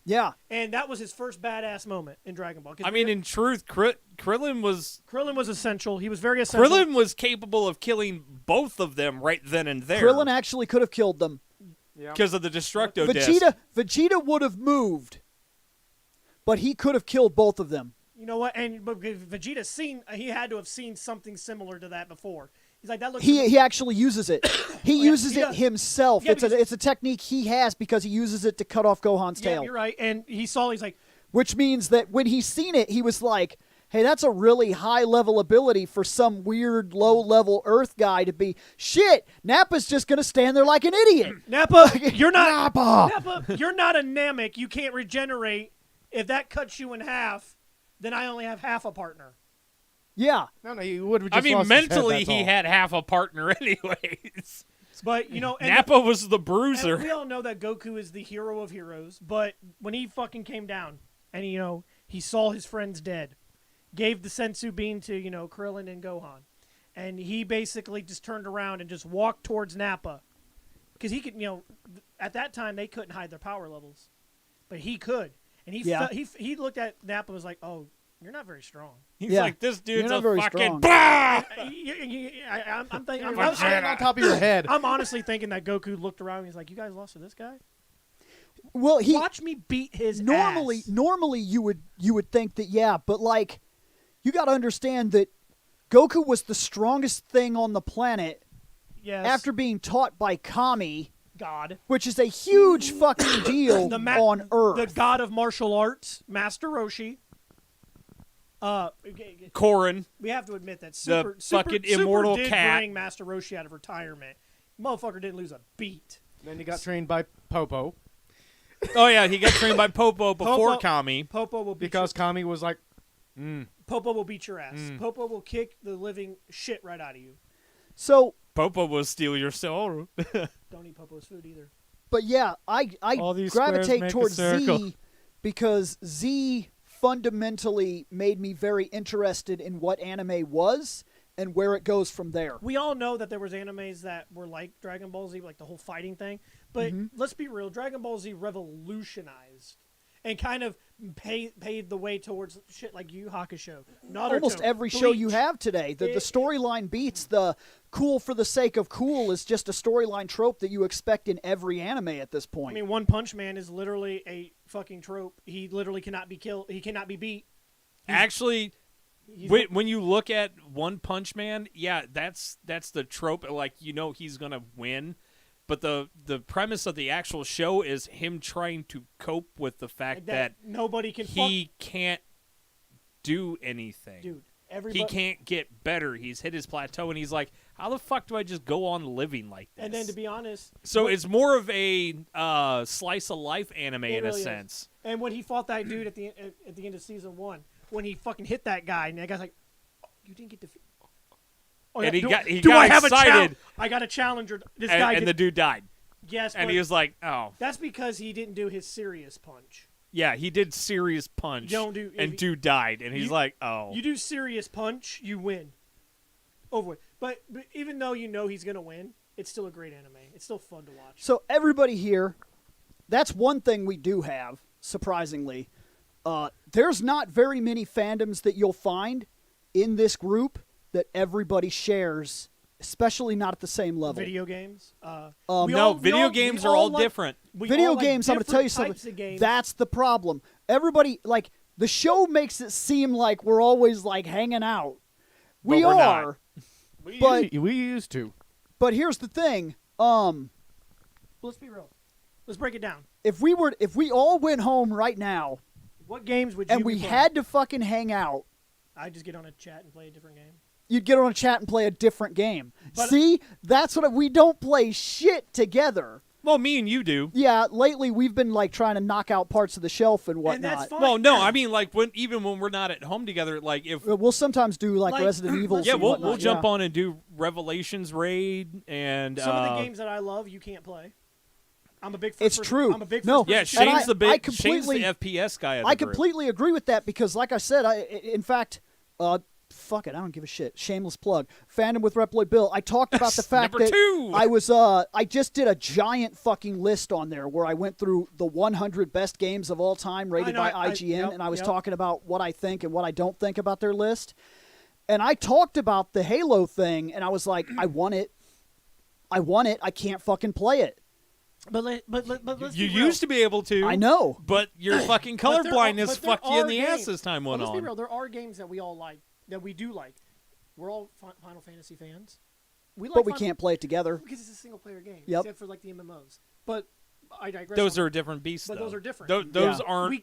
Yeah. And that was his first badass moment in Dragon Ball. 'Cause I mean, in truth, Krillin was essential. He was very essential. Krillin was capable of killing both of them right then and there. Krillin actually could have killed them. because of the Destructo disc. Vegeta would have moved, but he could have killed both of them. You know what? But Vegeta he had to have seen something similar to that before. He's like, that looks. He actually uses it. He uses he it does. himself. Yeah, it's a technique he has because he uses it to cut off Gohan's yeah, tail. you're right. And he's like, Which means that when he seen it, he was like, hey, that's a really high level ability for some weird low level Earth guy to be. Shit, Nappa's just gonna stand there like an idiot. Nappa, you're not Nappa. you're not a Namek. You can't regenerate. If that cuts you in half, then I only have half a partner. Yeah. No, he would have I just mean, lost his head, mentally, that's he all. had half a partner anyways. But you know, and Nappa was the and bruiser. we all know that Goku is the hero of heroes. But when he fucking came down and he saw his friends dead, gave the sensu bean to Krillin and Gohan, and he basically just turned around and just walked towards Nappa because he could. At that time they couldn't hide their power levels, but he could. And he Yeah. he looked at Nappa and was like, "Oh, You're not very strong. He's Yeah. like, this dude's You're not a very fucking. strong. Bah! I'm thinking. I'm standing on top of your head. I'm honestly thinking that Goku looked around and he's like, "You guys lost to this guy? Well, Watch me beat his ass." Normally you would think that, yeah, but like you got to understand that Goku was the strongest thing on the planet Yes. after being taught by Kami, God, which is a huge fucking deal on Earth. the god of martial arts, Master Roshi. Korin. We have to admit that The fucking immortal did cat. bring Master Roshi out of retirement. Motherfucker didn't lose a beat. Then he got trained by Popo Oh, yeah, he got trained by Popo before Popo- Kami. Popo will beat because Kami was like, Popo will beat your ass. Popo will kick the living shit right out of you. So, Popo will steal your soul. Don't eat Popo's food either. but yeah, I All these squares gravitate make a towards circle. Z because Z fundamentally made me very interested in what anime was and where it goes from there. We all know that there was animes that were like Dragon Ball Z, like the whole fighting thing. But let's be real, Dragon Ball Z revolutionized and kind of paved the way towards shit like Yu Yu Hakusho. Naruto, Almost every show you Bleach. have today, the storyline beats. The cool for the sake of cool is just a storyline trope that you expect in every anime at this I point. mean, One Punch Man is literally a fucking trope. He literally cannot be killed. He cannot be beat. Actually, He's when you look at One Punch Man, yeah, that's the trope. Like, you know he's going to win. But the premise of the actual show is him trying to cope with the fact like that nobody can. he can't do anything. Dude, He everybody. can't get better. He's hit his plateau, and he's like, how the fuck do I just go on living like this? And then, to be honest, So it's more of a slice of life anime It in really a is. sense. And when he fought that dude at the end of season 1, when he fucking hit that guy, and that guy's like, oh, "You didn't get defeated." Oh, And he do, got do I have excited. I got a challenger. This And, guy and did, the dude died. yes, And but he was like, oh. that's because he didn't do his serious punch. Yeah, he did serious punch. You don't do- and if- dude died. And he's you- like, oh. You do serious punch, you win. Over with. But even though you know he's gonna win, it's still a great anime. It's still fun to watch. So everybody here, that's one thing we do have, surprisingly. There's not very many fandoms that you'll find in this group that everybody shares, especially not at the same level. Video games. Video games are all different. Video games, I'm going to tell you something. That's the problem. Everybody, like, the show makes it seem like we're always, like, hanging out. We But we're not. are. But we used to. but here's the thing. Let's be real. Let's break it down. If we all went home right now What games would you and we be playing? had to fucking hang out, I just get on a chat and play a different game. you'd get on a chat and play a different game. But- See, that's what we don't play shit together. Well, me and you do. Yeah, lately we've been like trying to knock out parts of the shelf and And whatnot. that's fine. Well, no, I mean, like, even when we're not at home together, like, if... We'll sometimes do like Like, Resident Evil. Yeah, and we'll whatnot, jump yeah. on and do Revelations Raid and... Some of the games that I love, you can't play. I'm a big. It's true. I'm a big. No. Yeah, first-person Shane's shooter. the I big... Shane's the completely- FPS guy of the I group. completely agree with that because, like I said, in fact, fuck it, I don't give a shit. Shameless plug. Fandom with Reploid I talked about the fact Number that 2. I was I just did a giant fucking list on there where I went through the 100 best games of all time rated know, by IGN, yep, and I was yep. talking about what I think and what I don't think about their list. And I talked about the Halo thing, and I was like, I want it. I can't fucking play it. But let's You be real. used to be able to. I know. But your fucking But there colorblindness but there fucked you in are the ass games- as time but went let's be on. real. There are games that we all like, that we do like. We're all Final Fantasy fans. We like But we Final- can't play it together. because it's a single player game. Yep. Except for like the MMOs. But I digress. Those on- are different beasts, But though. those are different. Those Yeah. aren't...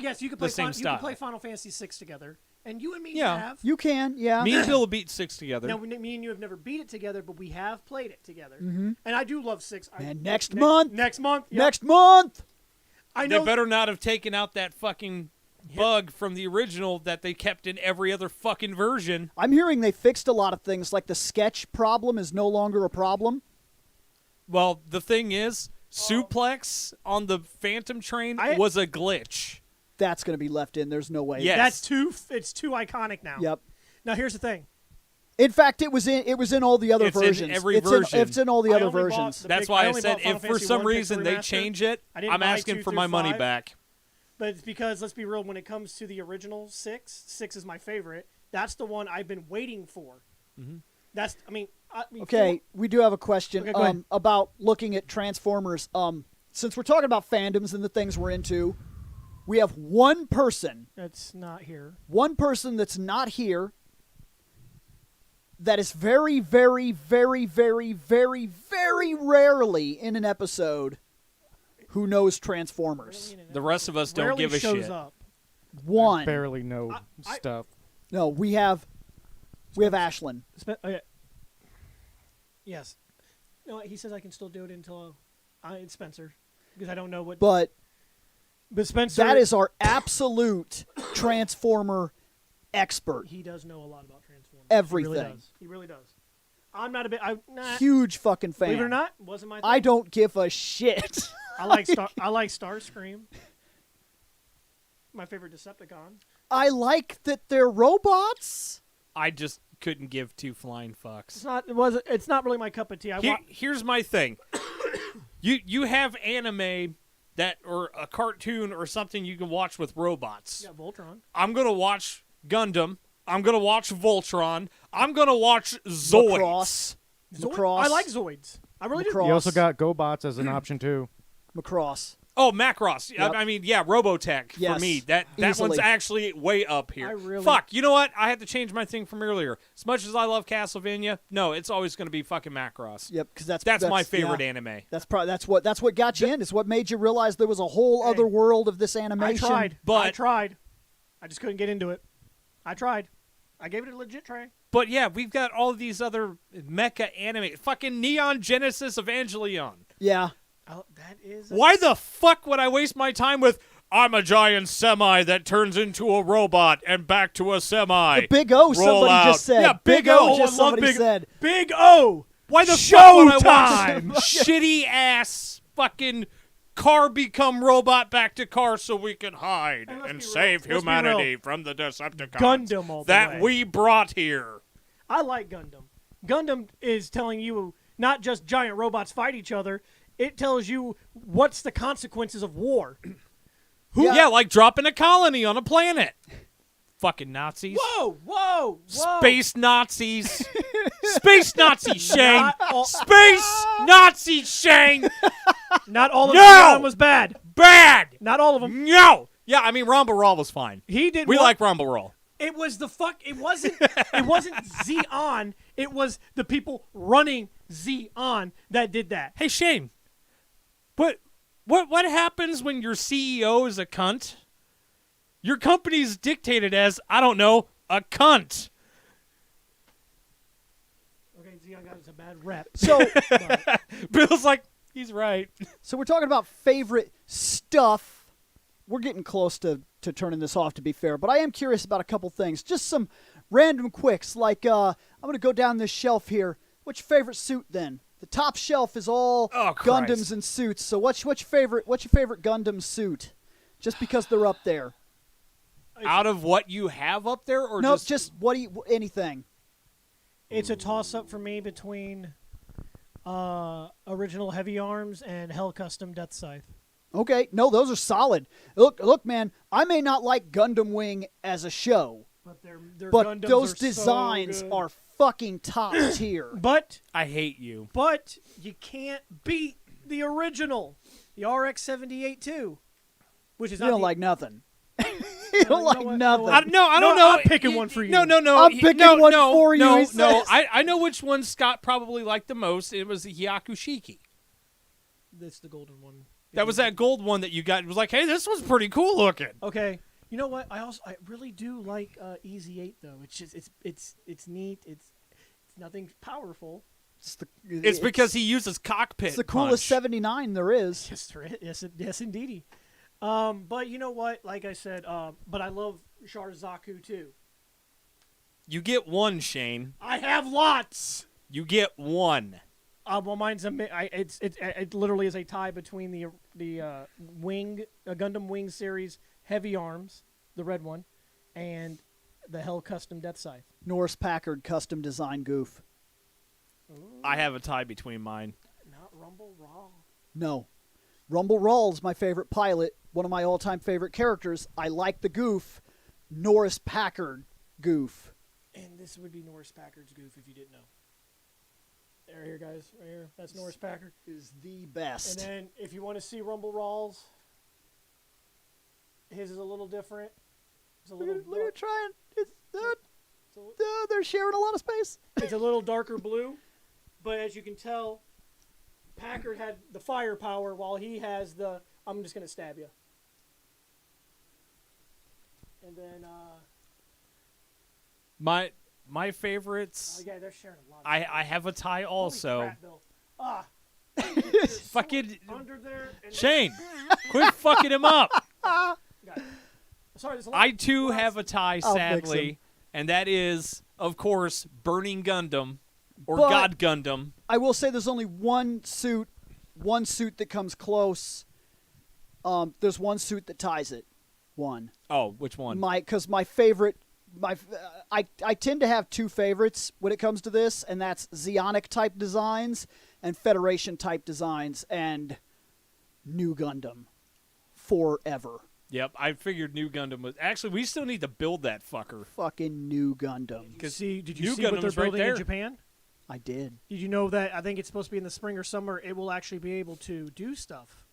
Yes, you could the play. same You style. can play Final Fantasy 6 together, and you and me Yeah. have. You can, yeah. Me and Bill will beat 6 together. Now, me and you have never beat it together, but we have played it together. Mm-hmm. And I do love 6. And next month. Next month. Yep. Next month. I They know. better not have taken out that fucking bug from the original that they kept in every other fucking version. I'm hearing they fixed a lot of things, like the sketch problem is no longer a problem. Well, the thing is, suplex on the Phantom train was a glitch. That's going to be left in. There's no way. Yes. That's too. It's too iconic now. Yep. Now here's the thing. In fact, it was in all the other It's in versions. every it's version. it's in all the I other only bought versions. the That's big- why I only said bought Final if for Fantasy some 1 reason they Remastered. change it, I didn't I'm buy asking 2 for through my money 5. back. But it's because, let's be real, when it comes to the original 6 is my favorite. That's the one I've been waiting for. Mm-hmm. That's, Okay, we do have a question Okay, go ahead. about looking at Transformers. Since we're talking about fandoms and the things we're into, we have one person That's not here. that's not here that is very, very, very, very, very, very rarely in an episode who knows Transformers. The rest of us don't Rarely give a shows shit. up. One. Barely know I- stuff. No, we have Ashlyn. Okay. Yes. No, he says I can still do it until it's Spencer, because I don't know what. But Spencer, that is our absolute Transformer expert. he does know a lot about Transformers. Everything. He really does. I'm not a bit. Nah. Huge fucking fan. Believe it or not, wasn't my thing. I don't give a shit. I like Starscream. My favorite Decepticon. I like that they're robots. I just couldn't give two flying fucks. It's not really my cup of tea. Here's my thing. you have anime that or a cartoon or something you can watch with robots. Yeah, Voltron. I'm gonna watch Gundam. I'm gonna watch Voltron. I'm gonna watch Zoids. Macross. I like Zoids. I really Macross. You also got GoBots as an option too. Macross. Oh, Macross. Yep. I mean, yeah, Robotech Yes, for me. That easily. one's actually way up here. I really- Fuck. You know what? I had to change my thing from earlier. As much as I love Castlevania, no, it's always going to be fucking Macross. Yep, because That's my favorite yeah. anime. That's what got you in. It's what made you realize there was a whole Hey, other world of this animation. I But- tried. I just couldn't get into it. I tried. I gave it a legit try. But yeah, we've got all these other mecha anime. Fucking Neon Genesis Evangelion. Yeah. That is. Why the fuck would I waste my time with I'm a giant semi that turns into a robot and back to a semi? The Big O, Roll somebody out. just said. Yeah, Big Big O, O. just I love somebody Big- said. Big O? Why the fuck would I Showtime! watch shitty ass fucking car become robot back to car so we can hide And let's and be real. save Let's be humanity real. from the Decepticons Gundam all the that way. we brought here? I like Gundam. Gundam is telling you not just giant robots fight each other. It tells you what's the consequences of war. Yeah, like dropping a colony on a planet. Fucking Nazis. Whoa! Space Nazis. Space Nazis, Shane. Not all, Space Nazis, Shane. not all of No! Gundam was bad. Bad. Not all of them. No. Yeah, I mean, Rumble Roll was fine. He did. We one- like Rumble Roll. It was the fuck. It wasn't. It wasn't Xeon. It was the people running Xeon that did that. Hey, Shane. What happens when your CEO is a cunt? Your company's dictated as, I don't know, a cunt. Okay, Xeon got us a bad rep. So, but Bill's like, he's right. so we're talking about favorite stuff. We're getting close to turning this off, to be fair, but I am curious about a couple things. Just some random quicks, like I'm going to go down this shelf here. What's your favorite suit then? The top shelf is all Oh, Christ. Gundams and suits. So what's your favorite Gundam suit? Just because they're up there. Out of what you have up there, or No, just what do you anything. it's a toss-up for me between original Heavy Arms and Hell Custom Death Scythe. Okay, no, those are solid. Look, man, I may not like Gundam Wing as a show, But their but Gundams those are so designs good. are fucking top tier. But I hate you. you can't beat the original, the RX-78 too, which is You not don't the- like nothing. you you don't know like what? nothing. I don't No, know. I'm picking one for you. No. I'm picking one for you, No, he says. I know which one Scott probably liked the most. It was the Hyakushiki. That's the golden one. That was that gold one that you got. It was like, hey, this one's pretty cool looking. Okay. You know what? I really do like Easy 8 though. It's just it's neat. It's nothing powerful. It's because he uses cockpit. it's the coolest punch. 79 there is. Yes, indeedy. But you know what? Like I said, but I love Char Zaku too. You get one, Shane. I have lots. You get one. Well, mine's it literally is a tie between the Gundam Wing series Heavy Arms, the red one, and the Hell Custom Death Scythe. Norris Packard custom design goof. I have a tie between mine. Not Rumble Raw. No. Rumble Rawl's my favorite pilot. one of my all-time favorite characters. I like the goof, Norris Packard goof. And this would be Norris Packard's goof if you didn't know. Right here, guys. Right here. That's Norris Packard. Is the best. And then if you want to see Rumble Rawls, his is a little different. It's a little. Look at trying. It's a, They're sharing a lot of space. it's a little darker blue, but as you can tell, Packard had the firepower while he has the. I'm just gonna stab you. And then. My favorites. Oh yeah, they're sharing a lot. I have a tie Holy also. crap, Bill. Fucking Under there. And Shane, quit fucking him up. Got it. Sorry, there's a lot. I too have a tie, I'll fix sadly, and that is, of course, Burning Gundam or But- God Gundam. I will say there's only one suit that comes close. There's one suit that ties it. One. Oh, which one? Because my favorite, I tend to have two favorites when it comes to this, and that's Zeonic type designs and Federation type designs, and New Gundam forever. Yep, I figured New Gundam was. Actually, we still need to build that fucker. Fucking New Gundam. Did you New see what they're Gundam's right building there. in Japan? I did. Did you know that? I think it's supposed to be in the spring or summer. It will actually be able to do stuff.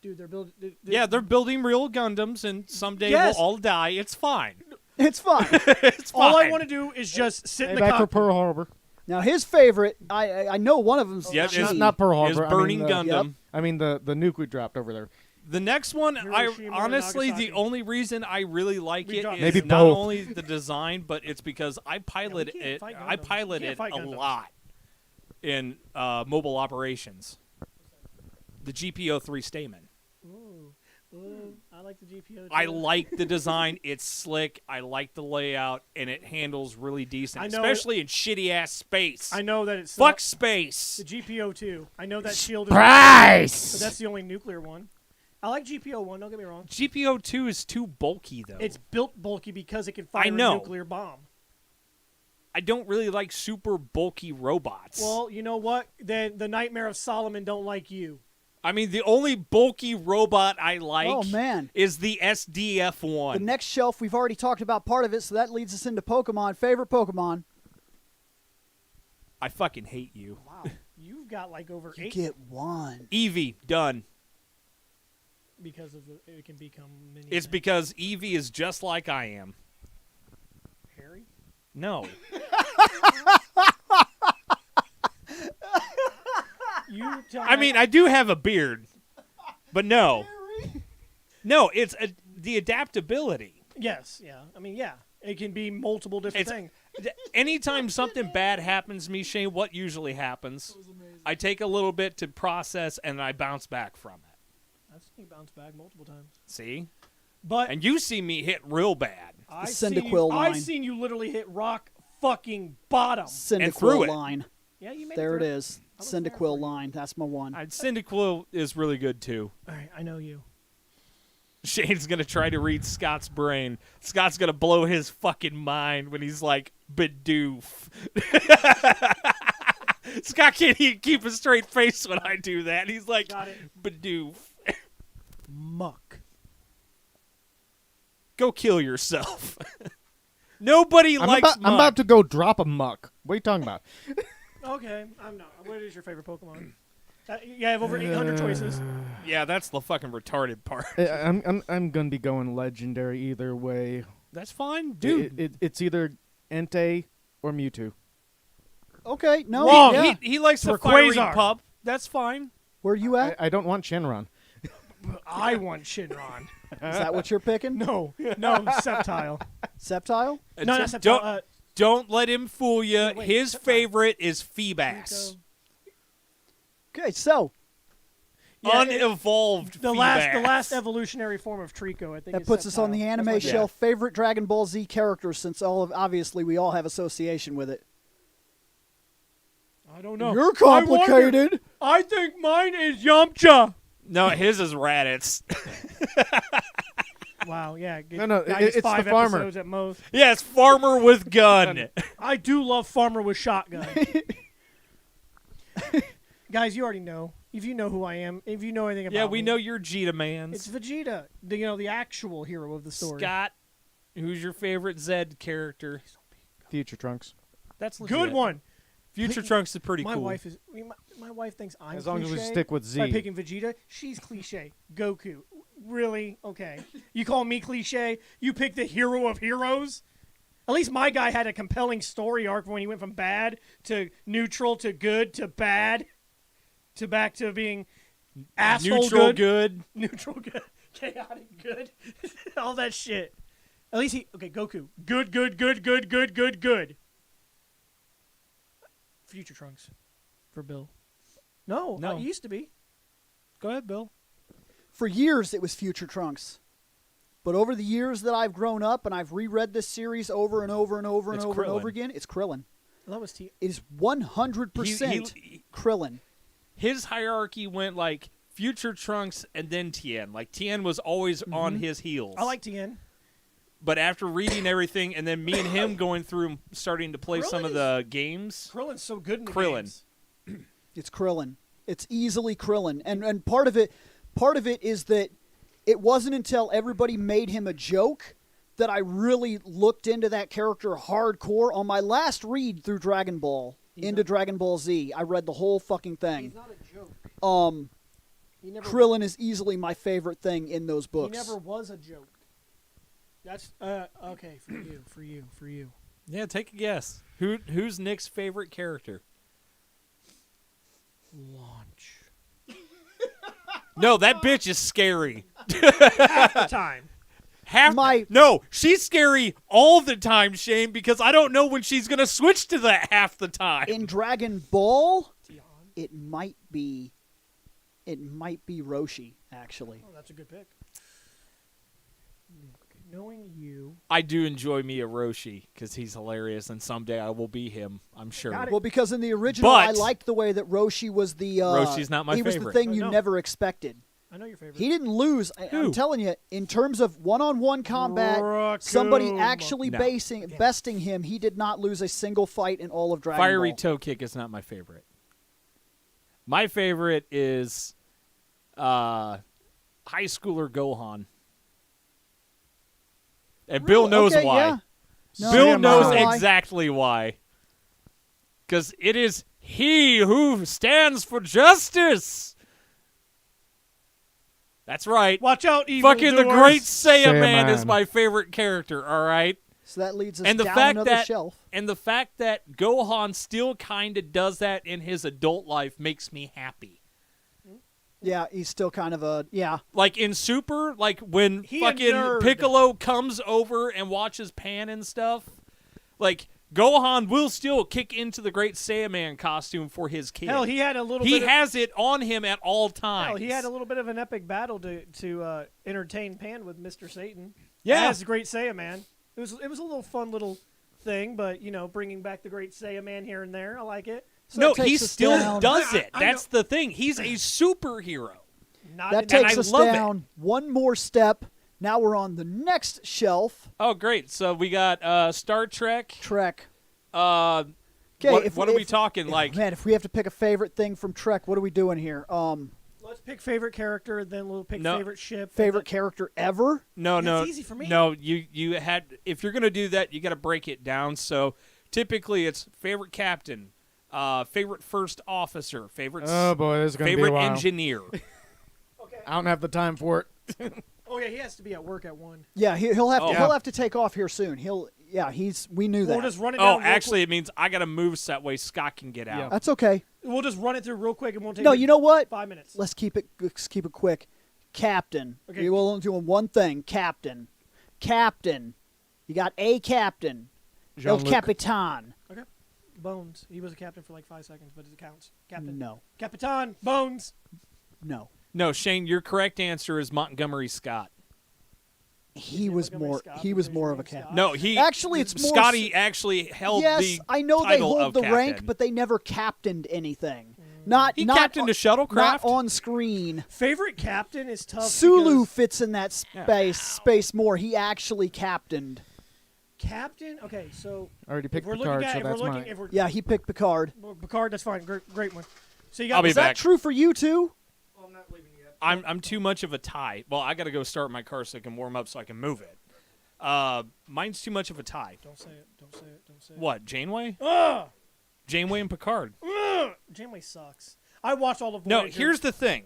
Dude, they're building. Yeah, they're building real Gundams, and someday Yes. we'll all die. It's fine. It's fine. It's All I fine. want to do is just sit in the Back for cockpit. Pearl Harbor. Now his favorite, I know one of them's Yeah, G. it's Not Pearl Is Harbor. Burning I mean, Gundam. Yep. I mean the nuke we dropped over there. The next one, Hiroshima or honestly, the Nagasaki? only reason I really like We it dropped- is Maybe not both. only the design, but it's because I pilot can't it. fight I Gundams. pilot You can't it fight a Gundams. lot in mobile operations. The GPO-3 Stamen. Ooh, I like the GPO. I too. like the design. It's slick. I like the layout, and it handles really decent, I know- especially in shitty ass space. I know that it's Fuck space. the GPO too. I know that shield is. Price. But that's the only nuclear one. I like GPO 1. Don't get me wrong. GPO-2 is too bulky though. It's built bulky because it can fire a know. nuclear bomb. I don't really like super bulky robots. Well, you know what? Then the Nightmare of Solomon don't like you. I mean, the only bulky robot I like Oh man. is the SDF one. The next shelf, we've already talked about part of it, so that leads us into Pokemon. Favorite Pokemon? I fucking hate you. Wow, you've got like over You 8 get one. Eevee, done. because of it can become mini. It's because Eevee is just like I am. Harry. No. You tell I mean, I do have a beard, but no. No, it's the adaptability. yes, yeah. I mean, yeah. It can be multiple different It's- things. Anytime something bad happens to me, Shane, what usually happens? I take a little bit to process and I bounce back from it. I've seen you bounce back multiple times. See? But And you see me hit real bad. I've Cyndaquil line. I've seen you literally hit rock fucking bottom. through Cyndaquil it. line. Yeah, you made There it through. is. I was there for Cyndaquil you. line. That's my one. Cyndaquil is really good too. All right, I know you. Shane's gonna try to read Scott's brain. Scott's gonna blow his fucking mind when he's like, Bidoof. Scott can't even keep a straight face when I do that. He's like, Got it. Bidoof. Muck. Go kill yourself. Nobody likes I'm about to go drop a muck. What are you talking about? Okay, I'm not. What is your favorite Pokemon? You have over 800 choices. Yeah, that's the fucking retarded part. I'm gonna be going legendary either way. That's fine, dude. It's either Entei or Mewtwo. Okay, no. Wrong. Yeah. He likes the For fiery Quasar. pup. That's fine. Where you at? I don't want Shenron. I want Shinron. Is that what you're picking? No, Sceptile. Sceptile? No, not Don't- Sceptile. Don't let him fool you. Wait, His Sceptile. favorite is Feebas. Okay, so Yeah, Unevolved the Feebas. last evolutionary form of Trico, I think. that is puts us on the Sceptile. That's anime my guess. shelf. Favorite Dragon Ball Z character, since obviously we all have association with it. I don't know. You're I wonder- complicated. I think mine is Yamcha. No, his is Raditz. Wow, yeah. No, guy gets it's the 5 farmer. episodes at most. Yes, farmer with gun. I do love Farmer with Shotgun. Guys, you already know. If you know who I am, if you know anything about Yeah, we me, know you're Vegeta mans. it's Vegeta, the actual hero of the story. Scott, who's your favorite Zed character? Future Trunks. That's legit. Good one. Future Trunks is pretty My cool. wife is. My wife thinks I'm As long as we cliche stick with Z. by picking Vegeta. She's cliche. Goku. Really? Okay. You call me cliche? You pick the hero of heroes? At least my guy had a compelling story arc when he went from bad to neutral to good to bad to back to being asshole Neutral good. Neutral good. Chaotic good. All that shit. At least Goku. Good. Future Trunks for Bill. No, No. it used to be. Go ahead, Bill. For years, it was Future Trunks. But over the years that I've grown up and I've reread this series over and over and over and It's over and Krillin. over again, it's Krillin. That was T. It is 100% Krillin. His hierarchy went like Future Trunks and then Tien. Like Tien was always on his heels. I like Tien. But after reading everything and then me and him going through and starting to play some of the games, Krillin's so good in the Krillin. games. It's Krillin. It's easily Krillin. And part of it is that it wasn't until everybody made him a joke that I really looked into that character hardcore. On my last read through Dragon Ball, Dragon Ball Z, I read the whole fucking thing. He's not a joke. He never, Krillin is easily my favorite thing in those he books. never was a joke. That's okay for you. yeah, take a guess. Who's Nick's favorite character? Launch. No, that bitch is scary. Half the time. No, she's scary all the time, Shane, because I don't know when she's gonna switch to that half the time. In Dragon Ball, it might be Roshi, actually. Oh, that's a good pick. Knowing you, I do enjoy me a Roshi because he's hilarious, and someday I will be him. I'm sure. Got it. Well, because in the original, But- I liked the way that Roshi was the. Roshi's not my He was favorite. the thing I you know. never expected. I know your favorite. He didn't lose. Who? I'm telling you, in terms of one-on-one combat, somebody Raccoon. actually No. besting him, he did not lose a single fight in all of Dragon Fiery Ball. Toe Kick is not my favorite. My favorite is high schooler Gohan. And Bill knows Okay, why. yeah. No, Bill Yeah, knows why. exactly why. Because it is he who stands for justice. That's right. Watch out, evil Fucking the doers. Great Saiyaman is Saiyaman. my favorite character, all right? So that leads us And the down fact another that shelf. and the fact that Gohan still kind of does that in his adult life makes me happy. Yeah, he's still kind of a Like in Super, like when He a fucking nerd. Piccolo comes over and watches Pan and stuff, like Gohan will still kick into the Great Saiyaman costume for his kid. Hell, he had a little. He bit has it on him at all times. Hell, he had a little bit of an epic battle to entertain Pan with Mr. Satan. Yeah. as the Great Saiyaman. It was a little fun little thing, but bringing back the Great Saiyaman here and there, I like it. So no, that takes he us still down. does it. I That's the thing. He's a superhero. Not That in- takes I us love it. down one more step. Now we're on the next shelf. Oh, great. So we got Star Trek. Trek. Uh, Okay, what are we talking? Like, man, if we have to pick a favorite thing from Trek, what are we doing here? Let's pick favorite character, then we'll pick No. favorite ship. Favorite character ever? no. That's easy for me. No, you had. If you're gonna do that, you got to break it down. So typically, it's favorite captain, favorite first officer, favorite Oh boy, this is gonna be a favorite while. engineer. Okay. I don't have the time for it. Oh yeah, he has to be at work at 1. Yeah, he'll have to Oh. he'll have to take off here soon. We knew We'll that. just run it down. Oh, real actually, it means I got to move so that way Scott can get out. Yeah. That's okay. quick. We'll just run it through real quick and won't take. No, you know what? 5 minutes. Let's keep it quick. Captain. Okay. We're only doing one thing. Captain. You got a captain. El Jean-Luc. Capitan. Bones. He was a captain for like 5 seconds, but it counts. Captain. No. Capitan. Bones. No. No, Shane, your correct answer is Montgomery Scott. He Yeah, was Montgomery more. Scott, He was because more your of a name's captain. Scott. No, he Actually, it's more Scotty actually held Yes, the I know they title hold of the rank, captain. but they never captained anything. Not He not captained a shuttlecraft. Not on screen. Favorite captain is tough. Sulu because fits in that space more. He actually captained. Captain. Okay, so I already if picked we're Picard, looking at, so if we're that's looking, mine. if we're Yeah, he picked Picard. well, Picard, that's fine. Great one. So you got I'll be Is that back. true for you too? Oh, I'm not leaving yet. I'm too much of a tie. Well, I got to go start my car so I can warm up so I can move it. Mine's too much of a tie. Don't say it. Don't say it. Don't say it. What, Janeway? Ugh! Janeway and Picard. Ugh! Janeway sucks. I watched all of No, Voyager. here's the thing.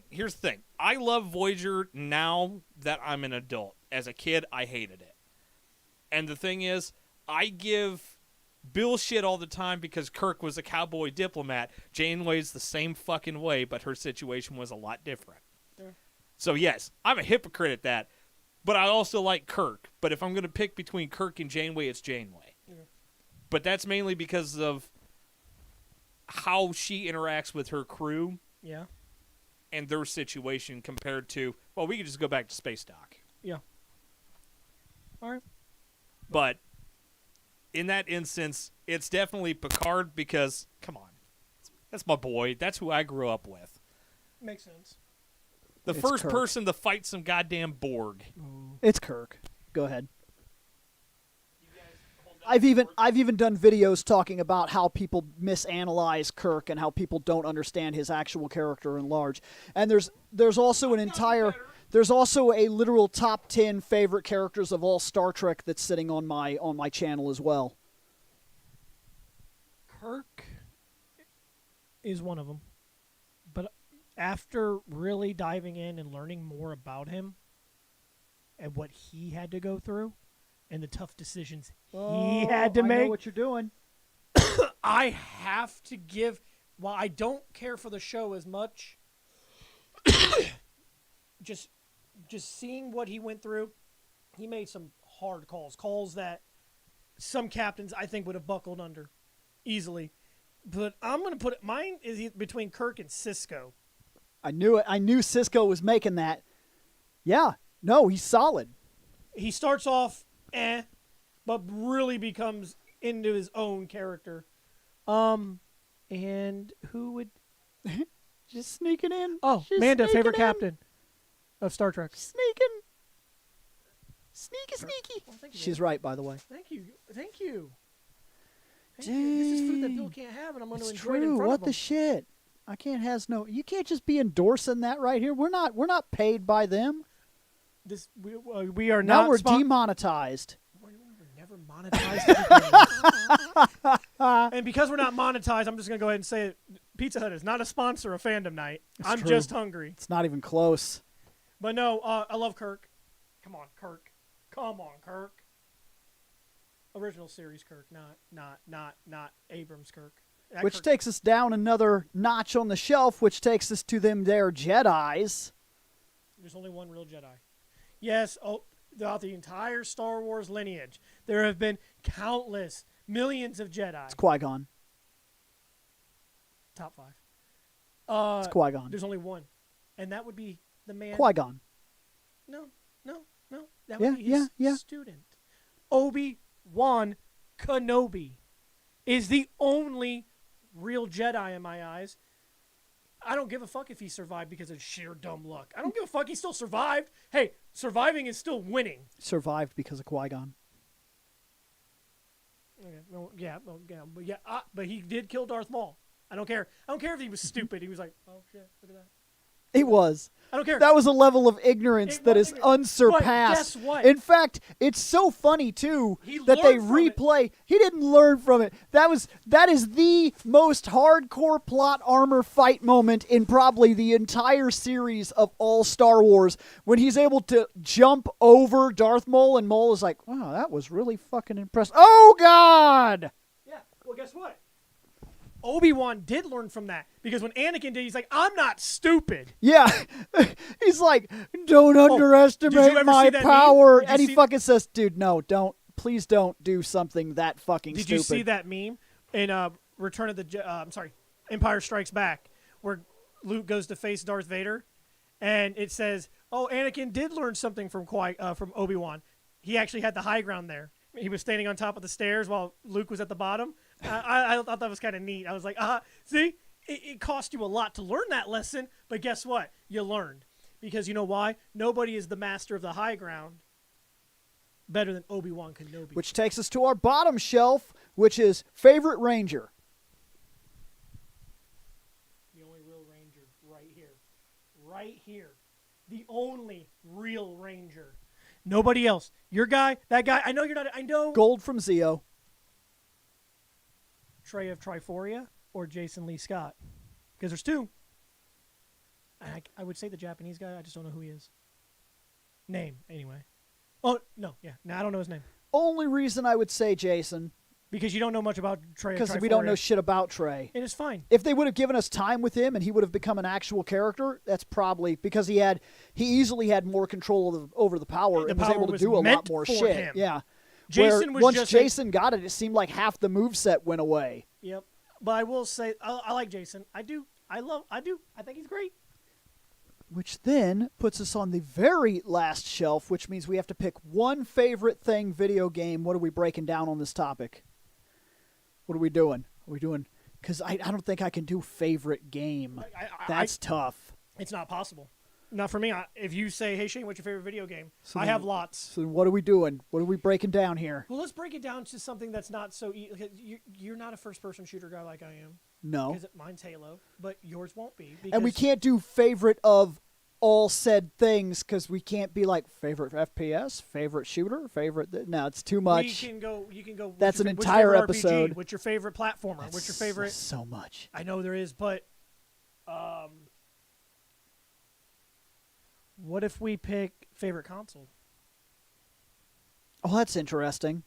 I love Voyager now that I'm an adult. As a kid, I hated it. And the thing is, I give Bill shit all the time because Kirk was a cowboy diplomat. Janeway's the same fucking way, but her situation was a lot different. Yeah. So yes, I'm a hypocrite at that. But I also like Kirk. But if I'm going to pick between Kirk and Janeway, it's Janeway. Yeah. But that's mainly because of how she interacts with her crew Yeah. and their situation compared to, well, we could just go back to Space Dock. Yeah. All right. But in that instance, it's definitely Picard because, come on, that's my boy. That's who I grew up with. Makes sense. The It's first Kirk. person to fight some goddamn Borg. It's Kirk. Go ahead. I've even done videos talking about how people misanalyze Kirk and how people don't understand his actual character in large. And there's also there's also a literal top 10 favorite characters of all Star Trek that's sitting on my channel as well. Kirk is one of them. But after really diving in and learning more about him and what he had to go through and the tough decisions he had to I make, know what you're doing. I have to give, while I don't care for the show as much, just seeing what he went through, he made some hard calls that some captains I think would have buckled under easily. But I'm going to put it, mine is between Kirk and Cisco. I knew it. I knew Cisco was making that. Yeah. No, he's solid. He starts off but really becomes into his own character. And who would? Just sneaking in. Oh, Just Manda, sneaking favorite in. captain of Star Trek. Sneaking. Sneaky. Well, thank you, She's man. right, by the way. Thank you. Thank you. This is food that Bill can't have, and I'm going to It's enjoy it in true. front What of him. the shit? I can't You can't just be endorsing that right here. We're not paid by them. We are Now not. we're demonetized. We're never monetized. to begin with. And because we're not monetized, I'm just going to go ahead and say it. Pizza Hut is not a sponsor of Fandom Night. It's I'm true. just hungry. It's not even close. But no, I love Kirk. Come on, Kirk. Come on, Kirk. Original series Kirk, not Abrams Kirk. That Which Kirk- takes us down another notch on the shelf, which takes us to them there Jedis. There's only one real Jedi. Yes, throughout the entire Star Wars lineage, there have been countless, millions of Jedi. It's Qui-Gon. Top 5. It's Qui-Gon. There's only one, and that would be the man. Qui-Gon. No. That Yeah, would be his yeah. student. Obi-Wan Kenobi is the only real Jedi in my eyes. I don't give a fuck if he survived because of sheer dumb luck. I don't give a fuck. He still survived. Hey, surviving is still winning. Survived because of Qui-Gon. Okay, but he did kill Darth Maul. I don't care. I don't care if he was stupid. He was like, oh shit, look at that. It was. I don't care. That was a level of ignorance It that was is ignorant. unsurpassed. But guess what? In fact, it's so funny too He that they learned from it. replay. He didn't learn from it. That is the most hardcore plot armor fight moment in probably the entire series of all Star Wars, when he's able to jump over Darth Maul and Maul is like, "Wow, that was really fucking impressive." Oh God! Yeah. Well, guess what? Obi-Wan did learn from that because when Anakin did, he's like, I'm not stupid. Yeah, he's like, "Don't did underestimate you ever my see that meme? power," Did you and he see- fucking says, "Dude, no, don't. Please don't do something that fucking Did stupid." you see that meme in Return of the Empire Strikes Back, where Luke goes to face Darth Vader, and it says, "Oh, Anakin did learn something from Obi-Wan. He actually had the high ground there. He was standing on top of the stairs while Luke was at the bottom." I thought that was kind of neat. I was like, see, it cost you a lot to learn that lesson, but guess what? You learned. Because you know why? Nobody is the master of the high ground better than Obi-Wan Kenobi. Which takes us to our bottom shelf, which is favorite Ranger. The only real right here. Right here. The only real Ranger. Nobody else. Your guy, that guy, I know you're not, I know. Gold from Zeo. Trey of Triforia or Jason Lee Scott? Because there's two. I would say the Japanese guy. I just don't know who he is. Name, anyway. Oh, no, yeah. No, I don't know his name. Only reason I would say Jason, Because you don't know much about Trey of Triforia. because we don't know shit about Trey. And it's fine. If they would have given us time with him and he would have become an actual character, that's probably because he easily had more control over the power The and was power able to was do a meant lot more for shit. him. Yeah. Jason Where was once just Jason got it, it seemed like half the moveset went away. Yep. But I will say, I like Jason. I do. I think he's great. Which then puts us on the very last shelf, which means we have to pick one favorite thing video game. What are we breaking down on this topic? What are we doing? Because I don't think I can do favorite game. That's tough. It's not possible. Not for me. If you say, hey, Shane, what's your favorite video game? So I then- have lots. So what are we doing? What are we breaking down here? Well, let's break it down to something that's not so easy. You're not a first-person shooter guy like I am. No. Because mine's Halo, but yours won't be. And we can't do favorite of all said things because we can't be like favorite FPS, favorite shooter, favorite. No, it's too much. You can go. What's That's your an what's your entire favorite RPG? episode. What's your favorite platformer? What's your favorite? So much. I know there is, but what if we pick favorite console? Oh, that's interesting.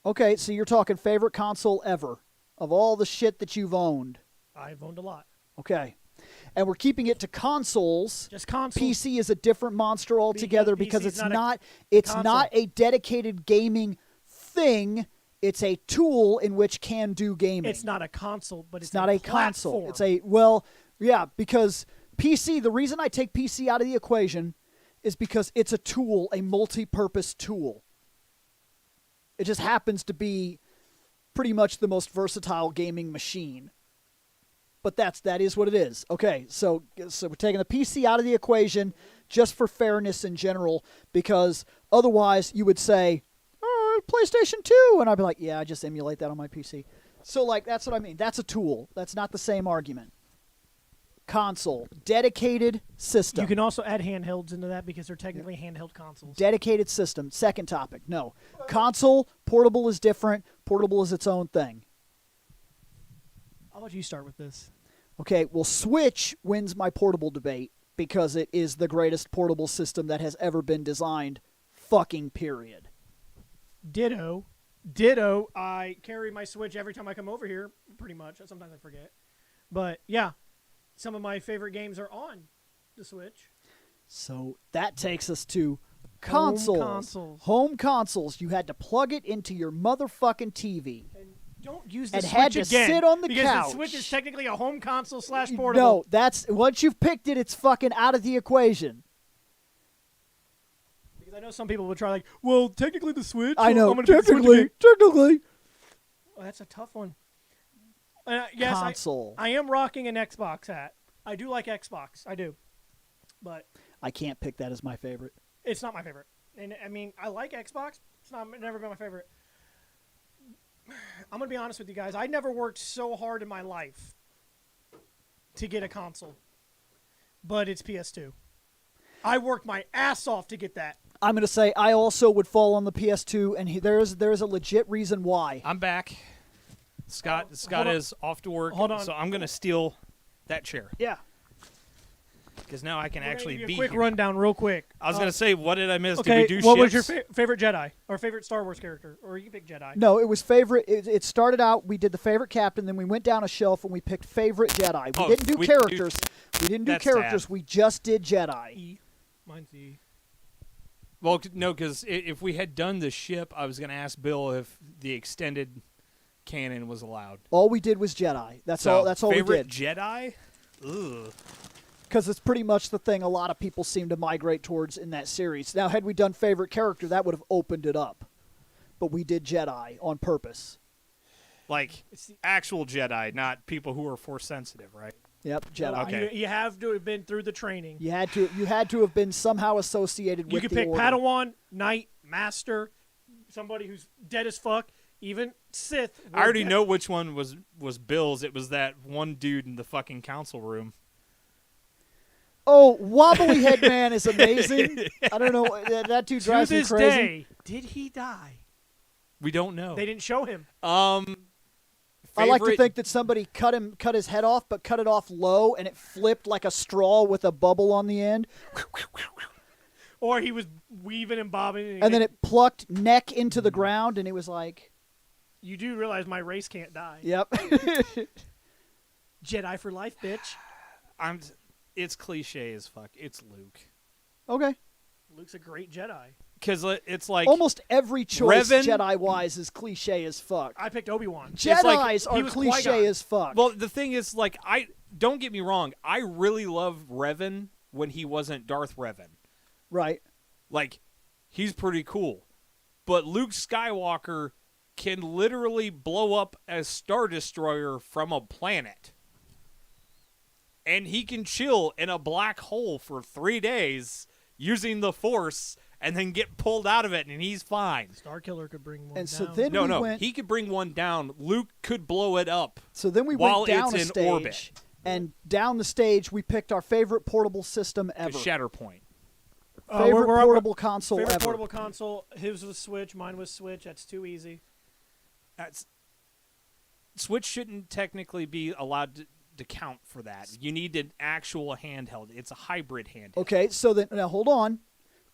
Okay, so you're talking favorite console ever of all the shit that you've owned. I've owned a lot. Okay. And we're keeping it to consoles. Just console. PC is a different monster altogether because PC is it's not not console. a dedicated gaming thing. It's a tool in which can do gaming. It's not a console, but it's not a console. It's because PC, the reason I take PC out of the equation is because it's a tool, a multi-purpose tool. It just happens to be pretty much the most versatile gaming machine. But that is what it is. Okay, so we're taking the PC out of the equation just for fairness in general, because otherwise you would say, oh, PlayStation 2, and I'd be like, yeah, I just emulate that on my PC. So that's what I mean. That's a tool. That's not the same argument. Console, dedicated system. You can also add handhelds into that because they're technically handheld consoles. Dedicated system. Second topic. No. Console, portable is different. Portable is its own thing. I'll let you start with this. Okay, well, Switch wins my portable debate because it is the greatest portable system that has ever been designed. Fucking period. Ditto. I carry my Switch every time I come over here, pretty much. Sometimes I forget. But, yeah, some of my favorite games are on the Switch. So that takes us to consoles. Home consoles. You had to plug it into your motherfucking TV. And don't use the And Switch had to again. sit on the because couch. the Switch is technically a home console / portable. No, that's once you've picked it, it's fucking out of the equation. Because I know some people would try well, technically the Switch. I know, I'm gonna pick the Switch again. technically. Well, that's a tough one. Yes, Console. I am rocking an Xbox hat. I do like Xbox. I do. But I can't pick that as my favorite. it's not my favorite. And I mean, I like Xbox. It's never been my favorite. I'm going to be honest with you guys. I never worked so hard in my life to get a console. But it's PS2. I worked my ass off to get that. I'm going to say I also would fall on the PS2, and there's a legit reason why. I'm back. Scott hold on. is off to work. Hold on. So I'm going to steal that chair Yeah. because now I can We're gonna actually give you be a quick here. rundown real quick. I was going to say, what did I miss? Okay, Did we do what was your ships? favorite Jedi? Or favorite Star Wars character? Or you can pick Jedi. No, it was favorite. It started out, we did the favorite captain, then we went down a shelf and we picked favorite Jedi. We Oh, didn't do we didn't do- characters. We didn't do That's characters. sad. We just did Jedi. E. Mine's E. Well, no, because if we had done the ship, I was going to ask Bill if the extended canon was allowed. All we did was Jedi. That's So, all. That's all we favorite did. Jedi? Ugh. Because it's pretty much the thing a lot of people seem to migrate towards in that series. Now, had we done favorite character, that would have opened it up. But we did Jedi on purpose. Like actual Jedi, not people who are Force sensitive, right? Yep, Jedi. Okay. You have to have been through the training. You had to have been somehow associated You with could the pick order. Padawan, Knight, Master, somebody who's dead as fuck. Even Sith. I already know which one was Bill's. It was that one dude in the fucking council room. Oh, Wobbly Head Man is amazing. I don't know. That dude To drives me this crazy. day, did he die? We don't know. They didn't show him. I like to Favorite- think that somebody cut his head off, but cut it off low, and it flipped like a straw with a bubble on the end, Or he was weaving and bobbing. and then it plucked neck into the ground, and it was like, You do realize my race can't die. yep. Jedi for life, bitch. It's cliche as fuck. It's Luke. Okay. Luke's a great Jedi. Because it's like Almost every choice Revan- Jedi-wise is cliche as fuck. I picked Obi-Wan. It's like- Jedis he are was cliche Qui-Gon. as fuck. Well, the thing is, like, don't get me wrong. I really love Revan when he wasn't Darth Revan. Right. Like, he's pretty cool. But Luke Skywalker can literally blow up a Star Destroyer from a planet. And he can chill in a black hole for 3 days using the Force and then get pulled out of it, and he's fine. Starkiller could bring one And down. so then No, we no, went. he could bring one down. Luke could blow it up. So then we while went down a it's in stage, orbit. and down the stage we picked our favorite portable system ever. Shatterpoint. Favorite we're- portable console Favorite ever. portable console. His was Switch. Mine was Switch. That's too easy. Switch shouldn't technically be allowed to count for that. You need an actual handheld. It's a hybrid handheld. Okay, so then now hold on,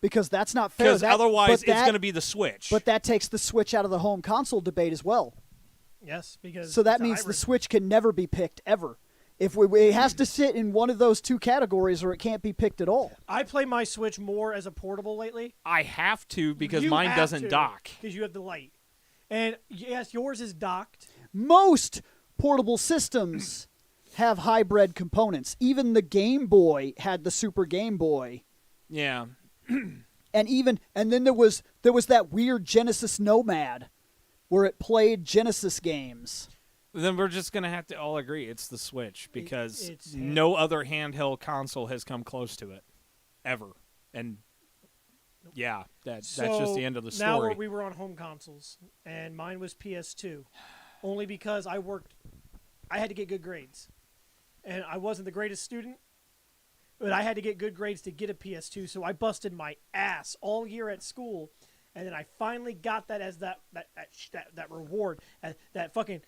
because that's not fair. Because That- otherwise, but it's that- going to be the Switch. But that takes the Switch out of the home console debate as well. Yes, because So that it's a means the hybrid. Switch can never be picked ever. If it has to sit in one of those two categories, or it can't be picked at all. I play my Switch more as a portable lately. I have to because You mine have doesn't to, dock. because you have the light. And yes, yours is docked. Most portable systems have hybrid components. Even the Game Boy had the Super Game Boy. Yeah. And then there was that weird Genesis Nomad where it played Genesis games. Then we're just going to have to all agree it's the Switch because it's no other handheld console has come close to it ever. And yeah, that's just the end of the Now story. we were on home consoles, and mine was PS2, only because I had to get good grades, and I wasn't the greatest student, but I had to get good grades to get a PS2, so I busted my ass all year at school, and then I finally got that as that reward, that fucking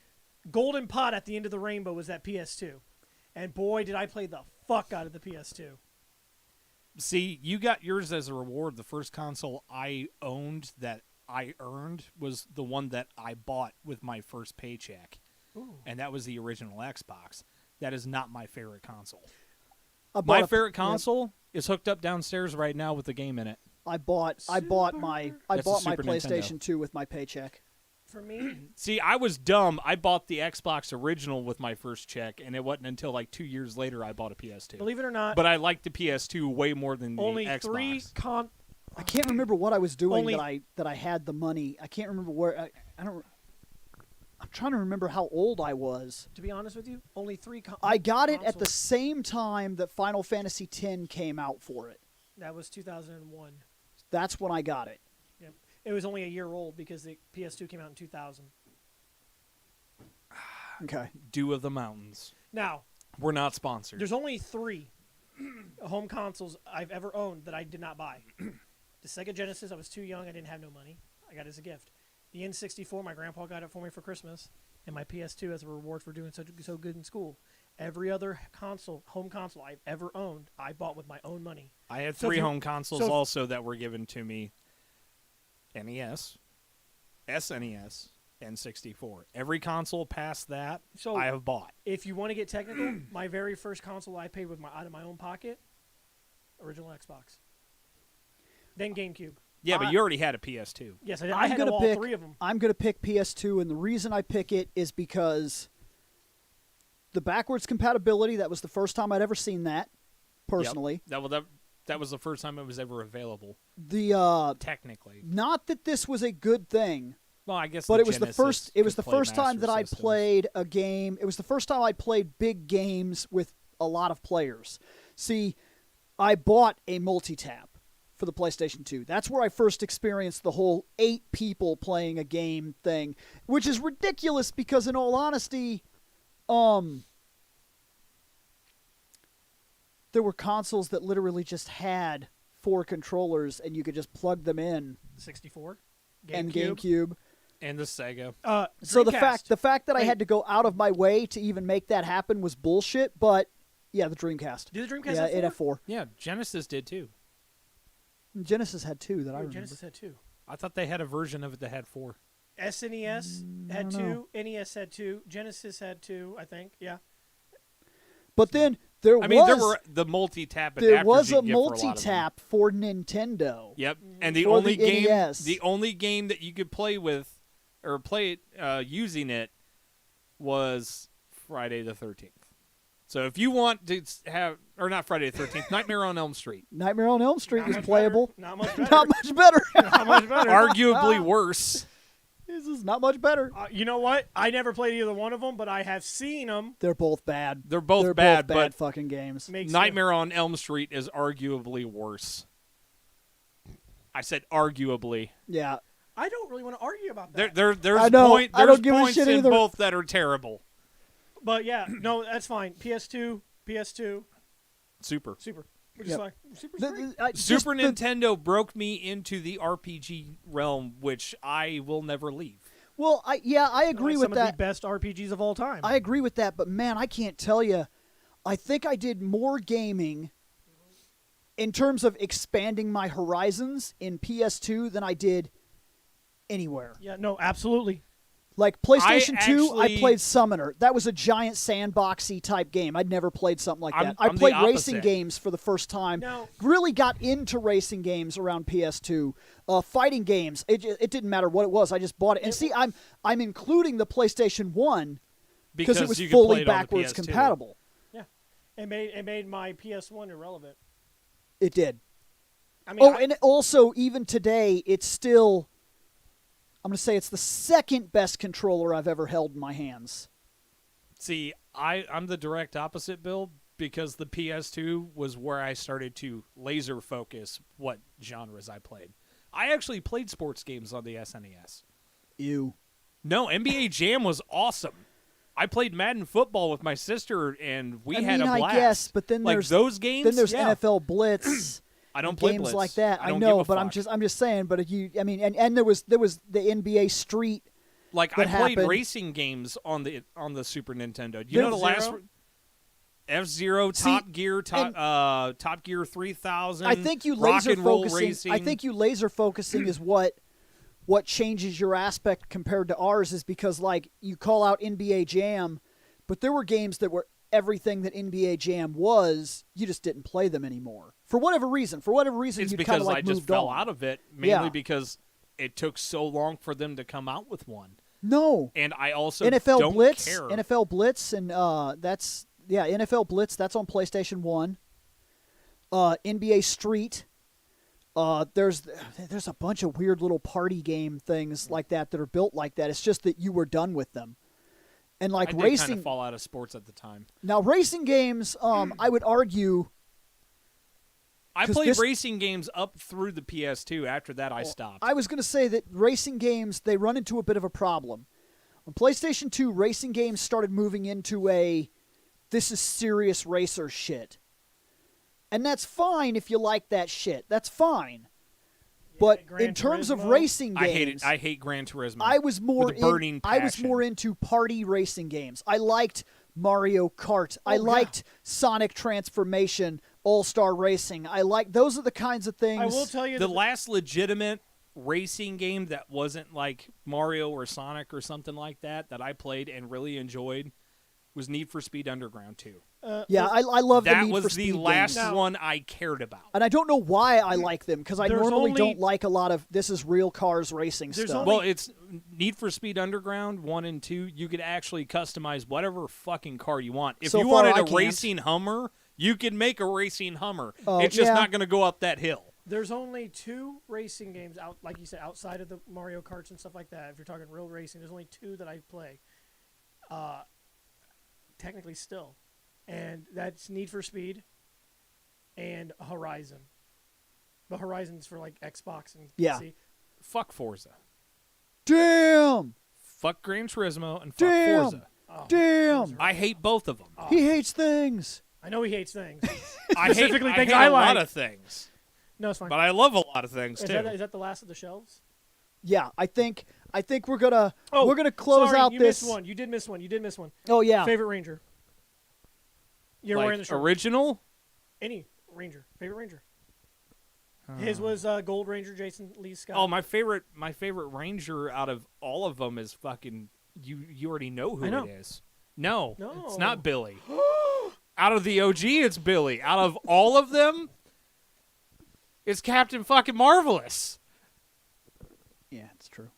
golden pot at the end of the rainbow was that PS2, and boy did I play the fuck out of the PS2. See, you got yours as a reward. The first console I owned that I earned was the one that I bought with my first paycheck. Ooh. And that was the original Xbox. That is not my favorite console. I bought My a- favorite yep. console is hooked up downstairs right now with the game in it. I bought my That's a Super PlayStation Nintendo. 2 with my paycheck. For me, See, I was dumb. I bought the Xbox original with my first check, and it wasn't until like 2 years later I bought a PS2. believe it or not, But I liked the PS2 way more than the only Xbox. three I can't remember what I was doing Only- that I had the money. I can't remember where. I don't. I'm trying to remember how old I was. To be honest with you, only three. I got it at the consoles. same time that Final Fantasy X came out for it. That was 2001. That's when I got it. Yep. It was only a year old because the PS2 came out in 2000. Okay. Dew of the Mountains. Now, We're not sponsored. there's only three home consoles I've ever owned that I did not buy. The Sega Genesis, I was too young. I didn't have no money. I got it as a gift. The N64, my grandpa got it for me for Christmas. And my PS2 as a reward for doing so good in school. Every other home console I've ever owned, I bought with my own money. I had So if three you- home consoles so if- also that were given to me. NES, SNES, and 64. Every console past that, So I have bought. if you want to get technical, my very first console I paid with out of my own pocket, original Xbox. Then GameCube. Yeah, but you already had a PS2. Yes, I had all three of them. I'm gonna pick PS2, and the reason I pick it is because the backwards compatibility. That was the first time I'd ever seen that. Personally, That was the first time it was ever available. the Technically, not that this was a good thing. well, I guess. But the it was the Genesis first. It was could the play first time Master that I Systems. played a game. It was the first time I played big games with a lot of players. See, I bought a multi-tap for the PlayStation 2. That's where I first experienced the whole 8 people playing a game thing, which is ridiculous because, in all honesty, there were consoles that literally just had 4 controllers and you could just plug them in. 64. And GameCube. And the Sega. So the Dreamcast. fact that I Wait. had to go out of my way to even make that happen was bullshit. But yeah, the Dreamcast. Did the Dreamcast Yeah, have it had 4. Yeah, Genesis did too. Genesis had 2 that I remember. Genesis had 2. I thought they had a version of it that had 4. SNES had don't know. 2. NES had 2. Genesis had 2, I think. Yeah. But then there I mean, there were the multi-tap adapters there was you a can get for lot of them. multi-tap for Nintendo. Yep, and the For only the game, NES. the only game that you could play with, or play it using it, was Friday the 13th. So if you want to have, or not Friday the 13th, Nightmare on Elm Street, Nightmare on Elm Street Not was much playable. better. Not much better. Not much better. Not much better. arguably worse. This is not much better. You know what? I never played either one of them, but I have seen them. They're both bad. They're both They're bad, both but fucking games. Makes Nightmare on Elm Street is arguably worse. I said arguably. Yeah. I don't really want to argue about that. There's I know. point. I There's don't give a points shit in either. both that are terrible. But yeah, no, that's fine. PS2, PS2, Super. Super. Which is Yep. fine. Super's The- great. I- just Super the- Nintendo broke me into the RPG realm, which I will never leave. Well, I agree Some with of that. the best RPGs of all time. I agree with that, but man, I can't tell you. I think I did more gaming in terms of expanding my horizons in PS2 than I did anywhere. Yeah, no, absolutely. Like PlayStation 2, I actually- played Summoner. That was a giant sandboxy type game. I'd never played something like that. I I'm the played racing opposite. games for the first time. No. Really got into racing games around PS2. Fighting games, it didn't matter what it was. I just bought it. And see, I'm including the PlayStation 1 because it was you can play fully it on the backwards PS2. compatible. Yeah. It made my PS1 irrelevant. It did. I mean, And also, even today, it's still, I'm going to say it's the second best controller I've ever held in my hands. See, I'm the direct opposite, Bill, because the PS2 was where I started to laser focus what genres I played. I actually played sports games on the SNES. Ew. No, NBA Jam was awesome. I played Madden football with my sister, and we had a blast. I guess, but then like there's those games. then there's yeah. NFL Blitz. I don't and play games Blitz. like that. I don't know, give a but I'm fuck. just saying. But and there was the NBA Street. Like that I played happened. racing games on the Super Nintendo. You know the last F-Zero? F-Zero, See, Top Gear, Top Gear 3000. I think you rock laser and roll focusing. racing. I think you laser focusing is what changes your aspect compared to ours is because like you call out NBA Jam, but there were games that were everything that NBA Jam was. You just didn't play them anymore for whatever reason. For whatever reason, it's you kind because of like I just moved fell on. out of it mainly Yeah. because it took so long for them to come out with one, No, and I also NFL don't Blitz, care. NFL Blitz, and NFL Blitz. That's on PlayStation 1. NBA Street. There's a bunch of weird little party game things like that are built like that. It's just that you were done with them. And like I did racing, kind of fall out of sports at the time. now racing games, I would argue. I 'Cause played this- racing games up through the PS2. After that, I stopped. I was going to say that racing games, they run into a bit of a problem. On PlayStation 2, racing games started moving into this is serious racer shit. And that's fine if you like that shit. That's fine. But Gran in terms of Turismo. racing games, I hate it. I hate Gran Turismo. I was more with a burning I was passion. more into party racing games. I liked Mario Kart. I Oh, yeah. liked Sonic Transformation, All-Star Racing. Those are the kinds of things. I will tell you The that last legitimate racing game that wasn't like Mario or Sonic or something like that I played and really enjoyed was Need for Speed Underground 2. Yeah, I love the That Need for was Speed the last games. Now- one I cared about. And I don't know why I like them because I There's normally only- don't like a lot of this is real cars racing There's stuff. only- Well, it's Need for Speed Underground 1 and 2. You could actually customize whatever fucking car you want. If So you far, wanted I a can't. racing Hummer, you can make a racing Hummer. Oh, it's just yeah. not going to go up that hill. there's only 2 racing games out, like you said, outside of the Mario Karts and stuff like that. If you're talking real racing, there's only 2 that I play. Technically, still, and that's Need for Speed and Horizon. But Horizon's for like Xbox and Yeah. PC. Fuck Forza. Damn. Fuck Gran Turismo and fuck Damn. Forza. Oh, Damn. those are- I hate both of them. oh, He hates things. I know he hates things. I hate, Specifically I things hate I a lot like. of things, No, it's fine. but I love a lot of things Is too. that the last of the shelves? Yeah, I think we're gonna Oh, we're gonna close sorry, out you this. missed one. You did miss one. You did miss one. Oh yeah. Favorite Ranger. You're wearing the Like shirt. original. Any Ranger. Favorite Ranger. His was Gold Ranger, Jason Lee Scott. Oh, my favorite Ranger out of all of them is fucking you already know who I know. it is. No, No. it's not Billy. Out of the OG, it's Billy. Out of all of them, it's Captain fucking Marvelous. Yeah, it's true.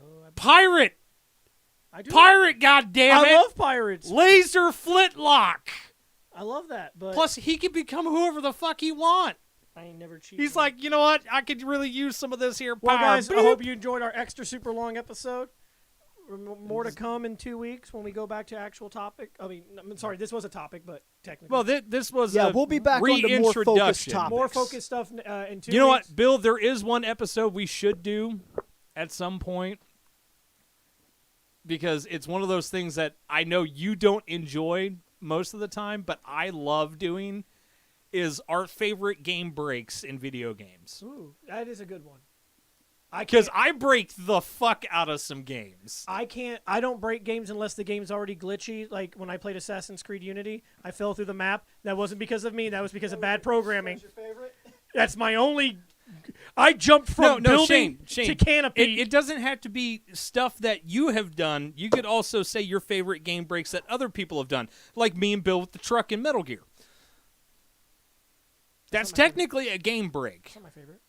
Oh, Pirate, I do. pirate, goddamn it! I love pirates. Laser flintlock. I love that, but Plus, he can become whoever the fuck he want. I ain't never cheated. He's like, you know what? I could really use some of this here power. well, guys, I Beep. hope you enjoyed our extra super long episode. More to come in 2 weeks when we go back to actual topic. I mean, I'm sorry, this was a topic, but technically, Well, this was Yeah, a we'll be back on the more focused reintroduction. topics. more focused stuff in 2 weeks. You know what, Bill? There is one episode we should do at some point because it's one of those things that I know you don't enjoy most of the time, but I love doing. Is our favorite game breaks in video games. Ooh, that is a good one. Because I break the fuck out of some games. I don't break games unless the game's already glitchy. Like when I played Assassin's Creed Unity, I fell through the map. That wasn't because of me. That was because of bad programming. Your favorite? That's my only. I jumped from building Shane, to canopy. It doesn't have to be stuff that you have done. You could also say your favorite game breaks that other people have done, like me and Bill with the truck in Metal Gear. That's not my favorite. technically a game break. That's not my favorite.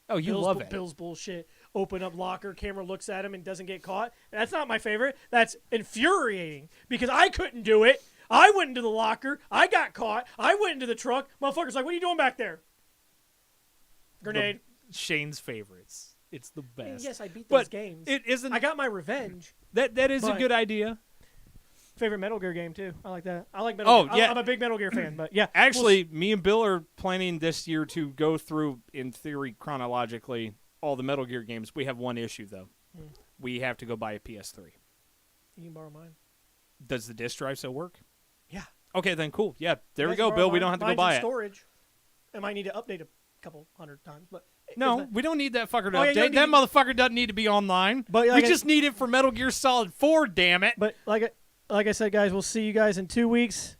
Oh, you Bill's love it. Bill's bullshit. Open up locker, camera looks at him and doesn't get caught. That's not my favorite. That's infuriating because I couldn't do it. I went into the locker. I got caught. I went into the truck. Motherfucker's like, "What are you doing back there?" Grenade. Shane's favorites. It's the best. Yes, I beat those But games. it isn't. I got my revenge. that is a but- good idea. Favorite Metal Gear game too. I like that. I like Metal Oh, Gear. yeah. I'm a big Metal Gear fan, but yeah. Actually, me and Bill are planning this year to go through, in theory, chronologically, all the Metal Gear games. We have one issue though. We have to go buy a PS3. You can borrow mine. Does the disc drive still work? Yeah. Okay, then cool. Yeah, there we You guys go, borrow Bill. We mine. don't have to go Mine's buy in it. storage. I might need to update a couple hundred times, but No, isn't we don't need that fucker to Oh, yeah, you update. don't That need- motherfucker doesn't need to be online. But we like I- just need it for Metal Gear Solid 4, damn it. But like I said, guys, we'll see you guys in 2 weeks.